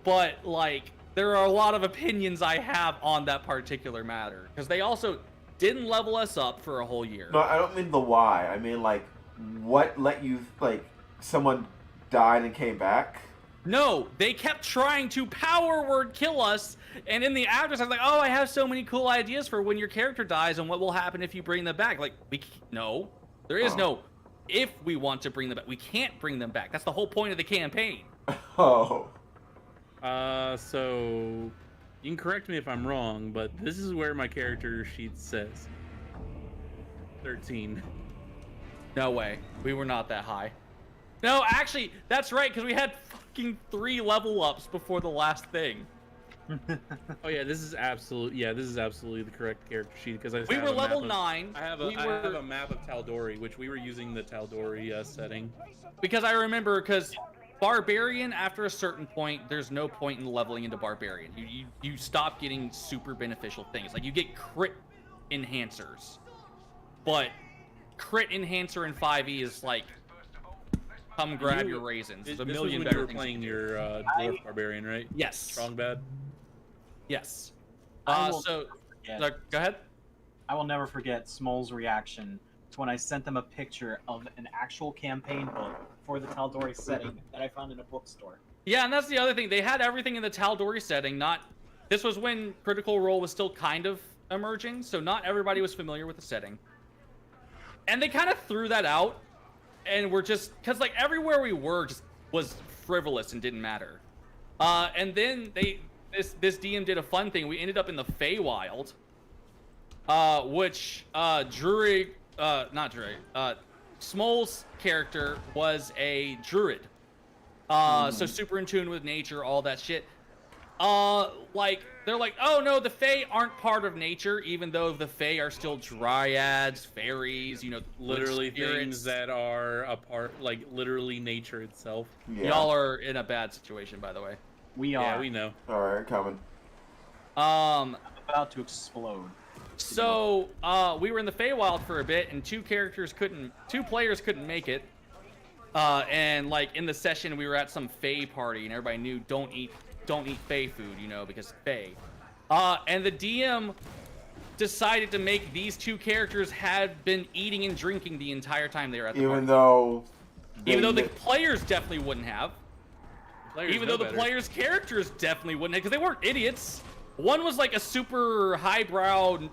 but like there are a lot of opinions I have on that particular matter because they also didn't level us up for a whole year. No, I don't mean the why. I mean like what let you like someone died and came back. No, they kept trying to power word kill us, and in the afterwards I was like, oh, I have so many cool ideas for when your character dies and what will happen if you bring them back. Like no, there is no. If we want to bring them back, we can't bring them back. That's the whole point of the campaign. Oh. So you can correct me if I'm wrong, but this is where my character sheet says 13. No way. We were not that high. No, actually, that's right, because we had fucking 3 level ups before the last thing. Oh yeah, this is absolutely the correct character sheet because We were level 9. I have a map of Tal'Dorei, which we were using the Tal'Dorei setting. Because I remember, because Barbarian, after a certain point, there's no point in leveling into Barbarian. You stop getting super beneficial things. Like, you get crit enhancers. But crit enhancer in 5e is like, come grab your raisins. There's a million better things. This was when you were playing your Dwarf Barbarian, right? Yes. Strong bad? Yes. Go ahead. I will never forget Smol's reaction to when I sent them a picture of an actual campaign book for the Tal'Dorei setting that I found in a bookstore. Yeah, and that's the other thing. They had everything in the Tal'Dorei setting. This was when Critical Role was still kind of emerging, so not everybody was familiar with the setting. And they kind of threw that out, and we're just... Because, like, everywhere we were just was frivolous and didn't matter. And then this DM did a fun thing. We ended up in the Feywild, which Smol's character was a druid. So super in tune with nature, all that shit. Like, they're like, oh no, the Fey aren't part of nature, even though the Fey are still dryads, fairies, literally things that are a part, like literally nature itself. Yeah. Y'all are in a bad situation, by the way. We are. Yeah, we know. Alright, coming. I'm about to explode. So, we were in the Feywild for a bit, and two players couldn't make it. And like in the session, we were at some Fey party, and everybody knew don't eat Fey food, because Fey. And the DM decided to make these two characters had been eating and drinking the entire time they were at the party. Even though the players definitely wouldn't have. Even though the players' characters definitely wouldn't have, because they weren't idiots. One was like a super highbrow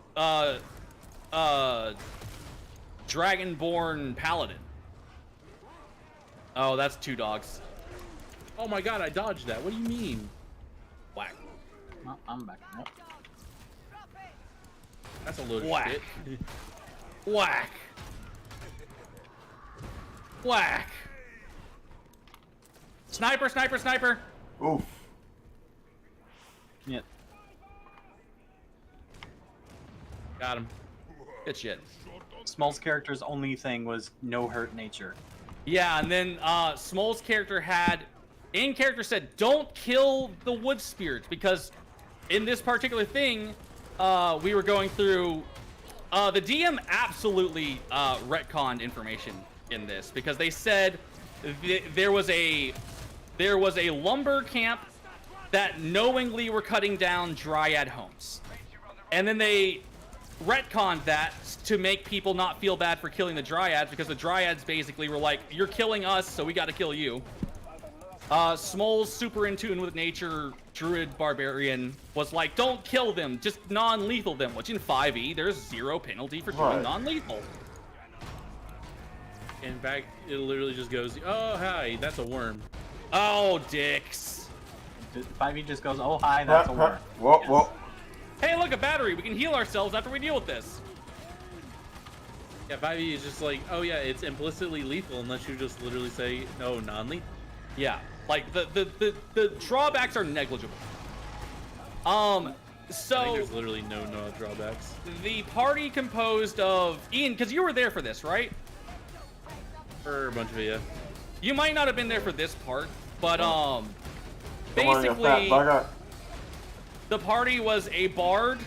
dragonborn paladin. Oh, that's 2 dogs. Oh my god, I dodged that. What do you mean? Whack. Well, I'm back. Nope. That's a load of Whack. shit. Whack. Whack. Sniper, sniper, sniper. Oof. Yeah. Got him. Good shit. Small's character's only thing was no hurt nature. Yeah, and then Small's character said, don't kill the wood spirits, because in this particular thing, we were going through, the DM absolutely retconned information in this, because they said there was a lumber camp that knowingly were cutting down dryad homes. And then they retconned that to make people not feel bad for killing the dryads, because the dryads basically were like, you're killing us, so we gotta kill you. Small's super in tune with nature druid barbarian was like, don't kill them, just non-lethal them, which in 5e, there's 0 penalty for doing non-lethal. In fact, it literally just goes, oh, hi, that's a worm. Oh, dicks. 5e just goes, oh, hi, that's a worm. Whoa, whoa. Hey, look, a battery. We can heal ourselves after we deal with this. Yeah, 5e is just like, oh yeah, it's implicitly lethal unless you just literally say, no, non-lethal. Yeah, like, the drawbacks are negligible. I So think there's literally no drawbacks. the party composed of Ian, because you were there for this, right? For a bunch of it, yeah. You might not have been there for this part, but Come on, you basically fat bugger. the party was a bard,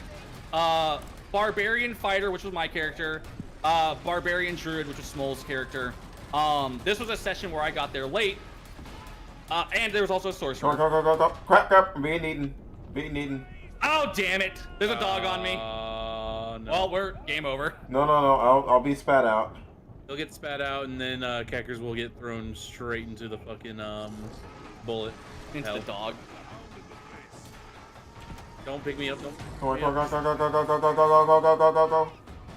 barbarian fighter, which was my character, barbarian druid, which was Small's character. This was a session where I got there late, and there was also a sorcerer. Go. Crap. I'm being eaten. Oh, damn it! There's a dog on me. No. Well, we're game over. No. I'll be spat out. He'll get spat out, and then Keckers will get thrown straight into the fucking bullet. Into Hell. the dog. Don't pick me up. Don't. Go.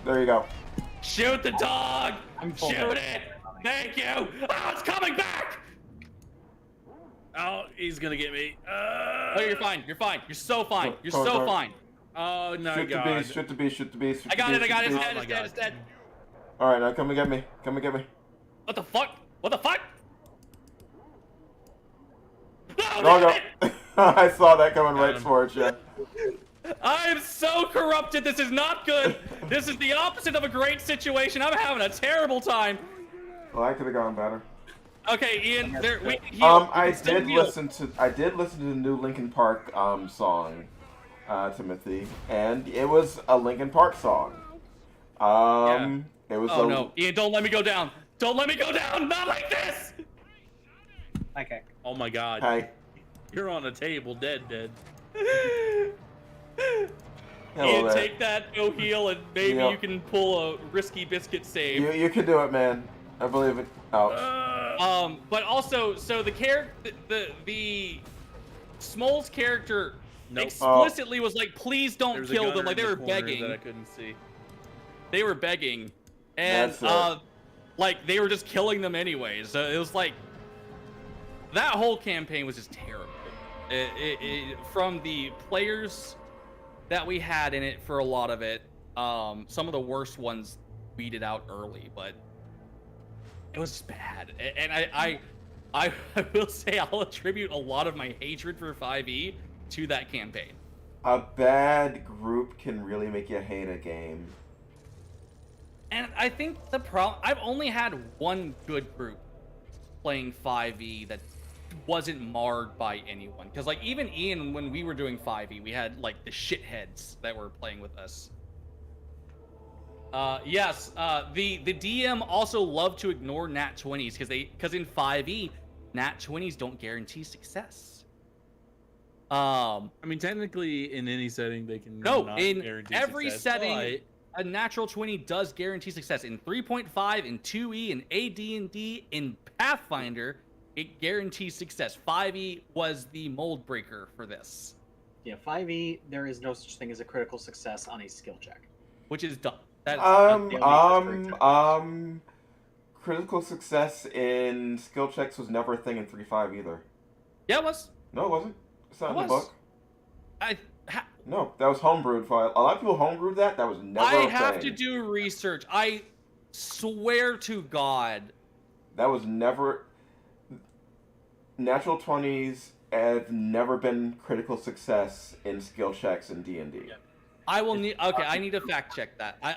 There you go. Shoot the dog! I'm full. Shoot it! Thank you! Oh, it's coming back! Oh, he's gonna get me. Oh, you're fine. You're fine. You're so fine. You're so fine. Oh no, Shoot God. the beast. I got it. beast. It's dead. All right, now come and get me. What the fuck? No, Go. damn it! I saw that coming right towards you. I am so corrupted. This is not good. This is the opposite of a great situation. I'm having a terrible time. Well, I could have gone better. Okay, Ian. We can heal. I We can still did heal. listen to the new Linkin Park song, Timothy, and it was a Linkin Park song. It was. Oh no, Ian! Don't let me go down. Don't let me go down. Not like this. Okay. Oh my God. Hey. You're on a table, dead. Hello Ian, there. take that, go heal, and maybe Yep. you can pull a risky biscuit save. You can do it, man. I believe it. Ouch. But also, so the Small's character Nope. explicitly was like, please don't There's a kill gunner them. Like, in they the were corner begging. that I couldn't see. They were begging. And, That's it. like, they were just killing them anyways. So it was like, that whole campaign was just terrible. From the players that we had in it for a lot of it, some of the worst ones weeded out early, but it was just bad. And I will say I'll attribute a lot of my hatred for 5e to that campaign. A bad group can really make you hate a game. And I think the problem, I've only had one good group playing 5e that wasn't marred by anyone. Because, like, even Ian, when we were doing 5e, we had, like, the shitheads that were playing with us. Yes, the DM also loved to ignore nat 20s because in 5e, nat 20s don't guarantee success. I mean, technically, in any setting, they can No, not in guarantee every success, setting, a natural 20 does guarantee success. In 3.5, in 2e, in AD&D, in Pathfinder, it guarantees success. 5e was the mold breaker for this, Yeah, 5e, there is no such thing as a critical success on a skill check. which is dumb. That's Critical success in skill checks was never a thing in 3.5 either. yeah, it was. No, it wasn't. It's not It in the was. book. Ha- No, that was homebrewed for a lot of people. Homebrewed that. That was never. I a have thing. to do research. I swear to God. That was never. Natural 20s have never been critical success in skill checks in D&D. Yeah. I will need. Okay, I need to fact check that. I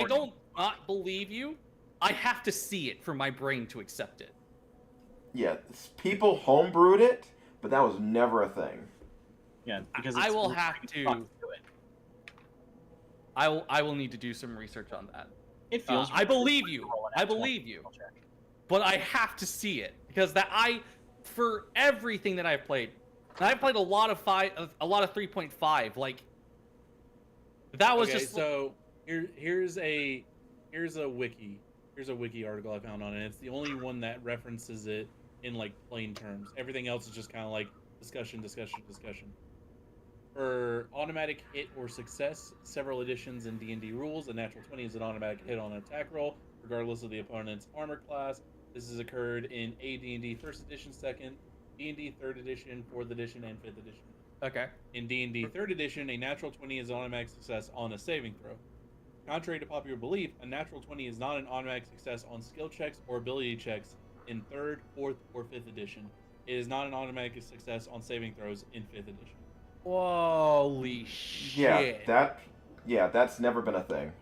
don't not believe you. I have to see it for my brain to accept it. Yeah, people homebrewed it, but that was never a thing. Yeah, because I it's will really have fun to. do it. I will need to do some research on that. It feels. I really believe fun you. to roll an I actual believe you. check. But I have to see it because for everything that I've played, and I've played a lot of 3.5. Like that was Okay, just so here's a wiki. Here's a wiki article I found on it. It's the only one that references it in like plain terms. Everything else is just kind of like discussion. For automatic hit or success, several additions in D&D rules, a natural 20 is an automatic hit on an attack roll, regardless of the opponent's armor class. This has occurred in AD&D 1st edition, 2nd, D&D 3rd edition, 4th edition, and 5th edition. okay. In D&D 3rd edition, a natural 20 is an automatic success on a saving throw. Contrary to popular belief, a natural 20 is not an automatic success on skill checks or ability checks in 3rd, 4th, or 5th edition. It is not an automatic success on saving throws in 5th edition. Holy shit! That's never been a thing.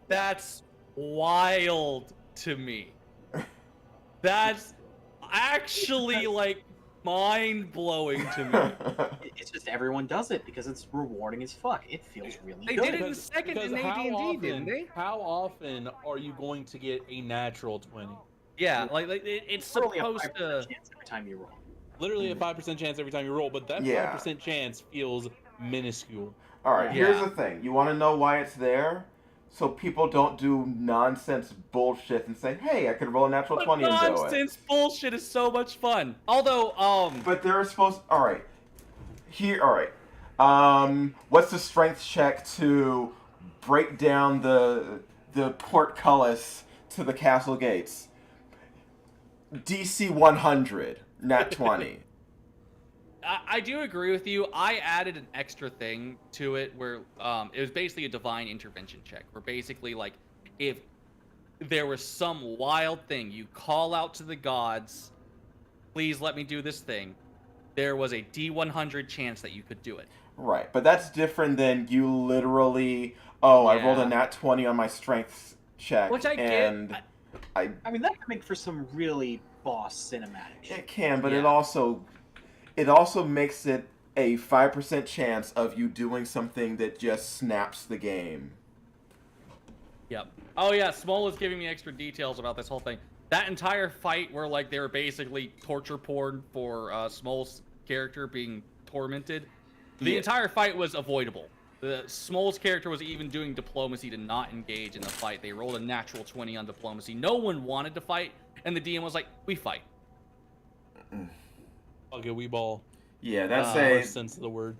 That's wild to me. That's actually like mind-blowing to me. It's just everyone does it because it's rewarding as fuck. It feels really They good. did it in second in AD&D, didn't they? How often are you going to get a natural 20? Yeah, like it's Literally a supposed 5% to. chance every time you roll. Literally a 5% chance every time you roll, but that 5% chance feels minuscule. All right, Yeah. here's the thing. You want to know why it's there? So people don't do nonsense bullshit and say, "Hey, I could roll a natural 20 and do it." Nonsense bullshit is so much fun. Although, But they're supposed. All right. What's the strength check to break down the portcullis to the castle gates? DC 100, nat 20. I do agree with you. I added an extra thing to it where it was basically a divine intervention check. Where basically, like, if there was some wild thing, you call out to the gods, please let me do this thing. There was a D100 chance that you could do it. Right, but that's different than you literally. I rolled a nat 20 on my strength check, Which I and get. I mean, that can make for some really boss cinematics. It can, but Yeah. it also makes it a 5% chance of you doing something that just snaps the game. Yep. Oh yeah, Smole is giving me extra details about this whole thing. That entire fight where like they were basically torture porn for Smole's character being tormented. The entire fight was avoidable. The Smole's character was even doing diplomacy to not engage in the fight. They rolled a natural 20 on diplomacy. No one wanted to fight, and the DM was like, "We fight." Okay, we ball. Yeah, that's Worst sense of the word.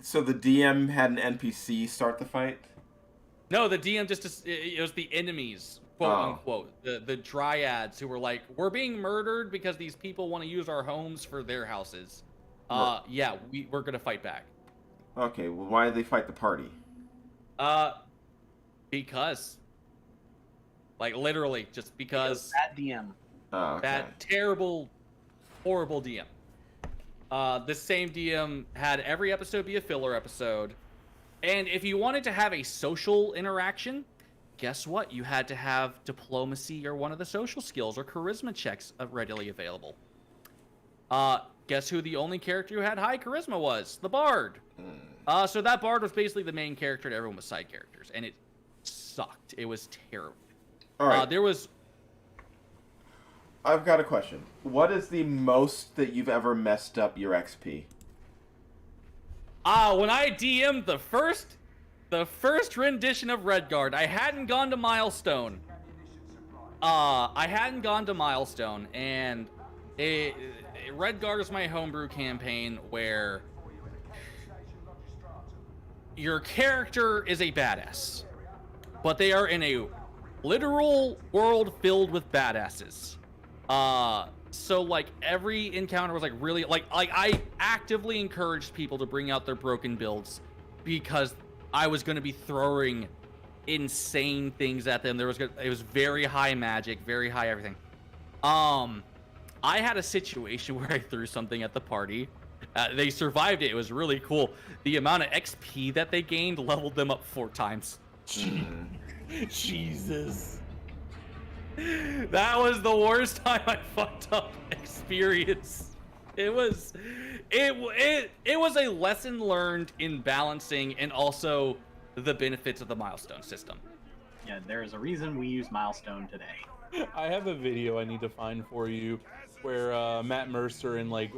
So the DM had an NPC start the fight? No, the DM it was the enemies, quote unquote, the dryads who were like, "We're being murdered because these people want to use our homes for their houses." Yeah, we're gonna fight back. Okay, well, why did they fight the party? Because, like, literally, just because. Bad DM. Oh, okay. That terrible, horrible DM. The same DM had every episode be a filler episode. And if you wanted to have a social interaction, guess what? You had to have diplomacy or one of the social skills or charisma checks readily available. Guess who the only character who had high charisma was? The Bard. So that Bard was basically the main character and everyone was side characters. And it sucked. It was terrible. All right. I've got a question. What is the most that you've ever messed up your XP? When I DM'd the first rendition of Redguard, I hadn't gone to Milestone. And Redguard is my homebrew campaign where your character is a badass, but they are in a literal world filled with badasses. So like every encounter was like really like I actively encouraged people to bring out their broken builds because I was going to be throwing insane things at them. It was very high magic, very high everything. I had a situation where I threw something at the party. They survived it. It was really cool. The amount of XP that they gained leveled them up 4 times. Jesus. That was the worst time I fucked up experience. It was a lesson learned in balancing and also the benefits of the milestone system. Yeah, there is a reason we use milestone today. I have a video I need to find for you where Matt Mercer and like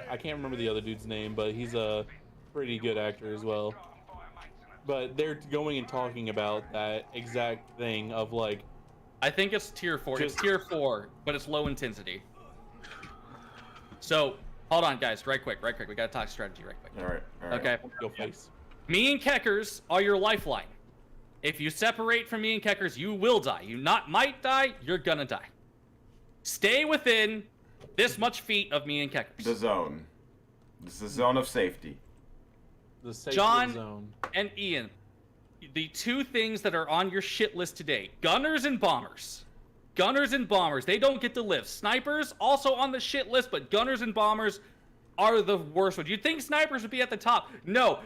I can't remember the other dude's name, but he's a pretty good actor as well. But they're going and talking about that exact thing of like, I think it's tier 4. It's tier 4, but it's low intensity. So, hold on, guys. Right quick. We gotta talk strategy right quick. All right. Okay. go face. Me and Keckers are your lifeline. If you separate from me and Keckers, you will die. You might die, you're gonna die. Stay within this much feet of me and Keckers. The zone. This is the zone of safety. The safe John zone. and Ian, the two things that are on your shit list today, gunners and bombers. Gunners and bombers, they don't get to live. Snipers, also on the shit list, but gunners and bombers are the worst ones. You'd think snipers would be at the top. No,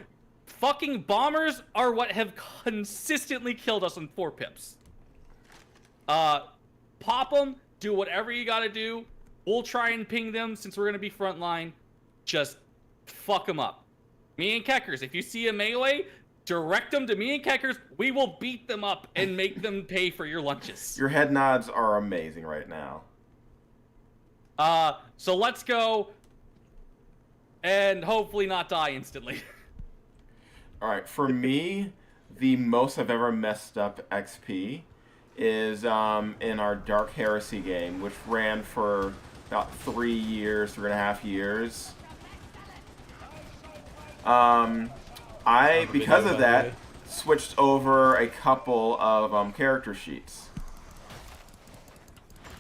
fucking bombers are what have consistently killed us on 4 pips. Pop them, do whatever you gotta do. We'll try and ping them since we're gonna be frontline. Just fuck them up. Me and Keckers, if you see a melee, direct them to me and Keckers. We will beat them up and make them pay for your lunches. Your head nods are amazing right now. So let's go and hopefully not die instantly. All right, for me, the most I've ever messed up XP is in our Dark Heresy game, which ran for about 3 years, 3.5 years. Because of that, switched over a couple of character sheets.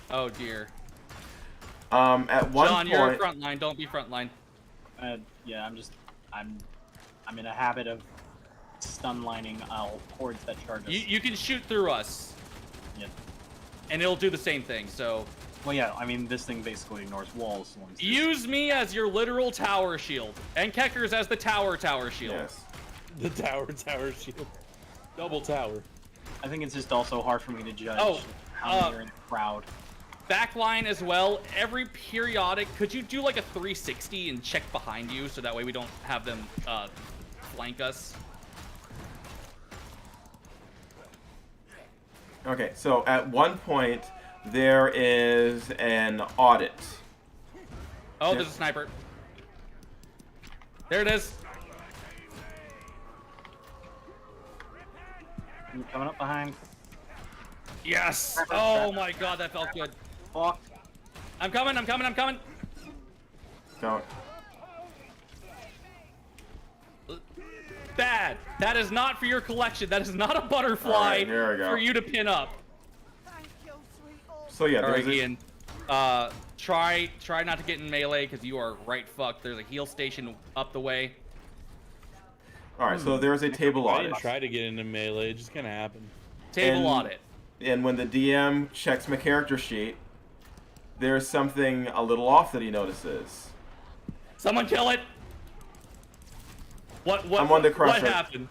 Oh dear. At one John, point, you're frontline. Don't be frontline. Yeah, I'm in a habit of stun lining hordes that charge us. You can shoot through us. Yeah. And it'll do the same thing. So. Well, yeah. I mean, this thing basically ignores walls. Use me as your literal tower shield, and Keckers as the tower shield. yes. The tower shield. Double tower. I think it's just also hard for me to judge how many are in the crowd. Backline as well. Every periodic, could you do like a 360 and check behind you so that way we don't have them flank us? Okay, so at one point there is an audit. Oh, there's a sniper. There it is. I'm coming up behind. Yes. Oh my god, that felt good. Fuck. I'm coming. Don't. Bad. That is not for your collection. That is not a butterfly Alright, here we go. for you to pin up. So yeah, All there's right, a, Ian. Try not to get in melee because you are right fucked. There's a heal station up the way. Alright, so there's a table I audit. didn't try to get into melee. It just kind of happened. Table And- audit. And when the DM checks my character sheet, there's something a little off that he notices. Someone kill it. What I'm on the crusher. What happened?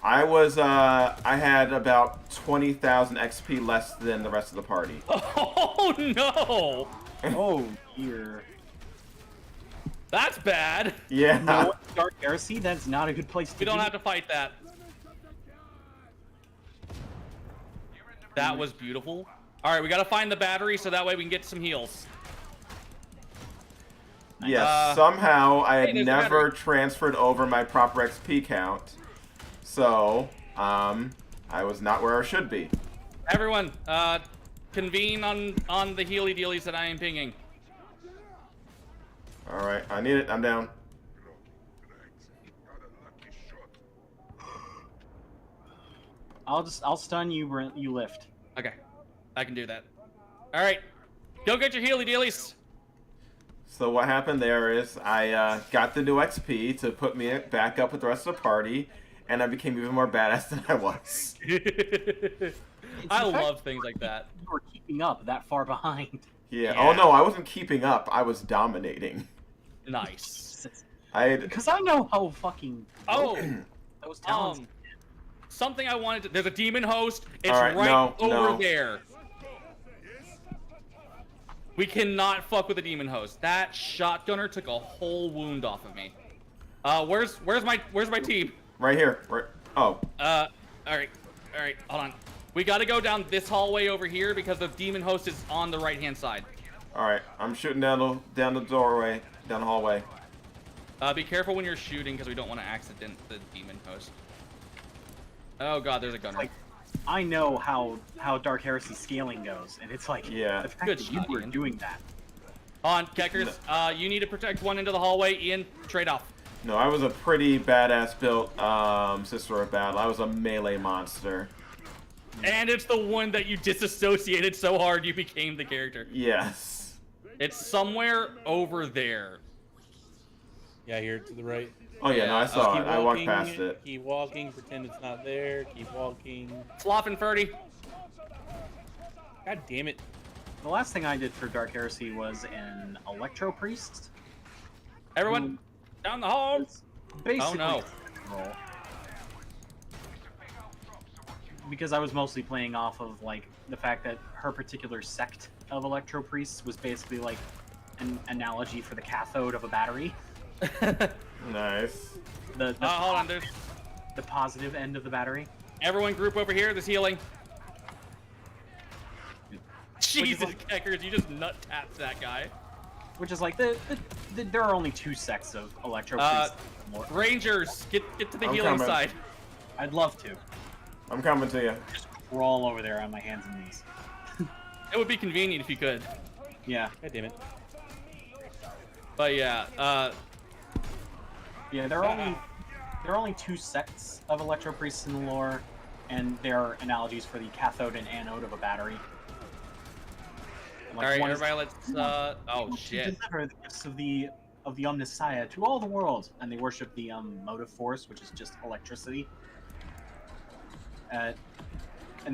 I had about 20,000 XP less than the rest of the party. Oh no! Oh dear. That's bad. Yeah. No, Dark Heresy. That's not a good place to We don't be. have to fight that. That was beautiful. All right, we gotta find the battery so that way we can get some heals. Yes, somehow I hey, had there's a never battery. transferred over my proper XP count. So, I was not where I should be. Everyone, convene on the healy dealies that I am pinging. Alright, I need it. I'm down. I'll stun you. You lift. Okay, I can do that. All right, go get your healy dealies. So what happened there is I got the new XP to put me back up with the rest of the party, and I became even more badass than I was. I love things like that. You were keeping up that far behind. Yeah. Yeah. Oh no, I wasn't keeping up. I was dominating. Nice. I had, Because I know how fucking Oh, those talents. something I wanted to... There's a demon host. It's All right, right no, over no. there. We cannot fuck with the demon host. That shotgunner took a whole wound off of me. Where's my team? Right here. Right. Oh. All right, hold on. We gotta go down this hallway over here because the demon host is on the right-hand side. All right. I'm shooting down the doorway, down the hallway. Be careful when you're shooting because we don't want to accident the demon host. Oh god, there's a gunner. Like, I know how Dark Heresy scaling goes, and it's like, Yeah. the fact Good that you shot, were Ian. doing that. On, Keckers, you need to protect one end of the hallway. Ian, trade off. No, I was a pretty badass built Sister of Battle. I was a melee monster. And it's the one that you disassociated so hard you became the character. Yes. It's somewhere over there. Yeah, here to the right. Oh yeah, no, I saw Keep it. I walked walking, past it. Keep walking, pretend it's not there. Keep walking. Flopping Ferdy. God damn it. The last thing I did for Dark Heresy was an Electro Priest. Everyone, down the hall. It's basically Oh, no. roll. Because I was mostly playing off of like the fact that her particular sect of Electro Priests was basically like an analogy for the cathode of a battery. Nice. Hold on, there's... the positive end of the battery. Everyone group over here, there's healing. Jesus, like- Keckers, you just nut tapped that guy. Which is like there are only two sects of Electro Priests. Rangers, get to the I'm healing coming. side. I'd love to. I'm coming to you. Just crawl over there on my hands and knees. It would be convenient if you could. Yeah. God damn it. But yeah, Yeah, there are only two sects of Electro Priests in the lore, and they're analogies for the cathode and anode of a battery. Like, alright, one is everybody, let's, oh to shit. deliver the gifts of the Omnissiah to all the world, and they worship the motive force, which is just electricity. And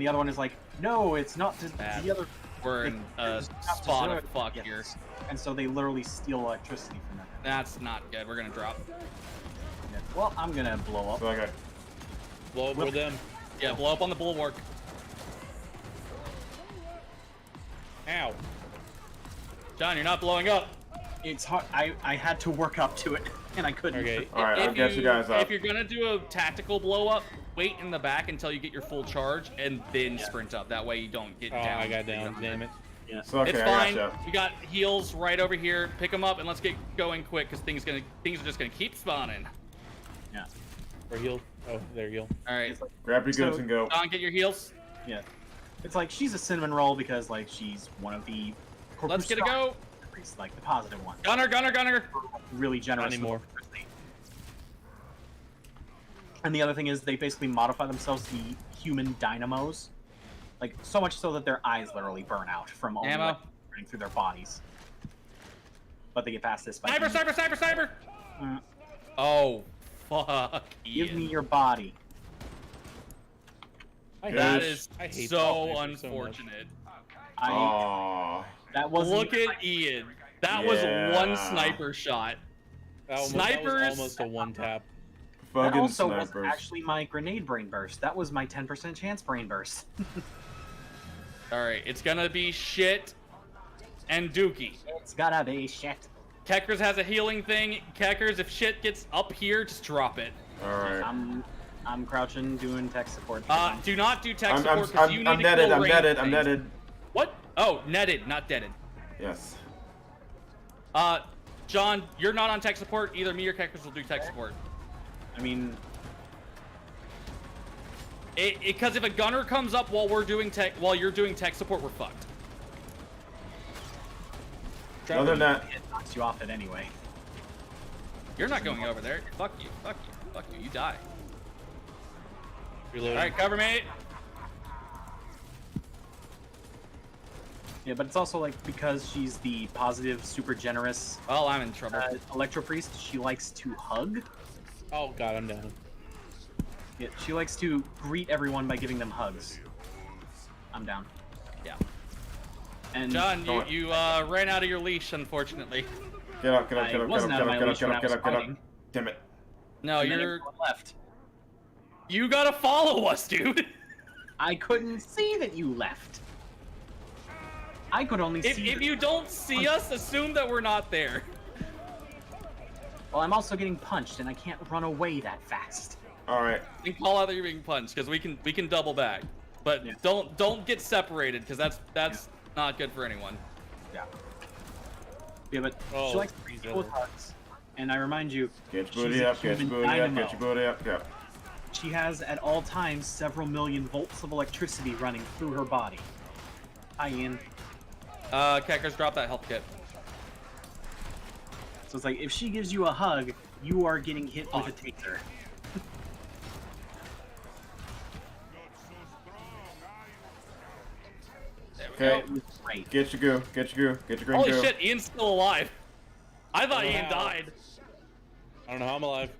the other one is like, no, it's not just Bad. the other. We're in a it's not spot of deserved. fuck Yes. here. And so they literally steal electricity from them. That's not good. We're gonna drop. Yeah. Well, I'm gonna blow up. Okay. Blow over them. Yeah, blow up on the bulwark. Ow. John, you're not blowing up. It's hard. I had to work up to it, and I couldn't. Okay. All right, I'll get you guys up. If you're gonna do a tactical blow up, wait in the back until you get your full charge and then sprint up. That way you don't get Oh, down. I got down. Damn it. So, okay, It's I fine. gotcha. We got heals right over here. Pick them up and let's get going quick because things are just gonna keep spawning. Yeah. Or heal. Oh, there you go. All right, It's like, Grab your goods So- and go. John, get your heals. yeah. It's like she's a cinnamon roll because like she's one of the. Let's get a go. Priests, like the positive one. Gunner, gunner, gunner. Really generous. Not anymore. with electricity. And the other thing is they basically modify themselves to be human dynamos, like so much so that their eyes literally burn out from all the Ammo. electricity running through their bodies. But they get past this by Sniper, sniper, sniper, sniper. Uh, Oh, fuck. give Ian. me your body. That Yes. is I hate so snipers so much. unfortunate. Aww. That wasn't. Look at Ian. That was Yeah. one sniper shot. That was Snipers- almost a one tap. That Fucking also snipers. wasn't actually my grenade brain burst. That was my 10% chance brain burst. All right, it's gonna be shit and Dookie. It's gotta be shit. Keckers has a healing thing. Keckers, if shit gets up here, just drop it. Alright. I'm crouching, doing tech support. Do not do tech I'm support because you need to netted, kill I'm ranged netted, I'm things. netted. What? Oh, netted, not deaded. Yes. John, you're not on tech support. Either me or Keckers will do tech support. I mean, Because if a gunner comes up while you're doing tech support, we're fucked. Other than that, it knocks you off it anyway. You're not going over there. Fuck you. Fuck you. Fuck you. You die. Reloading. All right, cover me. Yeah, but it's also like because she's the positive, super generous Well, I'm in trouble. Electro Priest, she likes to hug. Oh god, I'm down. Yeah, she likes to greet everyone by giving them hugs. I'm down. Yeah. And John, you ran out of your leash, unfortunately. get up, get up, I get up, get up, wasn't get out of up, my get up, leash get when up, I get was up, get up. fighting. Damn it. No, and then you're. everyone left. You gotta follow us, dude. I couldn't see that you left. I could only see. If you don't see us, assume that we're not there. Well, I'm also getting punched, and I can't run away that fast. All right. You can call out that you're being punched, because we can double back. But Yeah. don't get separated, because that's not good for anyone. Yeah. Yeah, but Oh, she likes to he's kill with over. hugs. And I remind you, Get she's your booty a up. Get your human booty up. dynamo. Get your booty up. Go. She has at all times several million volts of electricity running through her body. Hi, Ian. Keckers, drop that health kit. So it's like, if she gives you a hug, you are getting hit with a taser. Okay. It was great. Get your goo. Get your goo. Get your green Holy goo. shit, Ian's still alive. I thought Ian Wow. died. I don't know how I'm alive.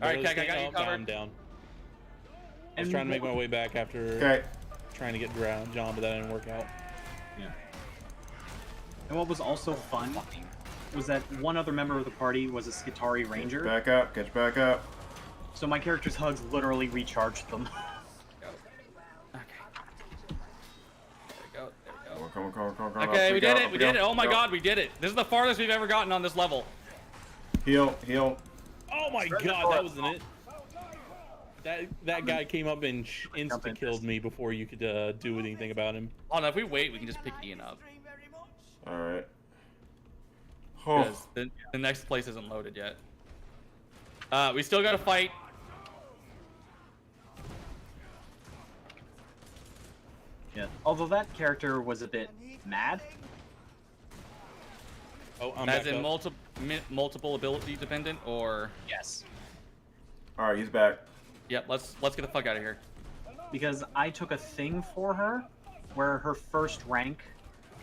All right, Barely Keck, I got staying you up, covered. I'm down. I was And trying to make my way back after Okay. trying to get drowned, John, but that didn't work out. Yeah. And what was also fun was that one other member of the party was a Skitari Ranger. Back up. Get your back up. So my character's hugs literally recharged them. Okay. There we go. There we go. Come on, come on, come on, come on. Okay, Up we did go, it. up We did it. go, Oh my go. god, we did it. This is the farthest we've ever gotten on this level. Heal. Heal. Oh my god, that wasn't it. That guy came up and insta killed me before you could do anything about him. Oh no, if we wait, we can just pick Ian up. All right. Oh. Because the next place isn't loaded yet. We still gotta fight. Yeah. Although that character was a bit mad. Oh, I'm As back in up. multiple ability dependent, or Yes. All right. He's back. yep. Let's get the fuck out of here. Because I took a thing for her where her first rank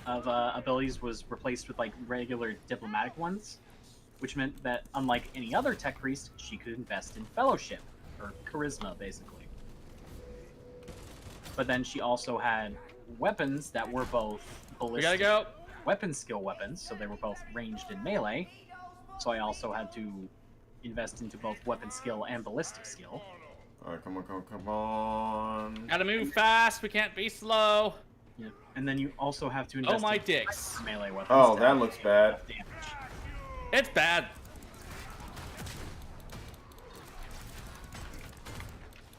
of abilities was replaced with like regular diplomatic ones, which meant that unlike any other tech priest, she could invest in fellowship, or charisma basically. But then she also had weapons that were both We ballistic gotta go. weapon skill weapons, so they were both ranged and melee. So I also had to invest into both weapon skill and ballistic skill. All right. Come on, come on, come on. Gotta move fast. We can't be slow. Yeah. And then you also have to invest Oh my in dicks. melee weapons. Oh, to that have looks bad. damage. It's bad.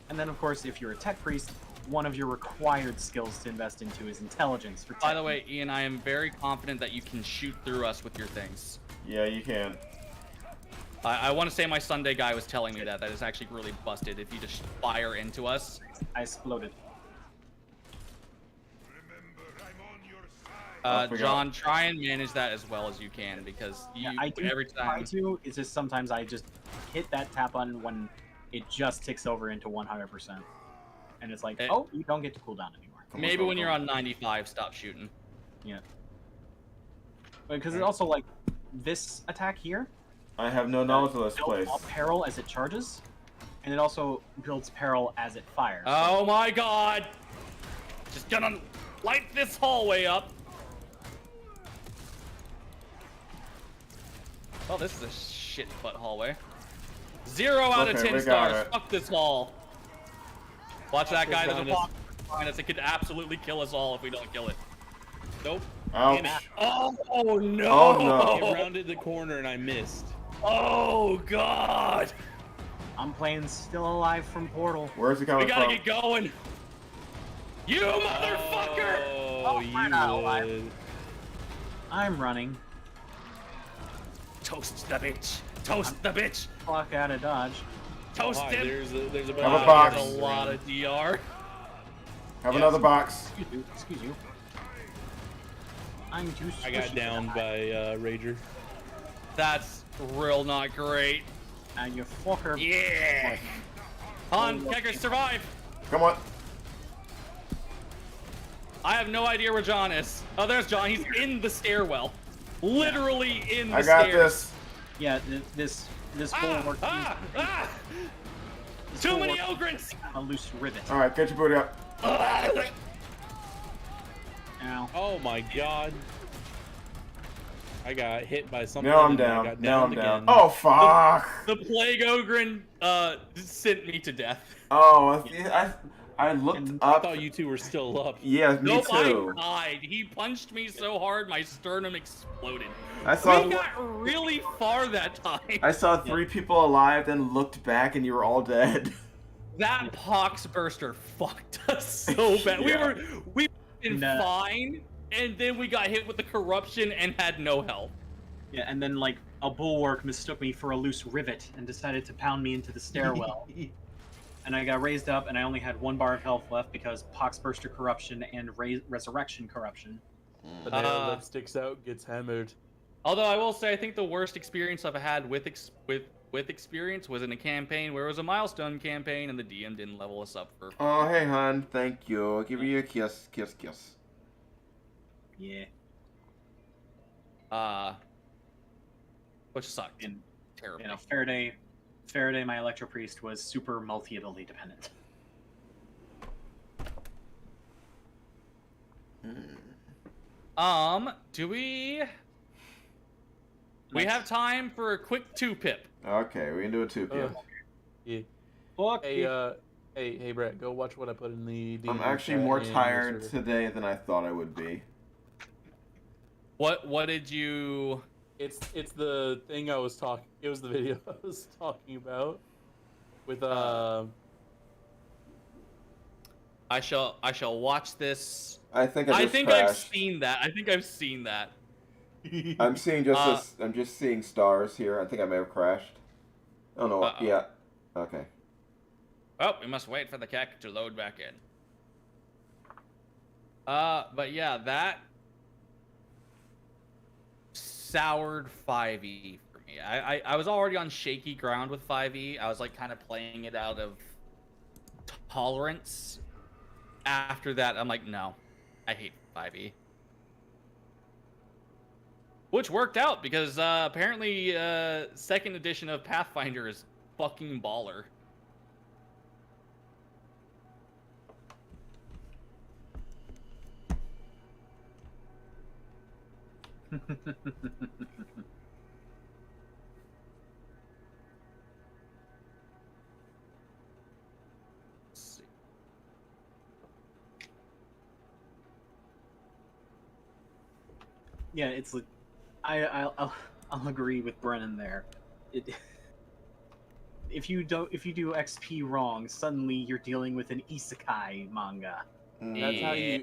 And then, of course, if you're a tech priest, one of your required skills to invest into is intelligence for tech. By the way, Ian, I am very confident that you can shoot through us with your things. Yeah, you can. I want to say my Sunday guy was telling me that is actually really busted if you just fire into us. I exploded. I forgot. John, try and manage that as well as you can, because you, Yeah, I do every try time. to. It's just sometimes I just hit that tap button when it just ticks over into 100%. And it's like, oh, you don't get to cool down anymore. Come on, Maybe come when on, you're come on 95, stop shooting. Yeah. Because it's also like this attack here. I have no knowledge of this builds place. up peril as it charges, and it also builds peril as it fires. Oh my god! Just gonna light this hallway up. Oh, this is a shit butt hallway. 0 out of Okay, 10 we got stars. it. Fuck this hall. Watch that guy. There's a behind us. block behind us. It could absolutely kill us all if we don't kill it. Nope. Ouch. Oh no! Oh, no. I rounded the corner and I missed. Oh god! I'm playing Still Alive from Portal. Where's he We coming gotta from? get going. You motherfucker! Oh, you we're not alive. would. I'm running. Toast the bitch. Toast the bitch. Clock out of dodge. Toast Oh, hi, him. there's a Have a bunch of box. There's a things lot around. of DR. Have Yes. another box. Excuse you. Excuse you. I'm too squishy. I got downed by Rager. That's real not great. And you fucker. Yeah. Han, Kecker, survive. Come on. I have no idea where John is. Oh, there's John. He's in the stairwell. Literally in the I got stairs. this. Yeah, this whole Ah, work. ah, ah. this Too whole many work- ogrins. A loose rivet. All right, get your booty up. Ow. Oh my god. I got hit by something. Now I'm and I down. got Now I'm downed down. again. Oh fuck! The plague ogre sent me to death. Oh, I looked And I up. thought you two were still up. Yeah, me Nope, too. I died. He punched me so hard my sternum exploded. I saw. We got really far that time. I saw 3 people alive, then looked back, and you were all dead. That poxburster fucked us so bad. Yeah. We were been fine, and then we got hit with the corruption and had no health. Yeah, and then like a bulwark mistook me for a loose rivet and decided to pound me into the stairwell. And I got raised up, and I only had 1 bar of health left because poxburster corruption and resurrection corruption. The nail that sticks out gets hammered. Although I will say, I think the worst experience I've had with experience was in a campaign where it was a milestone campaign, and the DM didn't level us up for. Oh, hey, hon. Thank you. I'll give you a kiss. Kiss, kiss. Yeah. Which sucked. In Terrible. Faraday, my Electro Priest was super multi-ability dependent. Do we have time for a quick 2-pip? Okay, we can do a 2-pip. Yeah. Fuck Hey, Brett, go watch what I put in the. I'm actually more tired today than I thought I would be. What did you? It's the thing I was talking. It was the video I was talking about. With I shall watch this. I think I've crashed. seen that. I think I've seen that. I'm seeing I'm just seeing stars here. I think I may have crashed. Oh no! Uh-oh. Yeah. Okay. Oh, we must wait for the kek to load back in. But yeah, that soured 5e for me. I was already on shaky ground with 5e. I was like kind of playing it out of tolerance. After that, I'm like, no, I hate 5e. Which worked out because apparently 2nd edition of Pathfinder is fucking baller. Yeah, it's like I'll agree with Brennan there. If you do XP wrong, suddenly you're dealing with an isekai manga.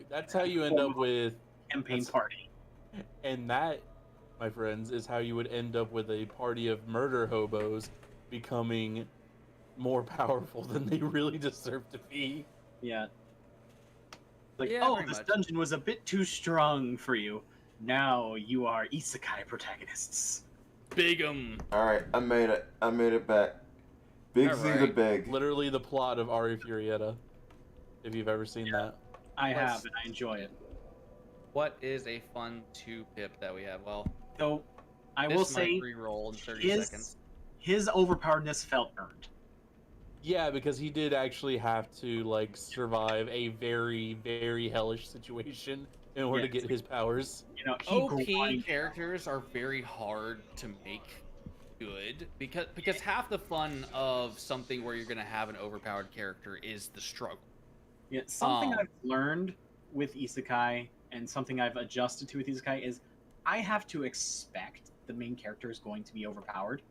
That's how you end up with campaign party. And that, my friends, is how you would end up with a party of murder hobos becoming more powerful than they really deserve to be. Yeah. Like, Yeah, oh, pretty this much. dungeon was a bit too strong for you. Now you are isekai protagonists. Big 'em. Alright, I made it. I made it back. Big Z the Alright. Big. Literally the plot of Ari Furieta, if you've ever seen that. I have, and I enjoy it. What is a fun 2-pip that we have? Well, Though, I this will might say, re-roll in 30 seconds. his overpoweredness felt earned. Yeah, because he did actually have to like survive a very, very hellish situation in order to get his powers. You know, he OP characters are very hard to make good because half the fun of something where you're gonna have an overpowered character is the struggle. Yeah, something I've learned with isekai and something I've adjusted to with isekai is I have to expect the main character is going to be overpowered.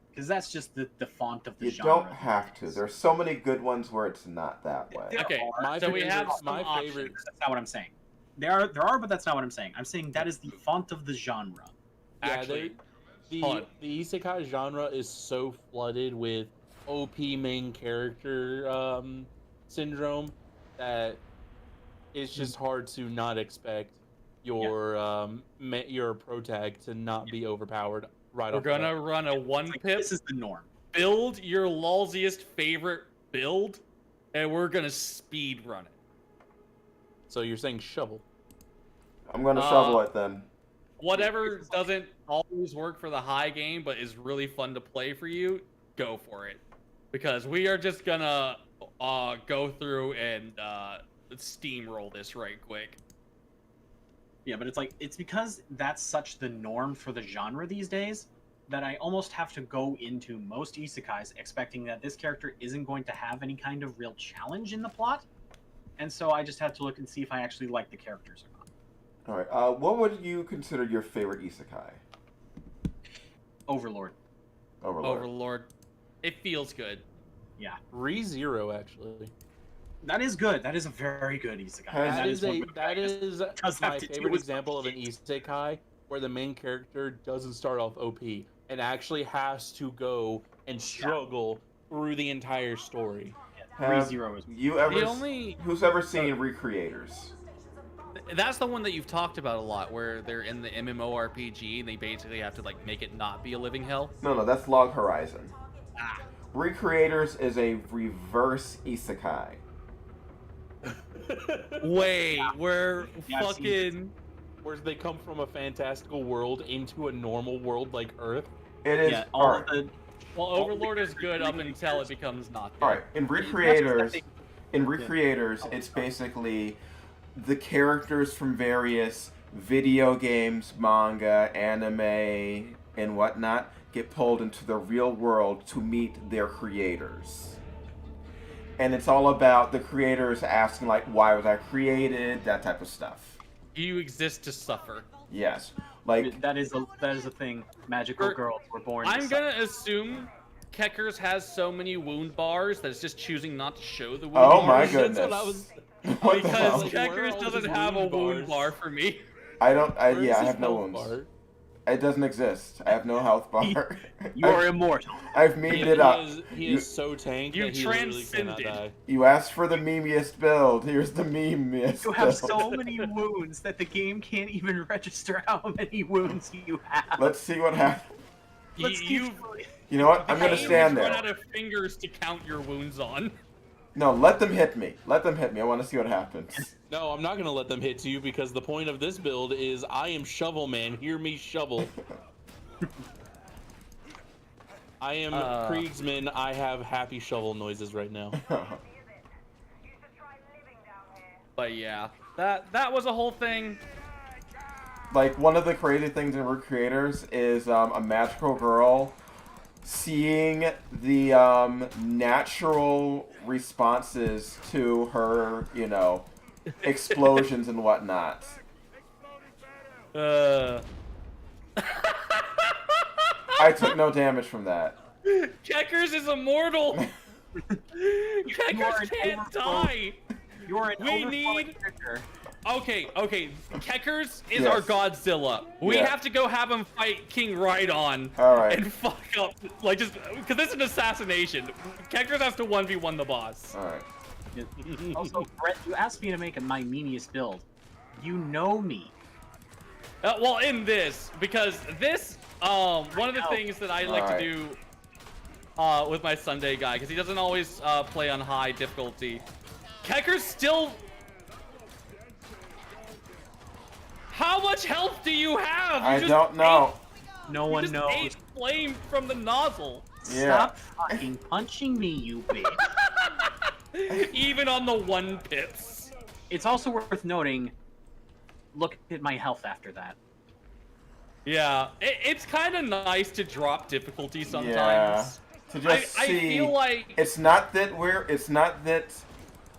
Because that's just the font of the You genre. don't have to. There's so many good ones where it's not that way. There Okay, are. so we have my some favorite. options. That's not what I'm saying. There are, but that's not what I'm saying. I'm saying that is the font of the genre. Yeah, Actually, the hold on. isekai genre is so flooded with OP main character syndrome that it's just hard to not expect your your protag to not be overpowered right We're off the bat. gonna run a Like, 1-pip. this is the norm. Build your lulziest favorite build, and we're gonna speed run it. So you're saying shovel? I'm gonna shovel it then. Whatever doesn't always work for the high game, but is really fun to play for you, go for it. Because we are just gonna go through and steamroll this right quick. Yeah, but it's because that's such the norm for the genre these days that I almost have to go into most isekais expecting that this character isn't going to have any kind of real challenge in the plot. And so I just have to look and see if I actually like the characters or not. All right. What would you consider your favorite isekai? Overlord. Overlord. It feels good. Yeah. ReZero, actually. That is good. That is a very good isekai. That is one does have my to do favorite with example of an isekai where the main character doesn't start off OP and actually has to go and struggle through the entire story. ReZero is. Who's ever seen Recreators? That's the one that you've talked about a lot, where they're in the MMORPG and they basically have to like make it not be a living hell. No, that's Log Horizon. Ah. Recreators is a reverse isekai. Wait, where fucking... Where they come from a fantastical world into a normal world like Earth. It is. Yeah, Well, Overlord is good up until it becomes not good. Alright, in Recreators, it's basically the characters from various video games, manga, anime, and whatnot get pulled into the real world to meet their creators. And it's all about the creators asking, like, why was I created? That type of stuff. You exist to suffer. Yes. Like, that is a thing. Magical girls were born. I'm gonna assume Keckers has so many wound bars that it's just choosing not to show the wound bars. oh my goodness. What the hell? Because Keckers doesn't have a wound bar for me. I I Where's have his no health wounds. bar? It doesn't exist. I have no health bar. You're immortal. I've memed it up. He is so tanked You that he literally cannot transcended. die. You asked for the memeiest build. Here's the memeiest You have build. so many wounds that the game can't even register how many wounds you have. Let's see what happens. You You know what? I'm gonna stand run there. out of fingers to count your wounds on. No, let them hit me. Let them hit me. I want to see what happens. No, I'm not gonna let them hit you because the point of this build is I am Shovel Man. Hear me shovel. I am Kriegsman. I have happy shovel noises right now. But yeah, that was a whole thing. Like, one of the crazy things in Recreators is a magical girl seeing the natural responses to her, explosions and whatnot. I took no damage from that. Keckers is immortal. Keckers can't die. You're an We overflowing need- character. Okay. Keckers is Yes. our Godzilla. We Yeah. have to go have him fight King Rhydon. All right. And fuck up, like, just because this is an assassination. Keckers has to 1v1 the boss. All right. Also, Brett, you asked me to make my meaniest build. You know me. Well, in this, because this, one of the things that I like Alright. to do with my Sunday guy, because he doesn't always play on high difficulty. Keckers still... How much health do you have? You I just don't know. No You one just knows. ate flame from the nozzle. Yeah. Stop fucking punching me, you bitch. Even on the 1 pips. It's also worth noting, look at my health after that. Yeah, it's kind of nice to drop difficulty sometimes. Yeah. To just I see. feel like... It's not that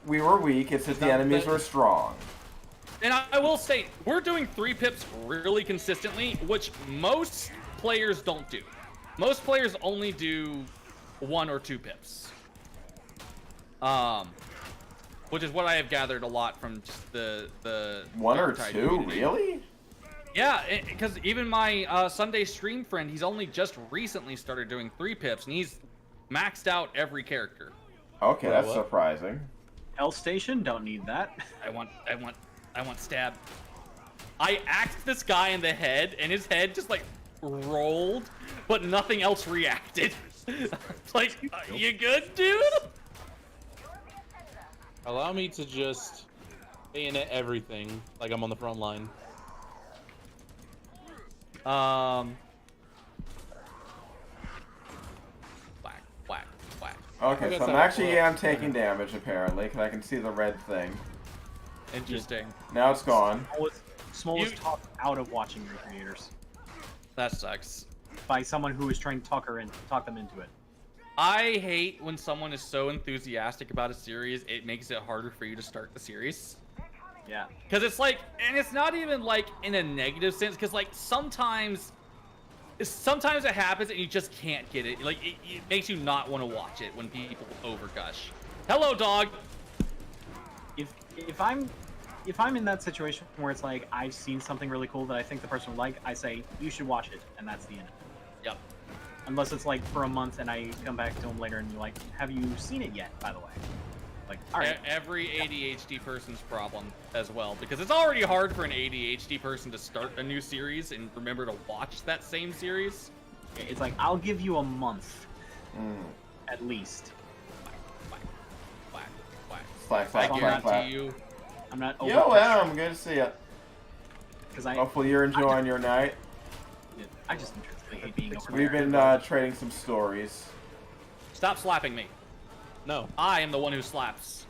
we were weak. It's that the enemies were strong. And I will say, we're doing 3 pips really consistently, which most players don't do. Most players only do 1 or 2 pips. Which is what I have gathered a lot from just the 1 or Darktide 2, community. really? Yeah, because even my Sunday stream friend, he's only just recently started doing 3 pips, and he's maxed out every character. Okay, that's what? surprising. Hell Station, don't need that. I want stab. I axed this guy in the head, and his head just like rolled, but nothing else reacted. It's like, you good, dude? Allow me to just bayonet everything like I'm on the front line. Whack, whack, whack. Okay, guess so I- I'm taking damage apparently, because I can see the red thing. Interesting. Now it's gone. Small was talked out of watching Recreators That sucks. by someone who was trying to talk them into it. I hate when someone is so enthusiastic about a series, it makes it harder for you to start the series. Yeah. Because it's like, and it's not even like in a negative sense, because like sometimes it happens and you just can't get it. Like, it makes you not want to watch it when people overgush. Hello, dog! If I'm in that situation where it's like I've seen something really cool that I think the person would like, I say you should watch it, and that's the end of it. Yep. Unless it's like for a month and I come back to them later and you're like, have you seen it yet, by the way? Like, all right. Every ADHD person's problem as well, because it's already hard for an ADHD person to start a new series and remember to watch that same series. It's like, I'll give you a month, at least. Slack. I guarantee you. I'm not. Yo, Adam, good to see you. Because Hopefully you're enjoying your night. I just truthfully hate being over We've there. been trading some stories. Stop slapping me. No. I am the one who slaps.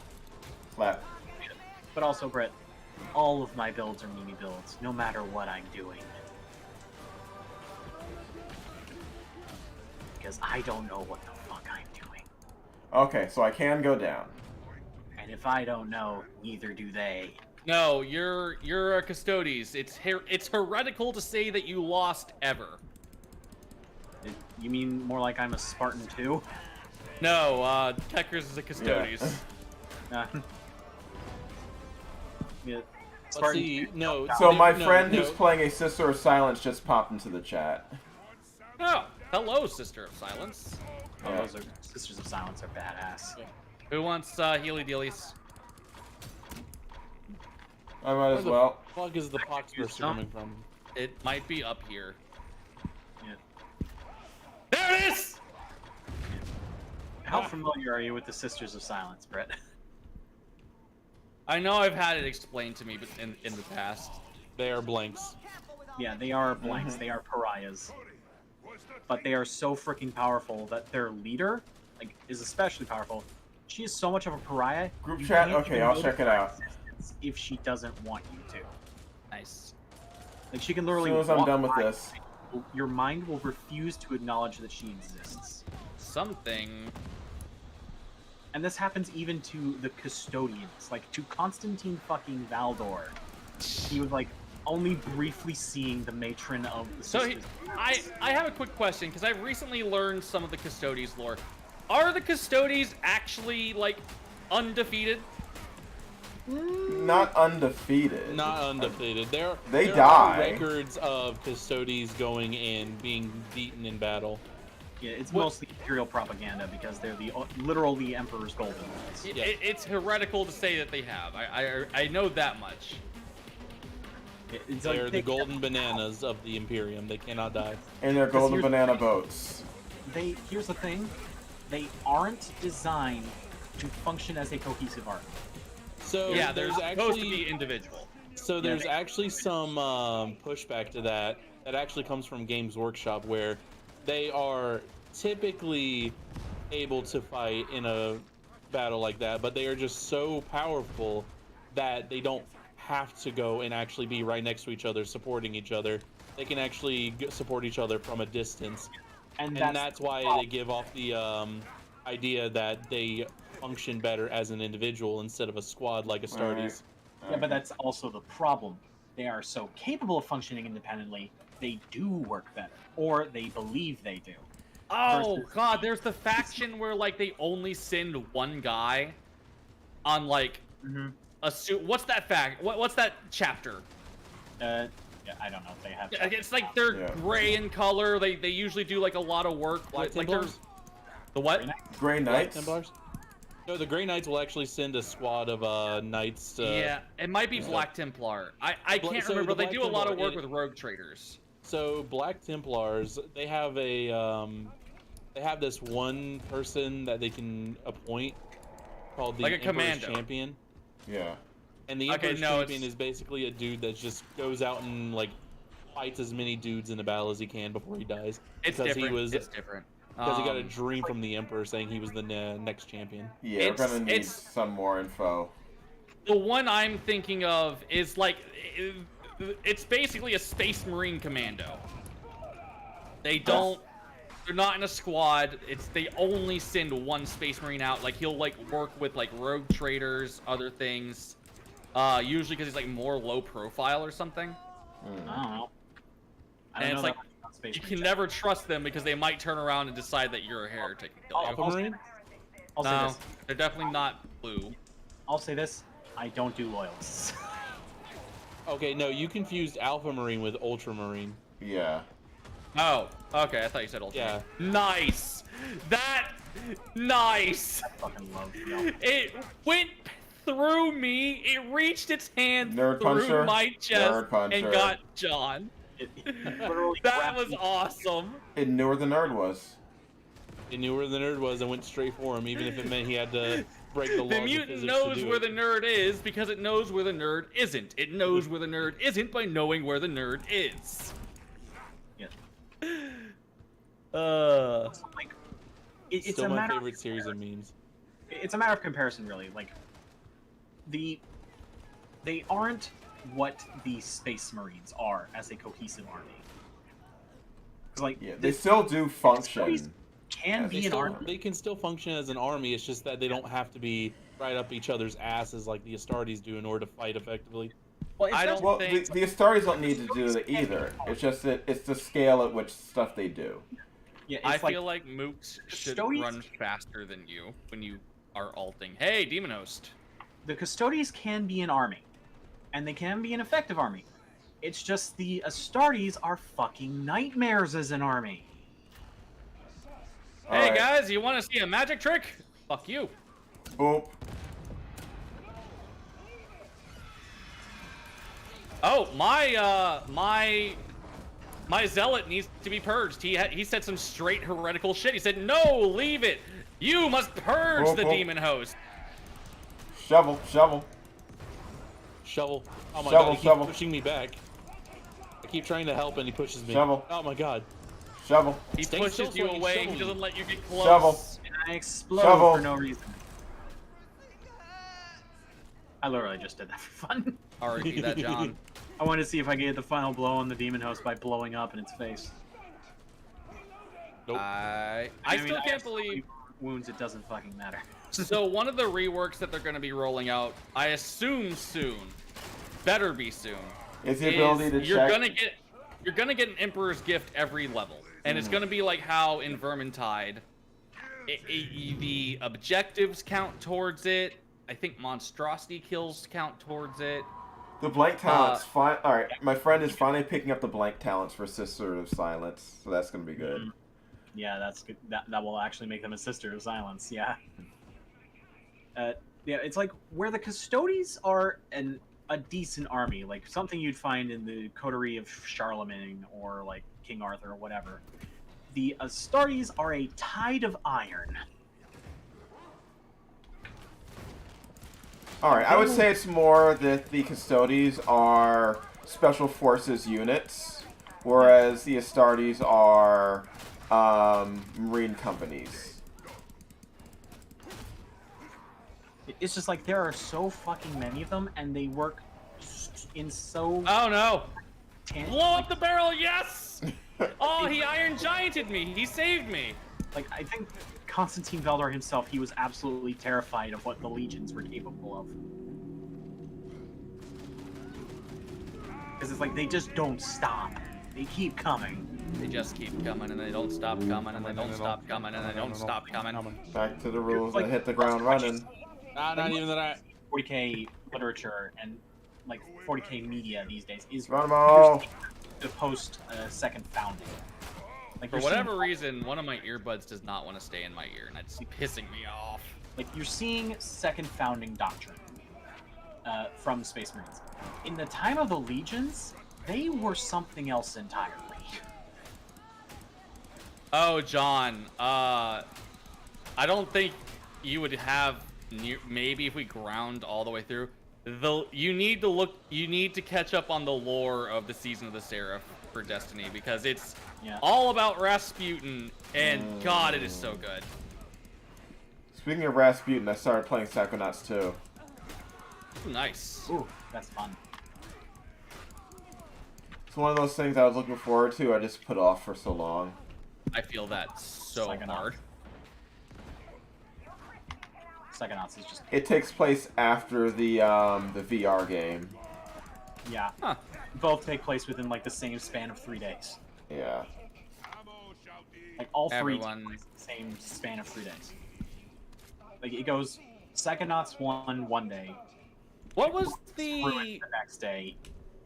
Slap. But also, Brett, all of my builds are Mimi builds, no matter what I'm doing. Because I don't know what the fuck I'm doing. Okay, so I can go down. And if I don't know, neither do they. No, you're a Custodes. It's heretical to say that you lost ever. You mean more like I'm a Spartan too? No, Keckers is a Custodes. Yeah. Yeah. Let's see. No. So my no, friend no. who's playing a Sister of Silence just popped into the chat. Oh, hello, Sister of Silence. Oh, Yeah. those are Sisters of Silence are badass. Who wants healy dealies? I might as Where well. the fuck is the pox burster coming from? It might be up here. Yeah. There it is! How familiar are you with the Sisters of Silence, Brett? I know I've had it explained to me, but in the past. They are blanks. Yeah, they are blanks. They are pariahs. But they are so freaking powerful that their leader, like, is especially powerful. She is so much of a pariah. Group you chat? can't Okay, even I'll check it out. existence if she doesn't want you to. Nice. Like, she can literally. As soon as I'm walk done with by this. you, your mind will refuse to acknowledge that she exists. Something. And this happens even to the custodians, like to Constantine fucking Valdor. He was like only briefly seeing the matron of the So Sisters. I have a quick question, because I've recently learned some of the Custodes lore. Are the Custodes actually, like, undefeated? Not undefeated. Not undefeated. There They are die. records of Custodes going and being beaten in battle. Yeah, it's mostly imperial propaganda because they're the literal the Emperor's golden ones. Yeah. It's heretical to say that they have. I know that much. It's They're like the golden bananas of the Imperium. They cannot die. And their golden here's the banana thing. boats. Here's the thing, they aren't designed to function as a cohesive army. So Yeah, they're there's supposed to actually be individual. so there's actually some pushback to that actually comes from Games Workshop, where they are typically able to fight in a battle like that, but they are just so powerful that they don't have to go and actually be right next to each other supporting each other. They can actually support each other from a distance, and that's why they give off the idea that they function better as an individual instead of a squad like Astartes. Yeah, but that's also the problem. They are so capable of functioning independently, they do work better, or they believe they do. Oh Versus- god, there's the faction where like they only send one guy on like a suit. What's that fact? What's that chapter? Yeah, I don't know if they have. Yeah, it's like they're gray in color. They usually do like a lot of work. Black Like Templars? there's the what? Grey Black Knights? Templars? No, the Grey Knights will actually send a squad of knights. Yeah, it might be Black Templar. I can't so remember. the They Black do a lot of Templar, work with rogue traders. So Black Templars, they have this one person that they can appoint called the Like a Emperor's commando. Champion. Yeah. And the Okay, Emperor's no, Champion is basically a dude that just goes out and like fights as many dudes in a battle as he can before he dies. It's because different. he was It's different. because he got a dream from the Emperor saying he was the next champion. Yeah, we're gonna need it's- some more info. The one I'm thinking of is like it's basically a Space Marine commando. They don't. They're not in a squad. They only send one Space Marine out. Like he'll like work with like rogue traders, other things. Usually because he's like more low profile or something. I don't know. And it's like you can never trust them because they might turn around and decide that you're a heretic. I'll say No, this. they're definitely not blue. I'll say this. I don't do loyalists. Okay, no, you confused Alpha Marine with Ultramarine. Yeah. Oh, okay. I thought you said ultra. Yeah. Nice. Nice. I fucking love y'all. It went through me. It reached its hand Nerd through puncher. my chest Nerd puncher. and got John. It literally That grabbed was me. awesome. It knew where the nerd was. It knew where the nerd was and went straight for him, even if it meant he had to break the laws The of mutant physics knows to do where it. the nerd is because it knows where the nerd isn't. It knows where the nerd isn't by knowing where the nerd is. Yeah. Like, it's Still a my matter favorite of series of memes. It's a matter of comparison, really. Like, they aren't what the Space Marines are as a cohesive army. 'Cause, like, Yeah, they still do function. Stories can as be a an story. army. They can still function as an army. It's just that they don't have to be right up each other's asses like the Astartes do in order to fight effectively. Well, I don't Well, think- the Astartes don't need to do that either. It's just that it's the scale at which stuff they do. Yeah, I it's like, feel like mooks should Custodians- run faster than you when you are alting. Hey, Demon Host. the Custodians can be an army, and they can be an effective army. It's just the Astartes are fucking nightmares as an army. Hey Alright. guys, you want to see a magic trick? Fuck you. Boop. Oh, my zealot needs to be purged. He said some straight heretical shit. He said, "No, leave it. You must purge Oh, the oh. demon host." Shovel, shovel. Shovel. Oh my Shovel, god, he keeps shovel. pushing me back. I keep trying to help and he pushes me. Shovel. Oh my god. Shovel. He Stay pushes still so you I can away. shovel He you. doesn't let you get close. Shovel. And I explode Shovel. for no reason. I literally just did that for fun. Alright, do that, John. I wanted to see if I could get the final blow on the demon host by blowing up in its face. Nope. I mean, still I can't have so many believe. wounds. It doesn't fucking matter. So one of the reworks that they're going to be rolling out, I assume soon, better be soon, It's the ability to you're check. gonna get an Emperor's Gift every level, and it's gonna be like how in Vermintide, the objectives count towards it. I think monstrosity kills count towards it. The blank talents. All right, my friend is finally picking up the blank talents for Sister of Silence, so that's gonna be good. Yeah, that's good. That will actually make them a sister of silence. Yeah. Yeah, it's like where the Custodians are a decent army, like something you'd find in the coterie of Charlemagne or like King Arthur or whatever. The Astartes are a tide of iron. All right, I would say it's more that the Custodians are special forces units, whereas the Astartes are marine companies. It's just like there are so fucking many of them, and they work in so. Oh no! Blow like, up the barrel, yes! Oh, he Iron Gianted me. He saved me. like I think Constantine Veldor himself, he was absolutely terrified of what the legions were capable of. Because it's like they just don't stop. They keep coming. They just keep coming, and they don't stop coming, and they don't stop coming, and they don't stop coming. Back to the rules. Like, I hit the ground running. Not even that. 40k literature and like 40k media these days is Run 'em all. the post second founding. Like For you're whatever seeing, reason, one of my earbuds does not want to stay in my ear, and it's pissing me off. like you're seeing second founding doctrine from Space Marines. In the time of the legions, they were something else entirely. Oh, John, I don't think you would have maybe if we ground all the way through. You need to catch up on the lore of the Season of the Seraph for Destiny, because it's all about Rasputin, and God, it is so good. Speaking of Rasputin, I started playing Psychonauts 2. Nice. Ooh, that's fun. It's one of those things I was looking forward to. I just put off for so long. I feel that so hard. Psychonauts is just... It takes place after the VR game. Yeah. Huh. Both take place within like the same span of 3 days. Yeah. Like all three Everyone... take place in the same span of 3 days. Like it goes Psychonauts 1 one day. What was the next day,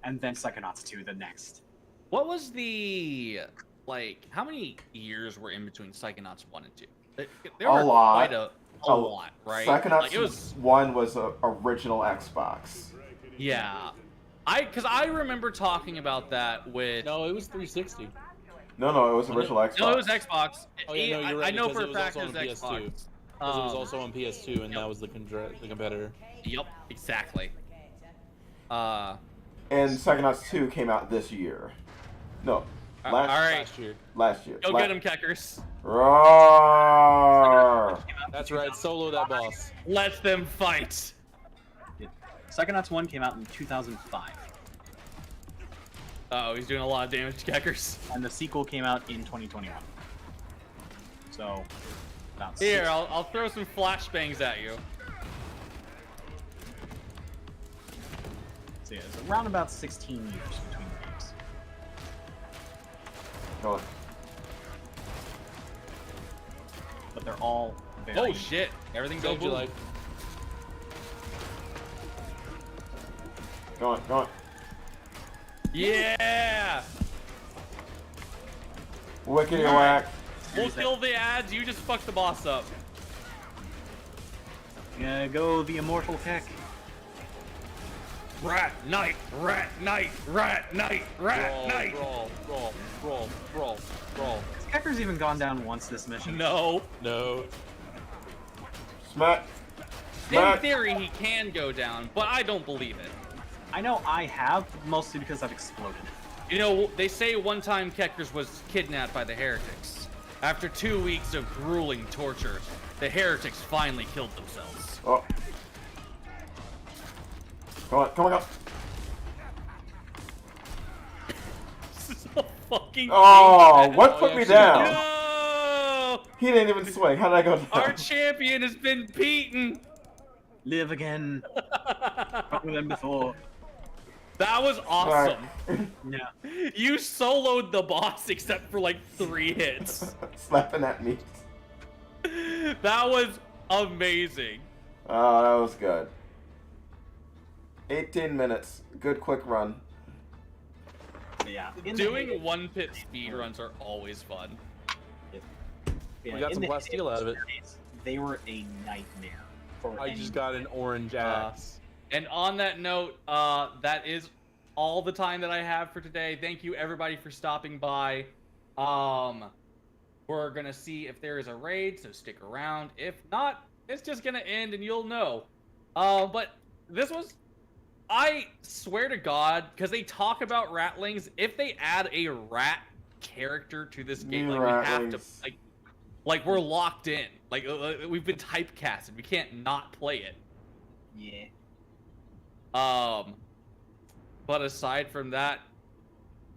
and then Psychonauts 2 the next. What was the like? How many years were in between Psychonauts 1 and 2? There were a lot. Quite a lot, right? Psychonauts like, it was 1 was a original Xbox. Yeah, because I remember talking about that with. No, it was 360. No, it was original Xbox. No, it was Xbox. Oh yeah, no, you're right. I know for it a was fact also it was on Xbox. PS2. Because it was also on PS2, and that was the competitor. Yep, exactly. And Psychonauts 2 came out this year. No, last year. Go get him, Keckers. Roar! That's right, solo that boss. Let them fight. Psychonauts 1 came out in 2005. Oh, he's doing a lot of damage to Keckers. And the sequel came out in 2021. So, about Here, I'll throw some flashbangs at you. So yeah, it's around about 16 years between the games. Go on. But they're all very... Oh shit! Everything's Saved over. your life. Go on. Yeah! Wickety whack. We'll kill the ads. You just fuck the boss up. Yeah, go the immortal Keck. Rat Knight, Rat Knight, Rat Knight, Rat Knight. Brawl. Has Kecker's even gone down once this mission? No. Smack. In theory, he can go down, but I don't believe it. I know I have, mostly because I've exploded. You know, they say one time Keckers was kidnapped by the heretics. After 2 weeks of grueling torture, the heretics finally killed themselves. Oh. Come on. This is a fucking Oh, thing, what put me down? No! He didn't even swing. How did I go down? Our champion has been beaten. Live again. Better than before. That was awesome. Yeah. You soloed the boss except for like 3 hits. Slapping at me. That was amazing. Oh, that was good. 18 minutes. Good quick run. Yeah. Doing one-pit speedruns are always fun. Yeah, We got some plasteel out of it. They were a nightmare. I just got an orange axe. And on that note, that is all the time that I have for today. Thank you everybody for stopping by. We're gonna see if there is a raid, so stick around. If not, it's just gonna end and you'll know. But this was, I swear to God, because they talk about ratlings, if they add a rat character to this game, like we have to, like we're locked in. Like we've been typecasted. We can't not play it. Yeah. But aside from that,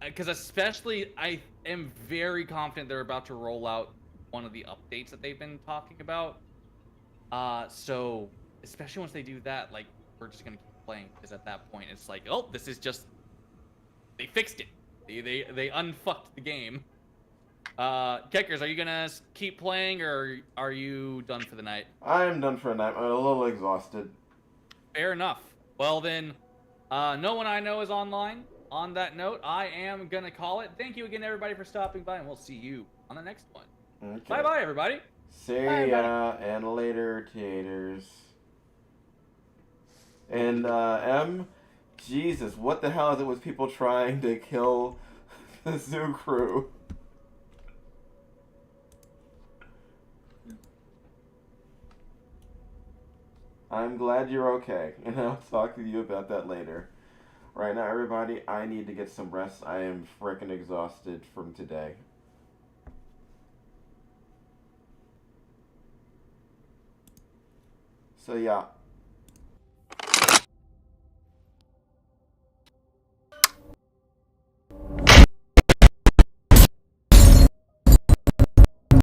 because especially I am very confident they're about to roll out one of the updates that they've been talking about. So especially once they do that, like we're just gonna keep playing, because at that point it's like, oh, this is just, they fixed it. They unfucked the game. Keckers, are you gonna keep playing or are you done for the night? I am done for the night. I'm a little exhausted. Fair enough. Well then, no one I know is online. On that note, I am gonna call it. Thank you again, everybody, for stopping by, and we'll see you on the next one. Okay. Bye-bye, everybody. See ya, and later, taters. And, Jesus, what the hell is it with people trying to kill the zoo crew? I'm glad you're okay, and I'll talk to you about that later. Right now, everybody, I need to get some rest. I am frickin' exhausted from today. So, yeah. you.